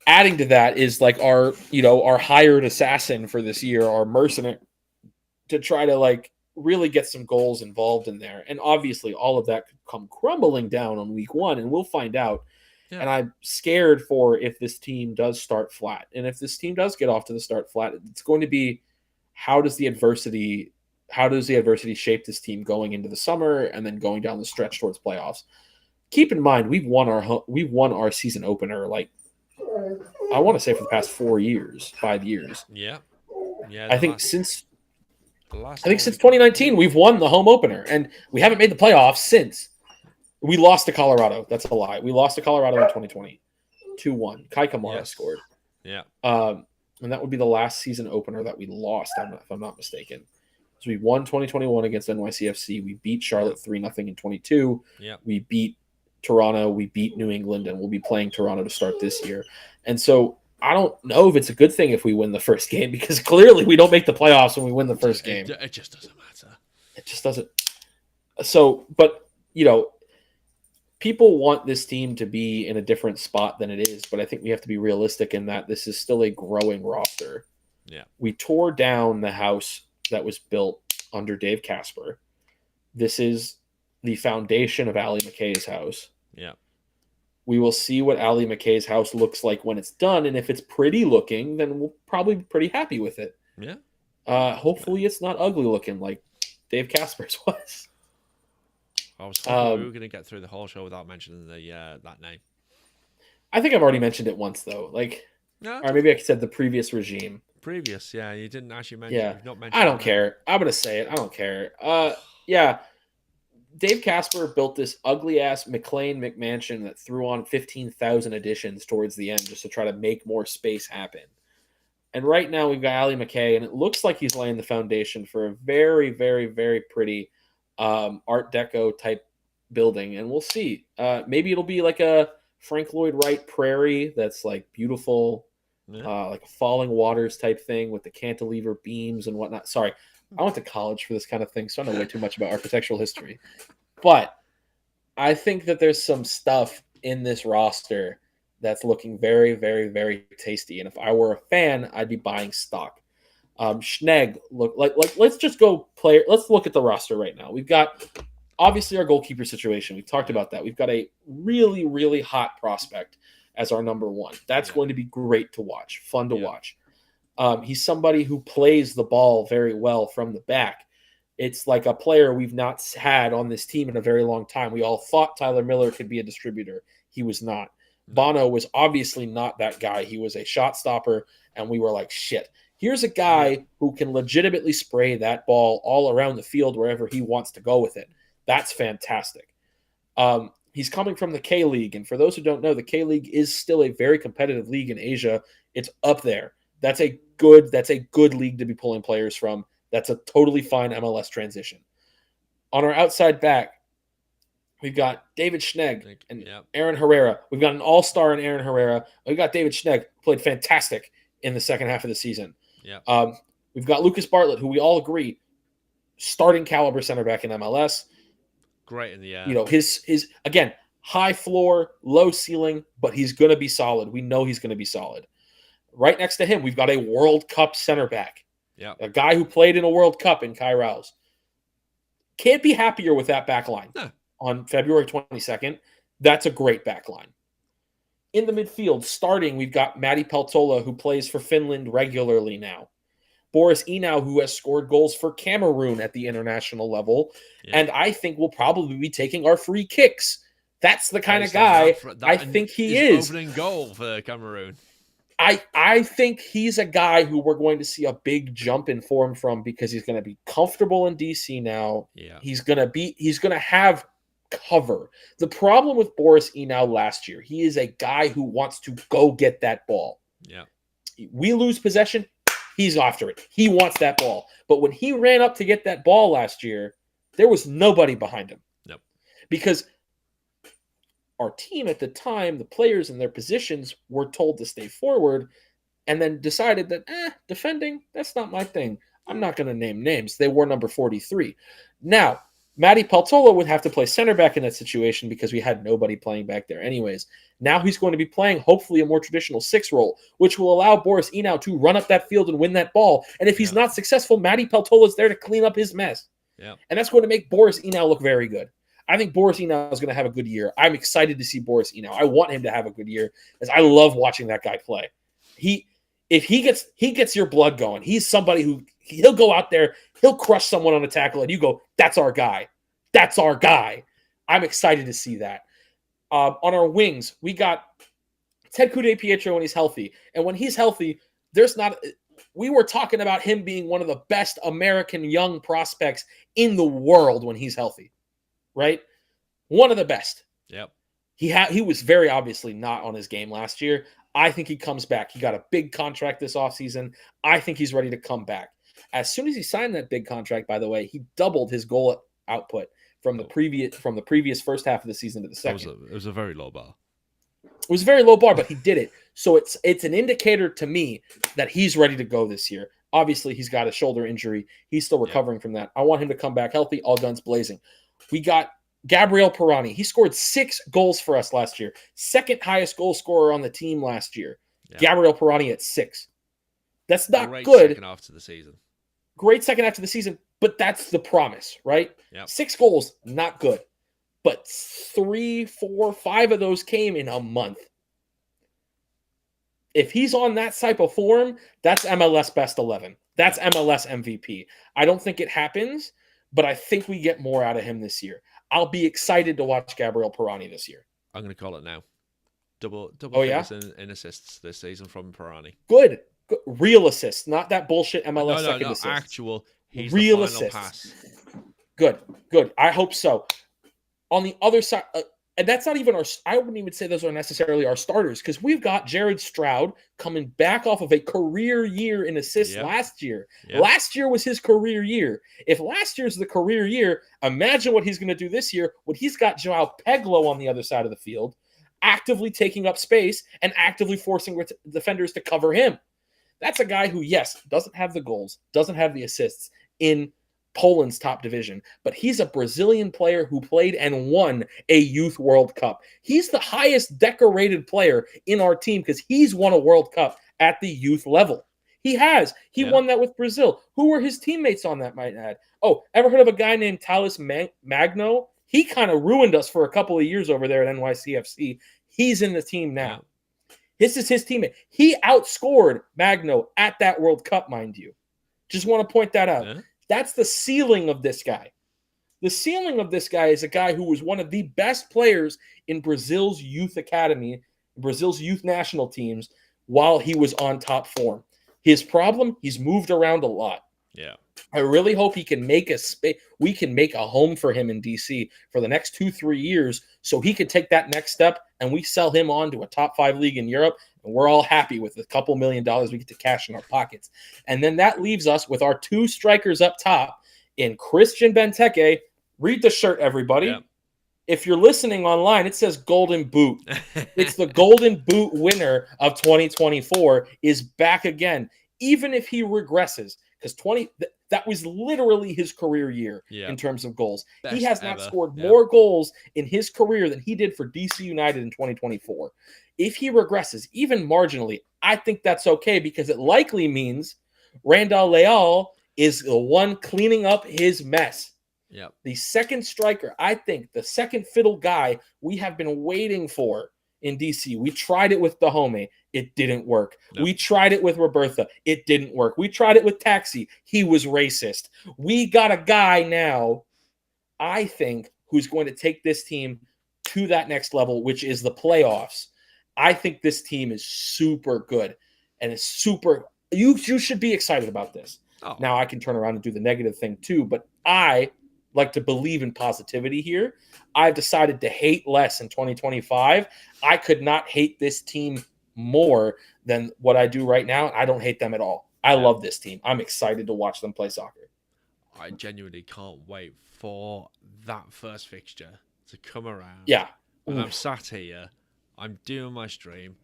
adding to that, is like our hired assassin for this year, our mercenary, to try to really get some goals involved in there. And obviously all of that could come crumbling down on week 1, and we'll find out. Yeah. And I'm scared for if this team does start flat. And if this team does get off to the start flat, it's going to be how does the adversity shape this team going into the summer and then going down the stretch towards playoffs. Keep in mind, we've won our season opener I want to say for the past 5 years. Yeah. I think since 2019 we've won the home opener, and we haven't made the playoffs since. We lost to Colorado. That's a lie. We lost to Colorado in 2020, 2-1. Kai Kamara scored. Yeah. And that would be the last season opener that we lost, if I'm not mistaken. So we won 2021 against NYCFC. We beat Charlotte 3-0 in 22. Yeah. We beat Toronto, we beat New England, and we'll be playing Toronto to start this year. And so I don't know if it's a good thing if we win the first game, because clearly we don't make the playoffs when we win the first game. It just doesn't matter. It just doesn't. So, but, people want this team to be in a different spot than it is, but I think we have to be realistic in that this is still a growing roster. Yeah. We tore down the house that was built under Dave Casper. This is the foundation of Allie McKay's house. Yeah. We will see what Allie McKay's house looks like when it's done, and if it's pretty looking, then we'll probably be pretty happy with it. Yeah. Hopefully it's not ugly looking like Dave Casper's was. I was hoping we were going to get through the whole show without mentioning that name. I think I've already mentioned it once, though. Or maybe I said the previous regime. Previous, yeah. You didn't actually mention. Yeah. You've not mentioned. I don't care. I'm going to say it. I don't care. Yeah. Dave Casper built this ugly ass McLean McMansion that threw on 15,000 additions towards the end just to try to make more space happen. And right now we've got Allie McKay, and it looks like he's laying the foundation for a very, very, very pretty Art Deco type building. And we'll see. Maybe it'll be like a Frank Lloyd Wright prairie that's like beautiful, like a falling waters type thing with the cantilever beams and whatnot. Sorry. I went to college for this kind of thing, so I know way too much about architectural history. But I think that there's some stuff in this roster that's looking very, very, very tasty. And if I were a fan, I'd be buying stock. Schnegg, look like let's just go play. Let's look at the roster right now. We've got obviously our goalkeeper situation. We've talked about that. We've got a really, really hot prospect as our number one. That's going to be great to watch, fun to watch. He's somebody who plays the ball very well from the back. It's like a player we've not had on this team in a very long time. We all thought Tyler Miller could be a distributor. He was not. Bono was obviously not that guy. He was a shot stopper, and we were like, shit. Here's a guy who can legitimately spray that ball all around the field wherever he wants to go with it. That's fantastic. He's coming from the K-League, and for those who don't know, the K-League is still a very competitive league in Asia. It's up there. That's a good league to be pulling players from. That's a totally fine MLS transition. On our outside back, we've got David Schnegg and Aaron Herrera. We've got an all-star in Aaron Herrera. We've got David Schnegg, who played fantastic in the second half of the season. Yeah. We've got Lucas Bartlett, who we all agree, starting caliber center back in MLS. Great in the air. His again, high floor, low ceiling, but he's going to be solid. We know he's going to be solid. Right next to him, we've got a World Cup center back. Yeah. A guy who played in a World Cup in Kai Rouse. Can't be happier with that back line. No. On February 22nd. That's a great back line. In the midfield, starting, we've got Matti Peltola, who plays for Finland regularly now. Boris Enau, who has scored goals for Cameroon at the international level. Yeah. And I think will probably be taking our free kicks. That's the kind of guy I think he is. Opening goal for Cameroon. I think he's a guy who we're going to see a big jump in form from because he's going to be comfortable in DC now. Yeah. He's going to have cover. The problem with Boris Enau last year, he is a guy who wants to go get that ball. Yeah. We lose possession, he's after it. He wants that ball. But when he ran up to get that ball last year, there was nobody behind him. Nope. Because our team at the time, the players in their positions were told to stay forward and then decided that, defending, that's not my thing. I'm not going to name names. They wore number 43. Now, Matti Peltola would have to play center back in that situation because we had nobody playing back there anyways. Now he's going to be playing, hopefully, a more traditional 6 role, which will allow Boris Enau to run up that field and win that ball. And if he's not successful, Matti Peltola is there to clean up his mess. Yeah. And that's going to make Boris Enau look very good. I think Boris Enau is going to have a good year. I'm excited to see Boris Enau. I want him to have a good year because I love watching that guy play. If he gets your blood going. He's somebody who he'll go out there, he'll crush someone on a tackle, and you go, "That's our guy. That's our guy." I'm excited to see that. On our wings, we got Ted Kude Pietro when he's healthy, and when he's healthy, we were talking about him being one of the best American young prospects in the world when he's healthy. Right? One of the best. Yep. He was very obviously not on his game last year. I think he comes back. He got a big contract this offseason. I think he's ready to come back. As soon as he signed that big contract, by the way, he doubled his goal output from the previous first half of the season to the second. It was a very low bar. It was a very low bar, but he did it. So it's an indicator to me that he's ready to go this year. Obviously, he's got a shoulder injury. He's still recovering from that. I want him to come back healthy, all guns blazing. We got Gabriel Pirani. He scored 6 goals for us last year. Second highest goal scorer on the team last year. Yeah. Gabriel Pirani at 6. That's not Great good. Second half to the season. Great second half of the season, but that's the promise, right? Yep. 6 goals, not good. But 3, 4, 5 of those came in a month. If he's on that type of form, that's MLS best 11. That's MLS MVP. I don't think it happens, but I think we get more out of him this year. I'll be excited to watch Gabriel Pirani this year. I'm going to call it now. Double figures in assists this season from Pirani. Good. Real assists, not that bullshit MLS second assist. Actual. He's real the final assists. Pass. Good. I hope so. On the other side, and that's not even I wouldn't even say those are necessarily our starters, because we've got Jared Stroud coming back off of a career year in assists last year. Yep. Last year was his career year. If last year's the career year, imagine what he's going to do this year when he's got Joao Peglo on the other side of the field, actively taking up space and actively forcing defenders to cover him. That's a guy who, yes, doesn't have the goals, doesn't have the assists in Poland's top division, but he's a Brazilian player who played and won a Youth World Cup. He's the highest decorated player in our team because he's won a World Cup at the youth level. He has. He won that with Brazil. Who were his teammates on that, might add? Oh, ever heard of a guy named Thales Magno? He kind of ruined us for a couple of years over there at NYCFC. He's in the team now. This is his teammate. He outscored Magno at that World Cup, mind you. Just want to point that out. Yeah. That's the ceiling of this guy. The ceiling of this guy is a guy who was one of the best players in Brazil's youth academy, Brazil's youth national teams, while he was on top form. His problem, he's moved around a lot. Yeah. I really hope he can make we can make a home for him in DC for the next 2-3 years so he could take that next step and we sell him on to a top 5 league in Europe. And we're all happy with a couple $1 million we get to cash in our pockets. And then that leaves us with our 2 strikers up top in Christian Benteke. Read the shirt, everybody. Yep. If you're listening online, it says Golden Boot. It's the Golden Boot winner of 2024 is back again, even if he regresses. Because that was literally his career year in terms of goals. Best he has not scored more goals in his career than he did for DC United in 2024. If he regresses, even marginally, I think that's okay because it likely means Randall Leal is the one cleaning up his mess. Yep. The second striker, I think, the second fiddle guy we have been waiting for in DC. We tried it with Dahomey. It didn't work. Nope. We tried it with Roberta. It didn't work. We tried it with Taxi. He was racist. We got a guy now, I think, who's going to take this team to that next level, which is the playoffs. I think this team is super good and is super – you should be excited about this. Oh. Now I can turn around and do the negative thing too, but I like to believe in positivity here. I've decided to hate less in 2025. I could not hate this team more than what I do right now. I don't hate them at all. I love this team. I'm excited to watch them play soccer. I genuinely can't wait for that first fixture to come around. Yeah. And I'm sat here, I'm doing my stream,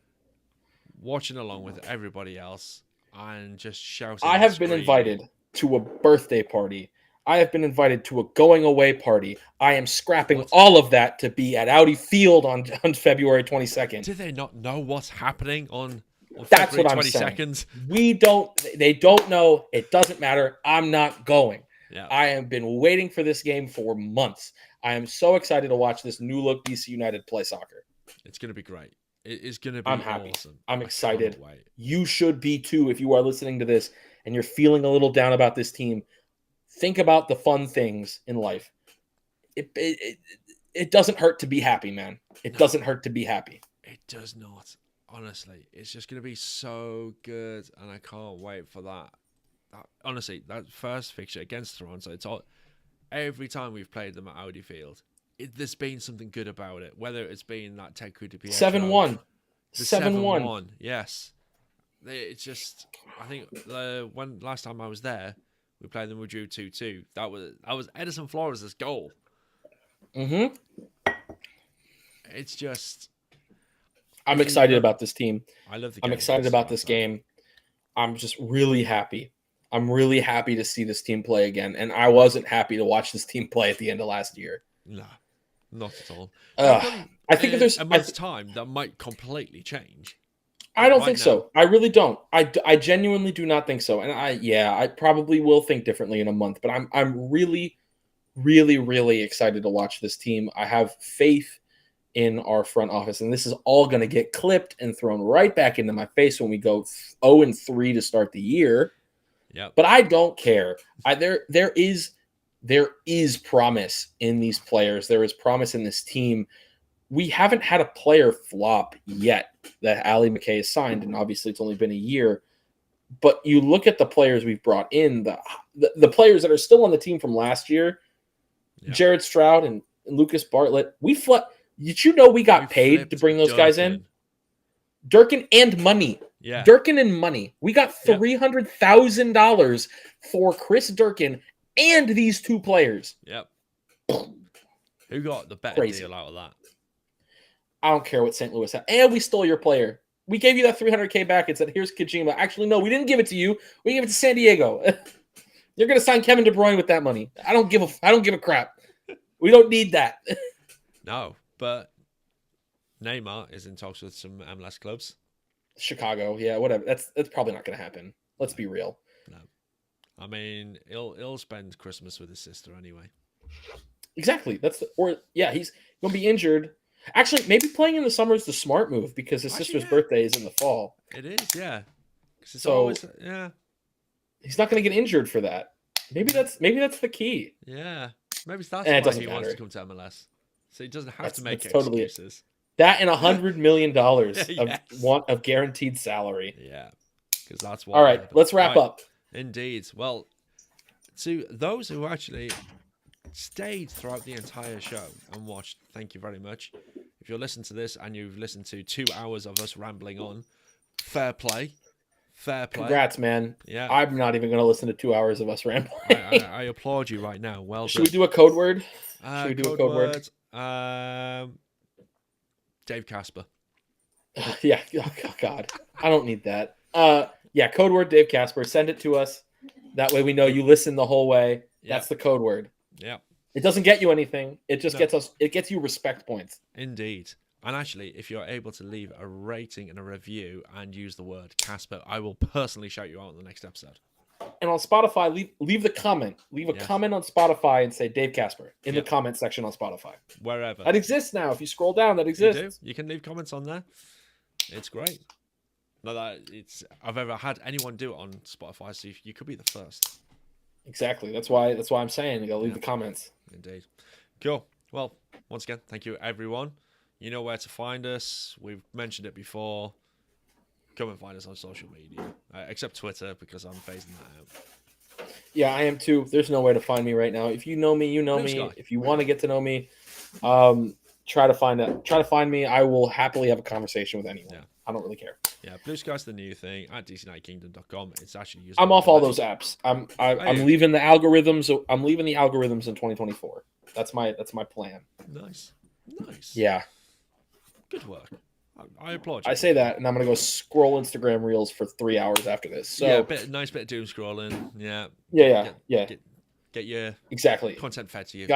watching along with everybody else, and just shouting. I have been invited to a birthday party. I have been invited to a going away party. I am scrapping all of that to be at Audi Field on February 22nd. Do they not know what's happening on That's February what I'm 22nd? Saying. They don't know. It doesn't matter. I'm not going. Yeah. I have been waiting for this game for months. I am so excited to watch this new look DC United play soccer. It's going to be great. It is going to be awesome. I'm excited. You should be too if you are listening to this and you're feeling a little down about this team. Think about the fun things in life. It doesn't hurt to be happy, man. It doesn't hurt to be happy. It does not. Honestly, it's just going to be so good, and I can't wait for that. Honestly, that first fixture against Toronto, it's all, every time we've played them at Audi Field, there's been something good about it. Whether it's been that Teku to 7-1. 7-1. Yes. It's just, I think when last time I was there, we played them, we drew 2-2. That was Edison Flores' goal. Mm-hmm. It's just I'm if you excited love, about this team. I love the I'm game. excited about this game. I'm just really happy. I'm really happy to see this team play again. And I wasn't happy to watch this team play at the end of last year. No, not at all. How Ugh. come I think if in there's, a month's time that might completely change? I But don't right think now, so. I really don't. I genuinely do not think so. And I probably will think differently in a month. But I'm really, really, really excited to watch this team. I have faith in our front office, and this is all going to get clipped and thrown right back into my face when we go 0-3 to start the year. yep. But I don't care. There is promise in these players. There is promise in this team. We haven't had a player flop yet that Ali McKay has signed, and obviously it's only been a year. But you look at the players we've brought in, the players that are still on the team from last year, Yep. Jared Stroud and Lucas Bartlett. Did you know we got paid to flipped bring those guys in? Durkin. Durkin and money. Yeah. Durkin and money. We got $300,000 for Chris Durkin and these two players. Yep. Who got the better Crazy. deal out of that? I don't care what St. Louis had. And we stole your player. We gave you that $300K back and said, here's Kojima. Actually, no, we didn't give it to you. We gave it to San Diego. You're going to sign Kevin De Bruyne with that money. I don't give a crap. We don't need that. No, but Neymar is in talks with some MLS clubs. Chicago, yeah, whatever. That's probably not going to happen. Let's be real. No, I mean he'll spend Christmas with his sister anyway. Exactly. He's going to be injured. Actually, maybe playing in the summer is the smart move because his sister's birthday is in the fall. It is, yeah. It's So always, yeah. He's not going to get injured for that. Maybe that's the key. Yeah. Maybe that's And it why doesn't he wants matter. to come to MLS. So he doesn't have to make That's totally it. excuses. That and $100 million Yes. of guaranteed salary. Yeah. Because that's what. All right, let's wrap up. Indeed. Well, to those who actually stayed throughout the entire show and watched, thank you very much. If you're listening to this and you've listened to 2 hours of us rambling on, fair play. Fair play. Congrats, man. Yeah. I'm not even going to listen to 2 hours of us rambling. I applaud you right now. Well Should done. we do a code word? Should we do a code word? Dave Casper. Yeah. Oh, God. I don't need that. Yeah, code word Dave Casper. Send it to us. That way we know you listen the whole way. That's the code word. Yeah. It doesn't get you anything. It just gets you respect points. Indeed. And actually, if you're able to leave a rating and a review and use the word Casper, I will personally shout you out in the next episode. And on Spotify, leave the comment. Leave a comment on Spotify and say Dave Casper in the comment section on Spotify. Wherever. That exists now. If you scroll down, that exists. You can leave comments on there. It's great. Not that I've ever had anyone do it on Spotify, so you could be the first. Exactly. That's why I'm saying you gotta leave the comments. Indeed. Cool. Well, once again, thank you everyone. You know where to find us. We've mentioned it before. Come and find us on social media, except Twitter because I'm phasing that out. Yeah, I am too. There's nowhere to find me right now. If you know me, you know me. If you want to get to know me, try to find me. I will happily have a conversation with anyone. Yeah. I don't really care. Yeah, Blue Sky's the new thing at DCNightKingdom.com. It's actually using. I'm off all those apps. I'm leaving the algorithms. I'm leaving the algorithms in 2024. That's my plan. Nice. Yeah. Good work. I applaud you. I say that, and I'm gonna go scroll Instagram Reels for 3 hours after this. So yeah, nice bit of doom scrolling. Yeah. Yeah. Get your exactly content fed to you.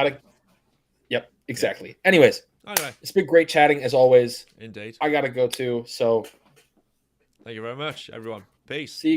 Yep. Exactly. Anyways. Anyway, it's been great chatting as always. Indeed. I gotta go too. So thank you very much, everyone. Peace. See you.